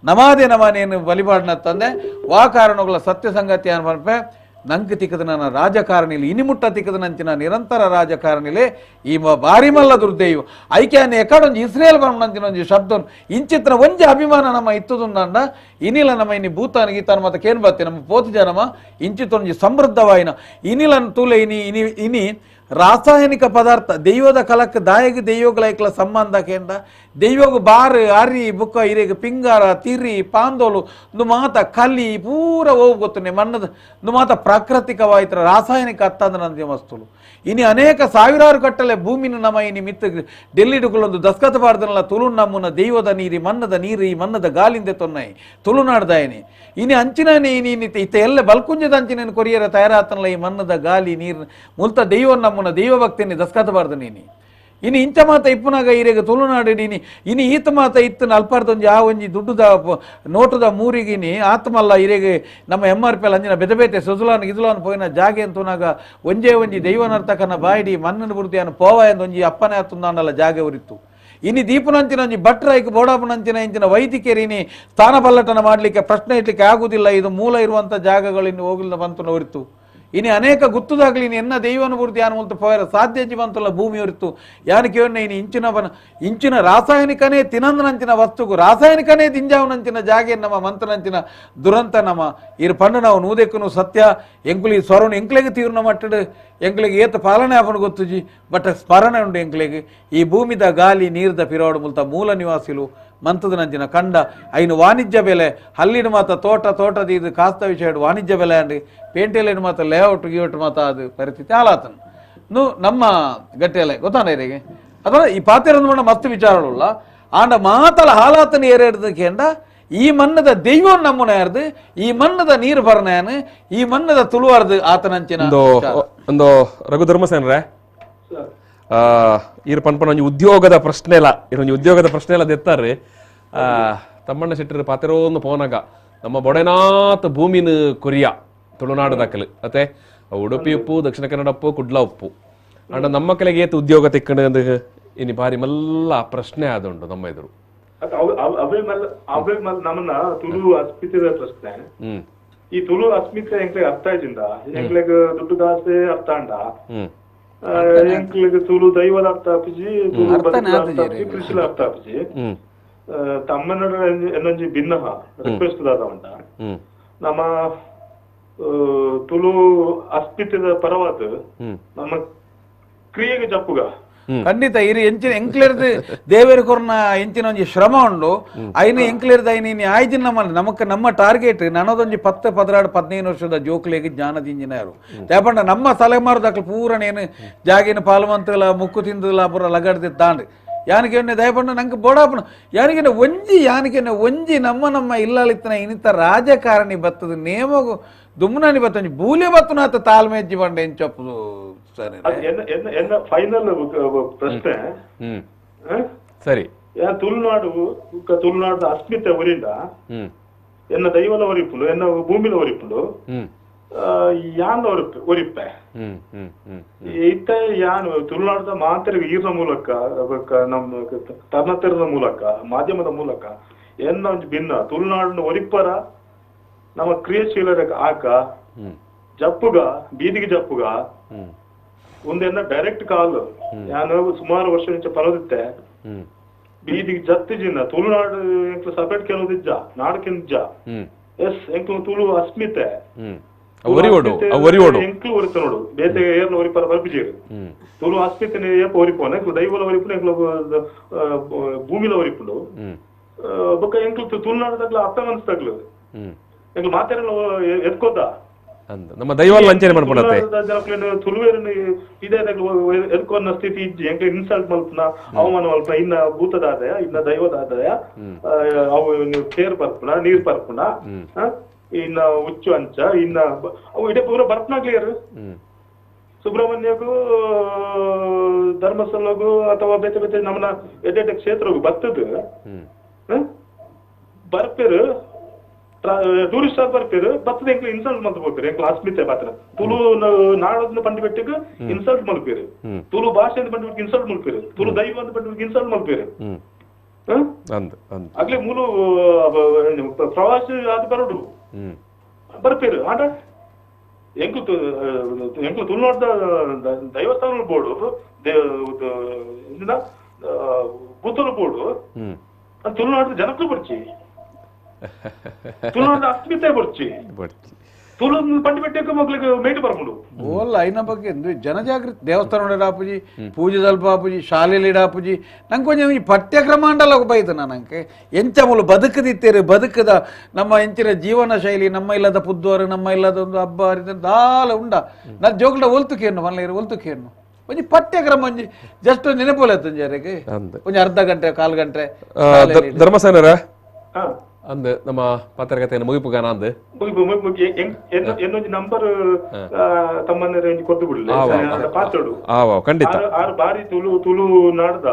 ನಮಾದೇ ನಮ್ಮ ನೇನು ಬಲಿಪಾಡ್ನ ತಂದೆ ವಾ ಕಾರಣಗಳ ಸತ್ಯ ಸಂಗತಿ ಅನ್ಪನ್ಪೆ ನಂಗೆ ತಿಕ್ಕದ ನನ್ನ ರಾಜಕಾರಣಿಲಿ ಇನಿಮುಟ್ಟ ತಿಕ್ಕದ ನಂಚಿನ ನಿರಂತರ ರಾಜಕಾರಣಿಲೆ ಈ ಬಾರಿ ಮಲ್ಲ ದುರ್ದೈವ ಐಕ್ಯಾನೆ ಎಕಡೊಂದು ಇಸ್ರೇಲ್ ಬಂದಂಚಿನ ಒಂಜಿ ಶಬ್ದ ಇಂಚಿತ್ರ ಒಂಜಿ ಅಭಿಮಾನ ನಮ್ಮ ಇತ್ತದುಂಡ ಇನಿಲ ನಮ್ಮ ಇನಿ ಭೂತಾನ ಗೀತಾನ ಮತ್ತೆ ಕೇನ್ ಬತ್ತೆ ನಮ್ಮ ಪೋತು ಜನಮ ಇಂಚಿತ್ತೊಂಜಿ ಸಮೃದ್ಧವಾಯಿನ ಇನಿಲನ್ ತೂಲೆ ಇನಿ ರಾಸಾಯನಿಕ ಪದಾರ್ಥ ದೈವದ ಕಲಕ್ಕೆ ದಾಯಗೆ ದೈವಗಳ ಸಂಬಂಧ ಕೇಂದ್ರ ದೈವಗ ಬಾರು ಅರಿ ಬುಕ್ಕ ಇರೆಗೆ ಪಿಂಗಾರ ತಿರಿ ಪಾಂದೋಲು ಒಂದು ಮಾತ ಕಲಿ ಪೂರ ಹೋಗಿ ಗೊತ್ತನೆ ಮಣ್ಣದ ಒಂದು ಮಾತ ಪ್ರಾಕೃತಿಕವಾಯ್ತರ ರಾಸಾಯನಿಕ ಹತ್ತಂದ್ರ ವಸ್ತುಲು ಇನಿ ಅನೇಕ ಸಾವಿರಾರು ಕಟ್ಟಲೆ ಭೂಮಿನ ನಮ ಇನಿ ಮಿತ್ತ ಡೆಲ್ಲಿಡುಗಳೊಂದು ದಸ್ಕತ ಬಾರ್ದನಲ್ಲ ತುಳು ನಮ್ಮನ ದೈವದ ನೀರಿ ಮನ್ನದ ನೀರು ಈ ಮನ್ನದ ಗಾಲಿಂದೆ ತೊನ್ನೈ ತುಳುನಾಡ್ದಾಯನಿ ಇನಿ ಅಂಚಿನೇ ಇನಿ ಇತ್ತ ಎಲ್ಲ ಬಲ್ಕುಂಜದ ಅಂಚಿನ ಕೊರಿಯರ ತಯಾರಾತನಲ್ಲ ಈ ಮನ್ನದ ಗಾಲಿ ನೀರು ಮುಲ್ತ ದೈವ ನಮ್ಮನ ದೈವ ಭಕ್ತಿನಿ ದಸ್ಕತ ಬಾರ್ದ ನೀನಿ ಇನ್ನು ಇಂಚ ಮಾತ ಇಪ್ಪನಾಗ ಇರೆಗೆ ತುಳುನಾಡಿನಿ ಇನ್ನು ಈತ ಮಾತ ಇತ್ತನ ಅಲ್ಪಾರ್ದೊಂಜಿ ಆ ಒಂಜಿ ದುಡ್ಡುದ ನೋಟದ ಮೂರಿಗಿನಿ ಆತ್ಮಲ್ಲ ಇರೆಗೆ ನಮ್ಮ MRP ಅಂಜಿನ ಬೆದಬೇತೆ ಸುಜುಲಾನ್ ಗಿಜುಲಾನ್ ಪೋಯಿನ ಜಾಗೆ ಅಂತುನಾಗ ಒಂಜಿ ದೈವನರ್ತಕನ ಬಾಯಿಡಿ ಮಣ್ಣನ ಬುರ್ತಿಯನ್ನು ಪೋವ ಎಂದೊಂಜಿ ಅಪ್ಪನೇ ಹತ್ತುಂದಾಂಡಲ್ಲ ಜಾಗೆ ಉರಿತ್ತು ಇನಿ ದೀಪನಂಚಿನ ಒಂಜಿ ಭಟ್ರಾಯ್ಕ ಬೋಡಾಪನಂಚಿನ ಇಂಚಿನ ವೈದ್ಯಕೇರಿನಿ ಸ್ಥಾನ ಪಲ್ಲಟನ ಮಾಡಲಿಕ್ಕೆ ಪ್ರಶ್ನೆ ಇಡ್ಲಿಕ್ಕೆ ಆಗುದಿಲ್ಲ ಇದು ಮೂಲ ಇರುವಂಥ ಜಾಗಗಳಿನ್ನು ಹೋಗಿಲ್ಲ ಬಂತು ಉರಿತು ಇನಿ ಅನೇಕ ಗುತ್ತದಾಗ್ಲಿ ಎನ್ನ ದೈವಾನುಭೂತಿ ಯಾನು ಮುಲ್ತು ಪೋಯರ ಸಾಧ್ಯ ಜೀವಂತಲ್ಲ ಭೂಮಿ ಹೊರಿತು ಯಾನಕ್ಕೆ ಇನ್ನು ಇಂಚಿನ ರಾಸಾಯನಿಕನೇ ತಿನ್ನಂದನಂಚಿನ ವಸ್ತುಗೂ ರಾಸಾಯನಿಕನೇ ತಿಂಜಾವನಂಚಿನ ಜಾಗೆ ನಮ್ಮ ಮಂತ್ರನಂಚಿನ ದುರಂತ ನಮ್ಮ ಇರು ಪಂಡು ನಾವು ನೂದೆಕ್ಕೂ ಸತ್ಯ ಎಂಕುಲಿ ಸ್ವರಣ ಎಂಕ್ಲೆಗೆ ತೀವ್ರ ಮಟ್ಟಡು ಎಂಕ್ಲೆಗೆ ಏತ ಪಾಲನೆ ಆಪಣ ಗೊತ್ತುಜಿ ಬಟ್ ಸ್ಮರಣೆ ಉಂಡು ಎಂಕ್ಲೆಗೆ ಈ ಭೂಮಿದ ಗಾಲಿ ನೀರ್ದ ಪಿರಾವಡು ಮುಲ್ತ ಮೂಲ ನಿವಾಸಿಲು ಮಂತದ ನಂಚಿನ ಕಂಡ ಐನು ವಾಣಿಜ್ಯ ಬೆಲೆ ಹಲ್ಲಿನ ಮಾತ ತೋಟದ ಇದು ಕಾಸ್ತ ವಿಷಯ ವಾಣಿಜ್ಯ ಬೆಲೆ ಅಂಡಿ ಪೇಂಟೆಲಿನ ಮಾತ ಲೇಔಟ್ ಗಿಔಟ್ ಮಾತ ಅದು ಪರಿಸ್ಥಿತಿ ಹಾಲಾತನು ನಮ್ಮ ಗಟ್ಟಿಯಲ್ಲ ಗೊತ್ತಾಂಡರಿಗೆ ಅಥವಾ ಈ ಪಾತಿರಂದು ಮಣ್ಣ ಮಸ್ತ್ ವಿಚಾರವುಳ್ಳ ಆಂಡ ಮಾತಲ ಹಾಲಾತನ ಏರಿದಕ್ಕೆ ಅಂಡ ಈ ಮನ್ನದ ದೈವ ನಮ್ಮನ ಯಾರ್ದು ಈ ಮನ್ನದ ನೀರು ಬರ್ನಾನು ಈ ಮನ್ನದ ತುಳುವಾರ್ದು ಆತನಂಚಿನ ಒಂದು ರಘು ಧರ್ಮಸೇನ್ರೆ ಇರು ಪನ್ಪನ ಉದ್ಯೋಗದ ಪ್ರಶ್ನೆ ಇಲ್ಲ ಇರೊಂದು ಉದ್ಯೋಗದ ಪ್ರಶ್ನೆ ಇಲ್ಲ ದೆತ್ತಾರ್ರಿ ತಮ್ಮಣ್ಣ ಶೆಟ್ಟರು ಪಾತಿರೋಂದು ಪೋನಾಗ ನಮ್ಮ ಬೊಡೆನಾಥ ಭೂಮಿನ ಕೊರಿಯಾ ತುಳುನಾಡು ದಾಖಲು ಅತ್ತೆ ಉಡುಪಿ ಉಪ್ಪು ದಕ್ಷಿಣ ಕನ್ನಡ ಉಪ್ಪು ಕುಡ್ಲ ಉಪ್ಪು ಅಂಡ ನಮ್ಮ ಕೆಳಗೆ ಏತು ಉದ್ಯೋಗ ತಿಕ್ಕಂಡು ಇನಿ ಬಾರಿ ಮಲ್ಲ ಪ್ರಶ್ನೆ ಆದುಂಡು ನಮ್ಮ ಎದುರು ನಮ್ಮನ್ನ ತುಳು ಅಸ್ಮಿತೆದ ಪ್ರಶ್ನೆ ಈ ತುಳು ಅಸ್ಮಿತೆ ಎಂಕ್ಲೆಗ್ ಅರ್ಥ ಆಯ್ತಿಂದ ಎಂಕ್ಲೆಗ್ ದುಡ್ಡು ದಾಸೆ ಅರ್ಥ ಅಂಡ ಎಂಕ್ಲೆಗ್ ತುಳು ದೈವದ ಅರ್ಥ ಆಪಿಜಿ ತುಳು ಕೃಷಿಲ ಅರ್ಥ ಆಪಿಜಿ ತಮ್ಮನ ಎನ್ನೊಂಜಿ ಭಿನ್ನ ರಿಕ್ವೆಸ್ಟ್ ದಾದ ಉಂಡ ನಮ್ಮ ತುಳು ಅಸ್ಮಿತೆದ ಪರವಾದ ನಮ್ಮ ಕ್ರಿಯೆಗೆ ಜಪ್ಪುಗ ಖಂಡಿತ ಇರಿ ಎಂಚಿನ ಎಂಕ್ಲೇರ್ದು ದೇವೇರು ಕೊರ್ನ ಎಂಚಿನ ಒಂಜಿ ಶ್ರಮ ಉಂಡು ಐನ ಎಂಕ್ಲೇರ್ದ ಐನಿ ಆಯ್ಜಿನ ನಮ್ಮ ಟಾರ್ಗೆಟ್ ನನ್ನದೊಂಜಿ 10, 16, 15 ವರ್ಷದ ಜೋಕ್ಲೆಗೆ ಜ್ಞಾನದ ಇಂಜಿನಿಯರು ಯಾಪಂಡ ನಮ್ಮ ತಲೆಮಾರದಾಕ್ಲು ಪೂರನೇನು ಜಾಗಿನ ಪಾಲ್ವಂತಲ ಮುಕ್ಕು ತಿಂದಲ ಪೂರ ಲಗಡ್ದು ತಾಂಡ್ ಯಾನಿಗೆ ದಯಪಂಡ ನಂಗೆ ಬೋಡಾಪನ ಯಾನಿಗೆ ಒಂಜಿ ನಮ್ಮ ಇಲ್ಲಲಿತ್ತನ ಇನಿತ ರಾಜಕಾರಣಿ ಬತ್ತದ ನೇಮಗು ದುಮ್ಮನಾನಿ ಬತ್ತಂಜಿ ಬೂಲೆ ಬತ್ತನಾತ ತಾಳ್ಮೆ ಅಜ್ಜಿ ಬಂಡ ಎಂಚಪ್ಪು ಫೈನಲ್ ಪ್ರಶ್ನೆ ಸರಿ ತುಳುನಾಡು ಅಸ್ಮಿತೆ ಒರಿಂದ ಎನ್ನ ದೈವದ ಒರಿಪುಂಡು ಎನ್ನ ಭೂಮಿಲ ಒರಿಪುಂಡು ಯಾನ್ ಒರಿಪ್ಪೆ ಇತ್ತ ಯಾನ್ ತುಳುನಾಡದ ಮಾಂತರಿಗೆ ಈರ್ನ ಮೂಲಕ ನಮ್ಮ ತರ್ನತೆರದ ಮೂಲಕ ಮಾಧ್ಯಮದ ಮೂಲಕ ಎನ್ನ ಒಂಜಿ ಭಿನ್ನ ತುಳುನಾಡನ್ನ ಒರಿಪ್ಪರ ನಮ್ಮ ಕ್ರಿಯಾಶೀಲರ ಆಕ ಜಪ್ಪುಗ ಬೀದಿಗೆ ಜಪ್ಪುಗ ಒಂದೇನ ಡೈರೆಕ್ಟ್ ಕಾಲ್ ನಾನು ಸುಮಾರು ವರ್ಷ ಮುಂಚೆ ಪರದಿತ್ತೆ ಬೀದಿಗೆ ಜತ್ತಿಜಿನ ತುಳುನಾಡು ಎಂಕ್ಲು ಸಪರೇಟ್ ಕೆಲವುದಿಜ್ಜ ನಾಡಕ್ಕಿಂಜ ಎಸ್ ಎಂಕ್ಲು ತುಳು ಅಸ್ಮಿತೆ ಎಂಕ್ಲು ಒರಿತ ನೋಡು ಬೇತೆ ಏರ್ನ ಒರಿಪರ ಬರ್ಬಿಜೀರು ತುಳು ಅಸ್ಮಿತೆ ಏಪ ಒರಿಪೋನ ಎಂಕ್ಲು ದೈವಲ ಒರಿಪುನ ಎಂಕ್ಲು ಭೂಮಿಲ ಒರಿಪುಂಡು ಬೊಕ್ಕ ಎಂಕ್ಲು ತುಳುನಾಡದಾಗ್ಲ ಅರ್ಥ ಮನಸ್ತಾಗ್ಲು ಎಂಕ್ಲು ಮಾತಾಡಲ್ಲ ಎತ್ಕೋದ ನಮ್ಮ ದೈವಲ್ ವಂಚನೆ ಮಾಡ್ಬಿಡತ್ತೆ ತುಳುವೇರನ್ನು ಇದೇ ಎದ್ಕೊಂಡ ಸ್ಥಿತಿ ಇಜ್ಜಿ ಎಂಕ ಇನ್ಸಲ್ಟ್ ಮಲ್ಪನ ಅವಮಾನ ಮಲ್ಪನ ಇನ್ನ ಭೂತದಾದಯ ಇನ್ನ ದೈವದಾದಯ ಅವು ನೀವು ಕೇರ್ ಬರ್ಪುನ ನೀರ್ ಬರ್ಪುನ ಇನ್ನ ಹುಚ್ಚು ಅಂಚ ಇನ್ನ ಅವು ಇಡೇ ಪೂರ ಬರ್ಪನ ಕ್ಲಿಯರ್ ಸುಬ್ರಹ್ಮಣ್ಯಗೂ ಧರ್ಮಸ್ಥಳಗೂ ಅಥವಾ ಬೇತೆ ಬೇತೆ ನಮ್ಮನ್ನ ಎಡ್ಡೆ ಕ್ಷೇತ್ರಗೂ ಬರ್ತದ ಬರ್ಪೇರು ಟೂರಿಸ್ಟ್ ಬರ್ತೀರು ಬತ್ತದ ಎಂಕ್ಲು ಇನ್ಸಲ್ಟ್ ಮಲ್ತು ಹೋಗ್ತೀರಿ ಎಂಕ್ಲು ಅಸ್ಮಿತೆ ಪಾತ್ರ ತುಳು ನಾಡೋದನ್ನ ಪಂಡಿ ಬೆಟ್ಟಿಗೆ ಇನ್ಸಲ್ಟ್ ಮಲ್ಪೀರು ತುಳು ಭಾಷೆ ಪಂಡಿ ಇನ್ಸಲ್ಟ್ ಮಲ್ಪೀರು ತುಳು ದೈವ ಅಂತ ಪಂಡಿ ಇನ್ಸಲ್ಟ್ ಮಲ್ಪೀರು ಆಗ್ಲೇ ಮೂಲು ಪ್ರವಾಸಿ ಅದು ಬರೋಡು ಬರ್ಪೀರು ಆಟ ಎಂಕ್ಲು ತುಳುನಾಡದ ದೈವಸ್ಥಾನ ಬೋರ್ಡು ಬುತ್ತಲು ಬೋರ್ಡು ತುಳುನಾಡದ ಜನಕ್ಕೂ ಬರ್ಚಿ ತುಳುನಾಡ ಅಸ್ಮಿತೆ ಬರ್ಚಿ ತುಳು ಪಂಡಿ ಬೆಟ್ಟಕ್ಕೆ ಮಕ್ಳಿಗೆ ಮೇಟು ಬರ್ಕೊಂಡು ಓಲ್ಲ ಐನ ಬಗ್ಗೆ ಅಂದ್ರೆ ಜನಜಾಗೃತಿ ದೇವಸ್ಥಾನ ಆಪುಜಿ ಪೂಜೆ ಸ್ವಲ್ಪ ಆಪುಜಿ ಶಾಲೆಯಲ್ಲಿ ಆಪುಜಿ ನಂಗೆ ಕೊಂಚ ಈ ಪಠ್ಯಕ್ರಮ ಅಂಡಲ್ಲ ಬೈತು ನನಗೆ ಎಂಚ ಮೂಲ ಬದುಕದಿತ್ತೇರಿ ಬದುಕದ ನಮ್ಮ ಎಂಚಿನ ಜೀವನ ಶೈಲಿ ನಮ್ಮ ಇಲ್ಲದ ಪುದ್ದೋರು ನಮ್ಮ ಇಲ್ಲದ ಒಂದು ಹಬ್ಬ ಹರಿದ ದಾಲ ಉಂಡ ನನ್ನ ಜೋಗಲ ಒಲ್ತುಕೇನು ಮಲ್ಲ ಒಲ್ತುಕೇನು ಒಂಜಿ ಪಠ್ಯಕ್ರಮ ಒಂಜಿ ಜಸ್ಟ್ ನೆನಪೋಲೆ ತಂಜಾರಿಗೆ ಒಂಜಿ ಅರ್ಧ ಗಂಟೆ ಕಾಲು ಗಂಟೆ ಧರ್ಮಸೇನರ ಅಂದ್ ನಮ್ಮ ಪತ್ರಕಥೆಯನ್ನು ಮುಗಿಪುಗಾನ ಅಂದ್ ಎನ್ನೊಂದು ನಂಬರ್ ತಮ್ಮನ್ನ ಕೊಟ್ಟು ಬಿಡಲಿ ಪಾತೋಡು ಖಂಡಿತ ಆರು ಬಾರಿ ತುಳು ತುಳು ನಾಡ್ದ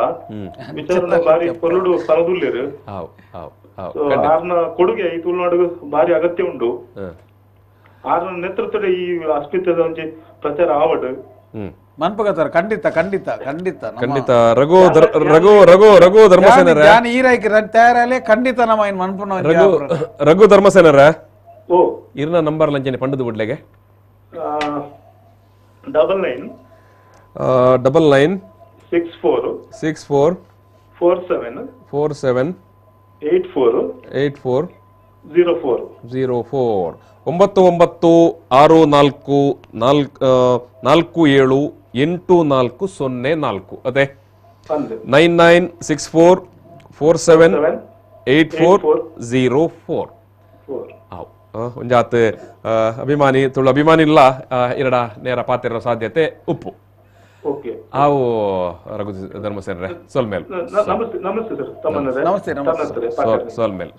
ವಿಚಾರ ಬಾರಿ ಕೊರಡು ಪರದುಲ್ಲೇರು ಆರ್ನ ಕೊಡುಗೆ ಈ ತುಳುನಾಡು ಬಾರಿ ಅಗತ್ಯ ಉಂಟು ಆರ್ನ ನೇತೃತ್ವದ ಈ ಅಸ್ಮಿತದ ಒಂಜಿ ಪ್ರಚಾರ ಆವಡ್ ಮನ್ಪಗತ್ತಾರ ಖಂಡಿತ ಖಂಡಿತ ಖಂಡಿತ ಖಂಡಿತ ರಘು ರಘು ರಘು ರಘು ಧರ್ಮಸೇನರ ಈರಾಯ್ಕೆ ತಯಾರಲ್ಲೇ ಖಂಡಿತ ನಮ್ಮ ಇನ್ ಮನ್ಪುನ ರಘು ಧರ್ಮಸೇನರ ಓ ಇರ್ನ ನಂಬರ್ ಲಂಚನೆ ಪಂಡದು ಬಿಡ್ಲೆಗೆ 99 64 64 47 84 84 04 99644784 ಅದೇ 9964478404 ಒಂಜಾತ್ ಅಭಿಮಾನಿ ತುಳು ಅಭಿಮಾನಿ ಇಲ್ಲ ಎರಡ ನೇರ ಪಾತಿರೋ ಸಾಧ್ಯತೆ ಉಪ್ಪು ಆವು ರಘು ಧರ್ಮಸೇನರೇ ಸೊಲ್ಮೇಲ್ ಸೊಲ್ಮೇಲ್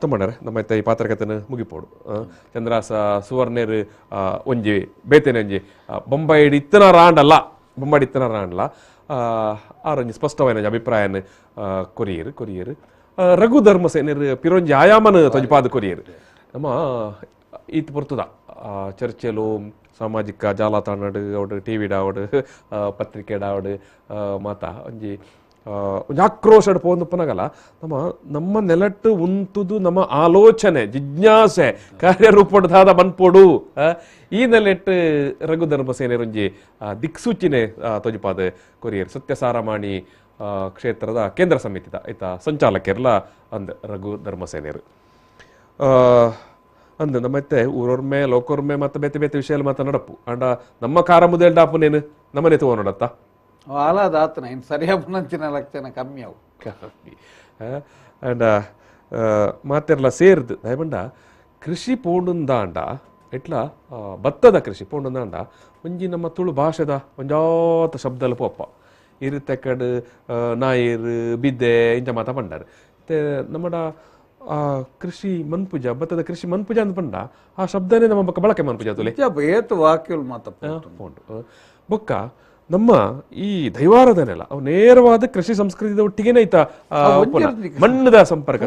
ತೊಂಬಣ್ಣರೆ ನಮ್ಮ ಈ ಪಾತ್ರಕಥೆನ ಮುಗಿಪೋಡು ಚಂದ್ರಾಸ ಸುವರ್ಣೇರು ಒಂಜಿ ಬೇತೇನೆ ಒಂಜಿ ಬೊಂಬಾಯಿಡ್ ಇತ್ತನ ರಾಂಡಲ್ಲ ಆರೊಂಜಿ ಸ್ಪಷ್ಟವಾದ ಅಭಿಪ್ರಾಯನ ಕೊರಿಯರು ರಘು ಧರ್ಮಸೇನರು ಪಿರೊಂಜಿ ಆಯಾಮನ ತೊಂಜಿಪಾದ ಕೊರಿಯರು ನಮ್ಮ ಈತ್ ಪೊರ್ತದ ಚರ್ಚೆಲು ಸಾಮಾಜಿಕ ಜಾಲತಾಣಡ್ ಅವಡು ಟಿವಿ ಡಾವಡು ಪತ್ರಿಕೆ ಡಾವಡು ಮಾತ ಒಂಜಿ ಒಂಜಿ ಆಕ್ರೋಶ ಪೋಂದು ಪನಗಲ ನಮ್ಮ ನೆಲಟ್ಟು ಉಂತುದು ನಮ್ಮ ಆಲೋಚನೆ ಜಿಜ್ಞಾಸೆ ಕಾರ್ಯರೂಪಡ್ದಾದ ಮನ್ಪೋಡು ಈ ನೆಲೆಟ್ಟು ರಘು ಧರ್ಮಸೇನರೊಂಜಿ ದಿಕ್ಸೂಚಿನೆ ತೊಜಿಪಾದ ಕೊರಿಯರ್ ಸತ್ಯಸಾರಮಾಣಿ ಕ್ಷೇತ್ರದ ಕೇಂದ್ರ ಸಮಿತಿದ ಐತ ಸಂಚಾಲಕರ್ಲ ಅಂದ್ ರಘು ಧರ್ಮಸೇನರು ಅಂದ್ ನಮ್ಮತ್ತೆ ಊರೊರ್ಮೆ ಲೋಕೊರ್ಮೆ ಮತ್ತೆ ಬೇತೆ ಬೇತೆ ವಿಷಯ ಮಾತ ನಡಪು ಅಂಡ ನಮ್ಮ ಕಾರ ಮುದೇಲ್ ಡಾಪುನೇನು ನಮ್ಮನೆ ತಗೋ ನೋಡತ್ತ ಆಲಾದಾತನ ಇನ್ನು ಸರಿಯಾಗಿ ಲಕ್ಷಣ ಕಮ್ಮಿ ಅವು ಅಂಡ ಮಾತೆರ್ಲ ಸೇರ್ದು ದಯಮಂಡ ಕೃಷಿ ಪೋಂಡುಂದಾಂಡ ಎಟ್ಲ ಭತ್ತದ ಕೃಷಿ ಪೋಂಡುಂದಾಂಡ ಒಂಜಿ ನಮ್ಮ ತುಳು ಭಾಷೆದ ಒಂಜಾತ ಶಬ್ದಲು ಪೋಪ ಇರುತೆಕಡ್ ನಾಯಿರ್ ಬಿದ್ದೆ ಇಂಚ ಮಾತ ಪಂಡಾರು ಮತ್ತೆ ನಮ್ಮಡ ಕೃಷಿ ಮನ್ಪುಜ ಭತ್ತದ ಕೃಷಿ ಮನ್ಪುಜ ಅಂತ ಪಂಡ ಆ ಶಬ್ದನೇ ನಮ್ಮ ಬೊಕ್ಕ ಬಳಕೆ ಮನ್ಪುಜ ತುಲೆ ಏತು ವಾಕ್ಯಲ್ ಮಾತ ಪೋಂಡು ಬೊಕ್ಕ ನಮ್ಮ ಈ ದೈವಾರದನೆಲ್ಲ ಅವು ನೇರವಾದ ಕೃಷಿ ಸಂಸ್ಕೃತಿದ ಒಟ್ಟಿಗೆನೆ ಐತ ಮಣ್ಣದ ಸಂಪರ್ಕ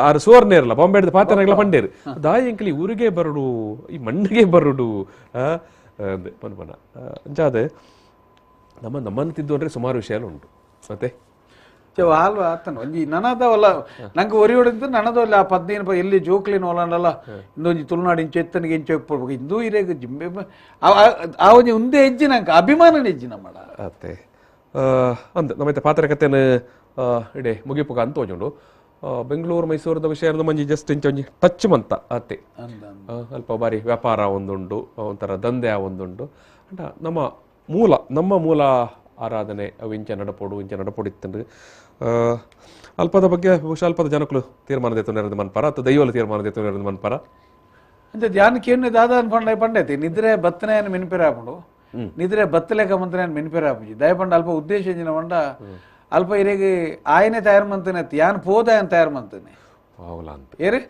ಆರು ಸುವರ್ಣೇರಲ್ಲ ಬಾಂಬೆಡ್ದ ಪಾತ್ರನೆಲ್ಲ ಪಂಡೇರು ದಾಯಂಕಲಿ ಊರಿಗೆ ಬರುಡು ಈ ಮಣ್ಣಿಗೆ ಬರುಡು ಪನ್ಪನ ಅಂಚಾದ ನಮ್ಮನ್ನು ತಿದ್ದು ಅಂದ್ರೆ ಸುಮಾರು ವಿಷಯ ಉಂಟು ಮತ್ತೆ ಹಾಲ್ವಾ ಆತನ ಒಂಜಿ ನನದವಲ್ಲ ನಂಗೆ ಒರಿಯೋಡಿಂದ ನನದವಲ್ಲ ಆ 15 ಎಲ್ಲಿ ಜೋಕ್ಲಿನ ಒಲಂಡಲ್ಲ ಇಂದೊಂಜಿ ತುಳುನಾಡು ಇಂಚು ಎತ್ತನಿಗೆ ಇಂಚು ಇಪ್ಪಡ್ಬೇಕು ಇಂದು ಇರೇಗ ಜಿಂಬೆ ಆ ಒಂಜಿ ಉಂದೆ ಹೆಜ್ಜೆ ನಂಗೆ ಅಭಿಮಾನ ಹೆಜ್ಜೆ ನಮ್ಮಡ ಅತ್ತೆ ಅಂದ ನಮ್ಮೈತೆ ಪಾತ್ರಕಥೆನ ಇಡೇ ಮುಗಿಪುಗ ಅಂತ ತೋಜುಂಡು ಬೆಂಗಳೂರು ಮೈಸೂರದ ವಿಷಯದ ಮಂಜಿ ಜಸ್ಟ್ ಇಂಚೊಂಜಿ ಟಚ್ ಮಂತ ಅತ್ತೆ ಅಲ್ಪ ಬಾರಿ ವ್ಯಾಪಾರ ಒಂದುಂಡು ಒಂಥರ ದಂಧೆ ಒಂದುಂಡು ಅಂಡ ನಮ್ಮ ಮೂಲ ಆರಾಧನೆ ಅವು ಇಂಚ ನಡಪೊಡಿತ್ತಂಡು ಅಲ್ಪದ ಬಗ್ಗೆ ಬಹುಶಃ ಅಲ್ಪದ ಜನಕ್ಕಳು ತೀರ್ಮಾನ ದೇತು ನೆರೆದು ಮನ್ಪಾರ ಅಥವಾ ದೈವಲು ತೀರ್ಮಾನ ದೇತು ನೆರೆದು ಮನ್ಪಾರ అంటే ధ్యానికి ఏమి దాదాపు పండైతే నిద్రే బత్తనాయని మినిపిరాపుడు నిద్రే బత్తలేక మంత్రాయని మినిపిరాపుజి దయపండ అల్ప ఉద్దేశించిన వంట అల్ప ఇరేగి ఆయనే తయారు మంతనే యాన్ పోద ఆయన తయారు మంతనే ఏరే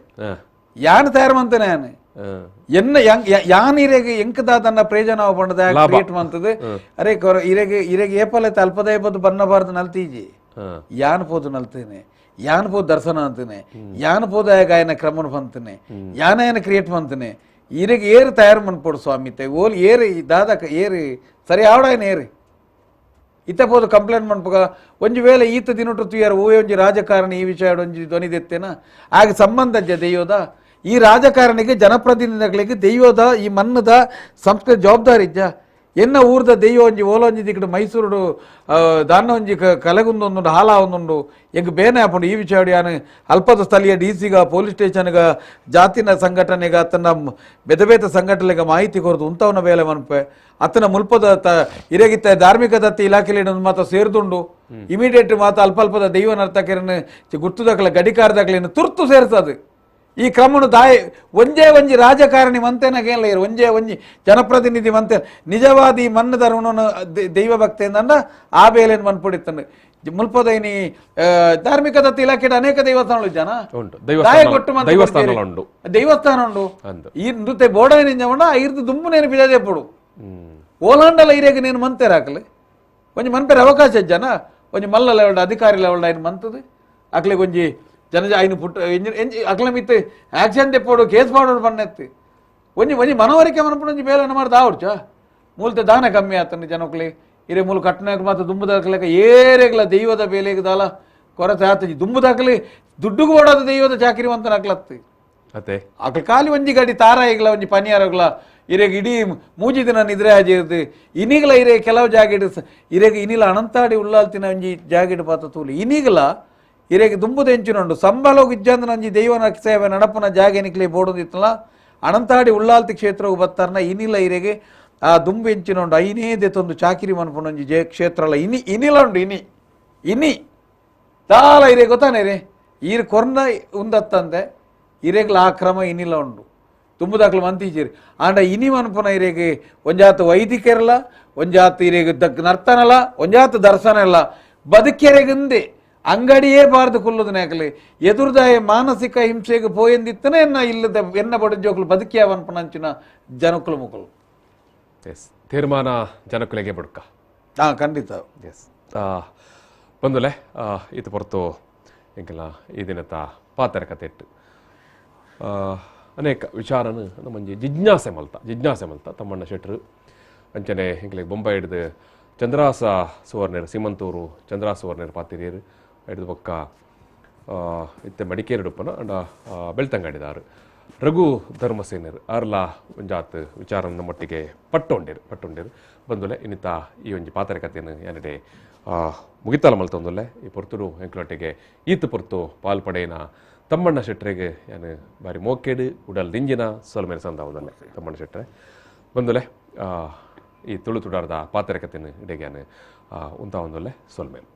యాన్ తయారు మంతనే ఆయన ಎನ್ನ ಯಾನ್ ಇರೆಗೆ ಎಂಕದಾದನ್ನ ಪ್ರಯೋಜನ ಪಂಡದ ಕ್ರಿಯೇಟ್ ಮಂತದ ಅರೆ ಇರೆಗೆ ಏಪಲೈತೆ ಅಲ್ಪದ ಏಪತ್ತು ಬನ್ನಬಾರ್ದು ನಲ್ತೀಜಿ ಯಾನ್ ಪೋದು ನಲ್ತೇನೆ ಯಾನ್ ಪೋದು ದರ್ಶನ ಅಂತಾನೆ ಯಾನ್ ಪೋದ ఆయన ಕ್ರಮನ ಪಂತನೆ ಯಾನ ఆయన ಕ್ರಿಯೇಟ್ ಮಂತನೆ ಇರೆಗೆ ಏರು ತಯಾರು ಮನ್ಪೋಡು ಸ್ವಾಮಿತೆ ಓಲ್ ಏರು ದಾದಕ ಏರು ಸರಿ ಆವಡಾಯನ ಏರು ಇತ್ತ ಪೋದು ಕಂಪ್ಲೇಂಟ್ ಮನ್ಪಗ ಒಂಜಿ ವೇಳೆ ಈತ ದಿನೊಟ್ಟು ತುಯಾರು ಓ ಒಂಜಿ ರಾಜಕಾರಣಿ ಈ ವಿಷಯ ಒಂಜಿ ಧ್ವನಿದೆತ್ತೇನ ಆಗ ಸಂಬಂಧ ದೆಯ್ಯೋದ ಈ ರಾಜಕಾರಣಿಗೆ ಜನಪ್ರತಿನಿಧಿಗಳಿಗೆ ದೆಯ್ಯೋದ ಈ ಮನ್ನದ ಸಂಸ್ಕೃತಿ ಜವಾಬ್ದಾರಿ ಇಜ್ಜ ಎನ್ನ ಊರ್ದ ದೆಯ್ಯ ಒಂಜಿ ಓಲೊಂಜಿ ದಿಕ್ಕಡು ಮೈಸೂರು ದಾನ್ನ ಒಂಜಿ ಕಲೆಗುಂದೊಂದುಂಡು ಹಾಲ ಒಂದುಂಡು ಎಂಗ್ ಬೇನೆ ಆಪುಂಡು ಈ ವಿಷಯ ಯಾನು ಅಲ್ಪದ ಸ್ಥಳೀಯ DC-ಗ ಪೊಲೀಸ್ ಸ್ಟೇಷನ್ಗ ಜಾತಿನ ಸಂಘಟನೆಗ ಅತನ ಬೇತೆ ಸಂಘಟನೆಗ ಮಾಹಿತಿ ಕೊರದು ಉಂತವನ ಬೇಲೆ ಮನ್ಪೆ ಅತನ ಮುಲ್ಪದ ಇರಗಿತ್ತ ಧಾರ್ಮಿಕ ದತ್ತಿ ಇಲಾಖೆಲಿ ಮಾತ ಸೇರ್ದುಂಡು ಇಮಿಡಿಯೇಟ್ ಮಾತ ಅಲ್ಪದ ದೈವ ನರ್ತಕರನ್ನು ಗುರ್ತುದಾಕಲ ಗಡಿಕಾರದಾಕಲಿನ ತುರ್ತು ಸೇರ್ತದೆ ಈ ಕ್ರಮನು ಒಂಜೇ ಒಂಜಿ ರಾಜಕಾರಣಿ ಮಂತೇನಾಗೇನಲ್ಲ ಇರು ಒಂಜೇ ಒಂಜಿ ಜನಪ್ರತಿನಿಧಿ ಮಂತೆ ನಿಜವಾದಿ ಮನ್ನ ಧರ್ಮನ ದೈವ ಭಕ್ತಿಯಿಂದ ಆ ಬೇಲೆಯನ್ನು ಮನ್ಪುಡಿತಾನೆ ಮುಲ್ಪದ ಇನಿ ಧಾರ್ಮಿಕ ದತ್ತಿ ಇಲಾಖೆ ಅನೇಕ ದೇವಸ್ಥಾನಗಳು ಜನ ದೇವಸ್ಥಾನ ಉಂಡು ಈ ನೃತ್ಯ ಬೋಡನಿಂಜ ಇರ್ದು ದುಂಬು ನೇನು ಬಿಡದೆ ಪಡು ಓಲಾಂಡಲ ಇರೇಗ ನೀನು ಮಂತೇರ ಹಾಕಲಿ ಒಂಜಿ ಮನ್ಪೇರ ಅವಕಾಶ ಜನ ಒಂಜಿ ಮಲ್ಲ ಲೆವೆಲ್ಡ್ ಅಧಿಕಾರಿ ಲೆವೆಲ್ಡ್ ಆಯ್ತು ಮಂತದು ಅಕ್ಲಿಗೆ ಒಂಜಿ ಜನ ಐನು ಪುಟ್ಟ ಅಕ್ಲ ಮಿತ್ತು ಆಕ್ಷನ್ ತೆಪ್ಪೋಡು ಕೇಸ್ ಮಾಡೋಡು ಬಣ್ಣೆತ್ತಿ ಒಂಜಿ ಮನವರಿಕೆ ಮನಪುಡು ಒಂಜಿ ಬೇಲನ್ನು ಮಾಡ್ದು ಆವಡ್ಚ ಮೂಲತೆ ದಾನ ಕಮ್ಮಿ ಆತನ ಜನಕ್ಲಿ ಇರೇ ಮೂಲ ಕಟ್ಟನಾಗ ಮಾತ್ರ ದುಂಬುದಾಕಲೆಕ್ಕ ಏರೆಗ್ಲ ದೈವದ ಬೇಲೆಗೆ ದಾಲ ಕೊರತೆ ಆತಜಿ ದುಂಬುದಾಕಲಿ ದುಡ್ಡುಗೂ ಓಡೋದು ದೈವದ ಚಾಕಿರಿ ಅಂತ ಅಕ್ಲತ್ತಿ ಅತ್ತೆ ಅಕ್ಲ ಖಾಲಿ ಒಂಜಿ ಗಾಡಿ ತಾರ ಈಗಲ ಒಂಜಿ ಪನಿಯಾರಗ್ಲ ಇರೇಗ ಇಡೀ ಮೂಜಿ ದಿನ ನಿದ್ರೆ ಹಾಜಿರ್ದು ಇನಿಗಲ ಇರೇ ಕೆಲವು ಜಾಗಿಡ್ ಇರೇಗ ಇನಿಲ ಅನಂತಾಡಿ ಉಳ್ಳಾಲ್ತಿನ ಒಂಜಿ ಜಾಗಿಡ್ ಪಾತ ತೂಲಿ ಇನಿಗಲ ಇರೇಗ ದುಂಬುದ ಹೆಂಚಿನುಂಡು ಸಂಬಳೋಗಿ ಇಜ್ಜಂದ ಒಂಜಿ ದೈವನ ಸೇವೆ ನಡಪನ ಜಾಗೆ ನಿಕ್ಲಿ ಬೋಡೋದಿತ್ತಲ್ಲ ಅನಂತಾಡಿ ಉಳ್ಳಾಲ್ತಿ ಕ್ಷೇತ್ರವು ಬತ್ತಾರನ ಇನಿಲ ಇರೇಗೆ ಆ ದುಂಬು ಹೆಂಚಿನುಂಡು ಐನೇ ದೆತ್ತೊಂದು ಚಾಕಿರಿ ಮನ್ಪುನೊಂಜಿ ಕ್ಷೇತ್ರ ಇನಿಲ ಉಂಡು ಇನಿ ತಾಲ ಇರೇ ಗೊತ್ತಾನೆ ರೇ ಈರು ಕೊರ್ನ ಉಂದತ್ತಂದೆ ಇರೇಗ್ಲ ಆ ಕ್ರಮ ಇನಿಲ ಉಂಡು ತುಂಬುದಾಕ್ಲು ಮಂತೀಚಿರಿ ಆಂಡ ಇನಿ ಮನ್ಪುನ ಇರೇಗೆ ಒಂಜಾತು ವೈದಿಕರಲ್ಲ ಒಂಜಾತು ಇರೇಗ ನರ್ತನಲ್ಲ ಒಂಜಾತು ದರ್ಶನಲ್ಲ ಬದುಕೆರೆಗುಂದೆ ಅಂಗಡಿಯೇ ಬಾರ್ದು ಕುಲ್ಲುದು ನಾಕಲಿ ಎದುರುದಾಯ ಮಾನಸಿಕ ಹಿಂಸೆಗೆ ಪೋಯಂದಿತ್ತನೇ ಇಲ್ಲದ ಎನ್ನ ಬಡಜೋಕ್ಲು ಬದುಕಿಯವನ್ಪನಂಚಿನ ಜನಕ್ಕಲು ಮುಕ್ಕಲು ಎಸ್ ತೀರ್ಮಾನ ಜನಕ್ಕಲಿಗೆ ಬುಡ್ಕ ಖಂಡಿತ ಎಸ್ ಬಂದುಲೆ ಇದು ಹೊರತು ಎಂಕಲ್ಲ ಈ ದಿನದ ಪಾತ್ರ ಕತೆ ಇಟ್ಟು ಅನೇಕ ವಿಚಾರನು ನಮ್ಮಂಜಿ ಜಿಜ್ಞಾಸೆ ಮಲ್ತ ತಮ್ಮಣ್ಣ ಶೆಟ್ರು ಅಂಚನೆ ಎಂಕಲಿಗೆ ಬೊಂಬೈ ಹಿಡಿದು ಚಂದ್ರಾಸ ಸುವರ್ಣರು ಸೀಮಂತೂರು ಚಂದ್ರಾಸ ಸುವರ್ಣರು ಪಾತಿರಿಯರು ಹಿಡಿದು ಪಕ್ಕ ಇತ್ತೆ ಮಡಿಕೇರಿ ಡುಪ್ಪನ ಅಂಡ ಬೆಳ್ತಂಗಾಡಿದಾರು ರಘು ಧರ್ಮಸೇನರು ಆರ್ಲ ಒಂಜಾತ್ ವಿಚಾರ ನಮ್ಮೊಟ್ಟಿಗೆ ಪಟ್ಟೊಂಡಿರು ಬಂದುಲೆ ಇನ್ನಿತ ಈ ಒಂಜಿ ಪಾತ್ರ ಕಥೆಯನ್ನು ಯಾನಡೆ ಮುಗಿತಾಲ ಮಲ್ತೊಂದುಲ್ಲೆ ಈ ಪೊರ್ತುಡು ಎಂಕ್ಲೊಟ್ಟಿಗೆ ಈತ ಪೊರ್ತು ಪಾಲ್ಪಡೇನ ತಮ್ಮಣ್ಣ ಶೆಟ್ರಿಗೆ ಯಾನು ಬಾರಿ ಮೋಕೆಡು ಉಡಲ್ ದಿಂಜಿನ ಸೊಲ್ಮೇಲೆ ಸಂದಾವದಲ್ಲೇ ತಮ್ಮಣ್ಣ ಶೆಟ್ರೆ ಬಂದುಲೆ ಈ ತುಳು ತುಡಾರ್ದ ಪಾತ್ರ ಕಥೆಯನ್ನು ಇಡೆಗೆ ಯಾನು ಉಂತ ಒಂದೊಲ್ಲೆ ಸೊಲ್ಮೇಲೆ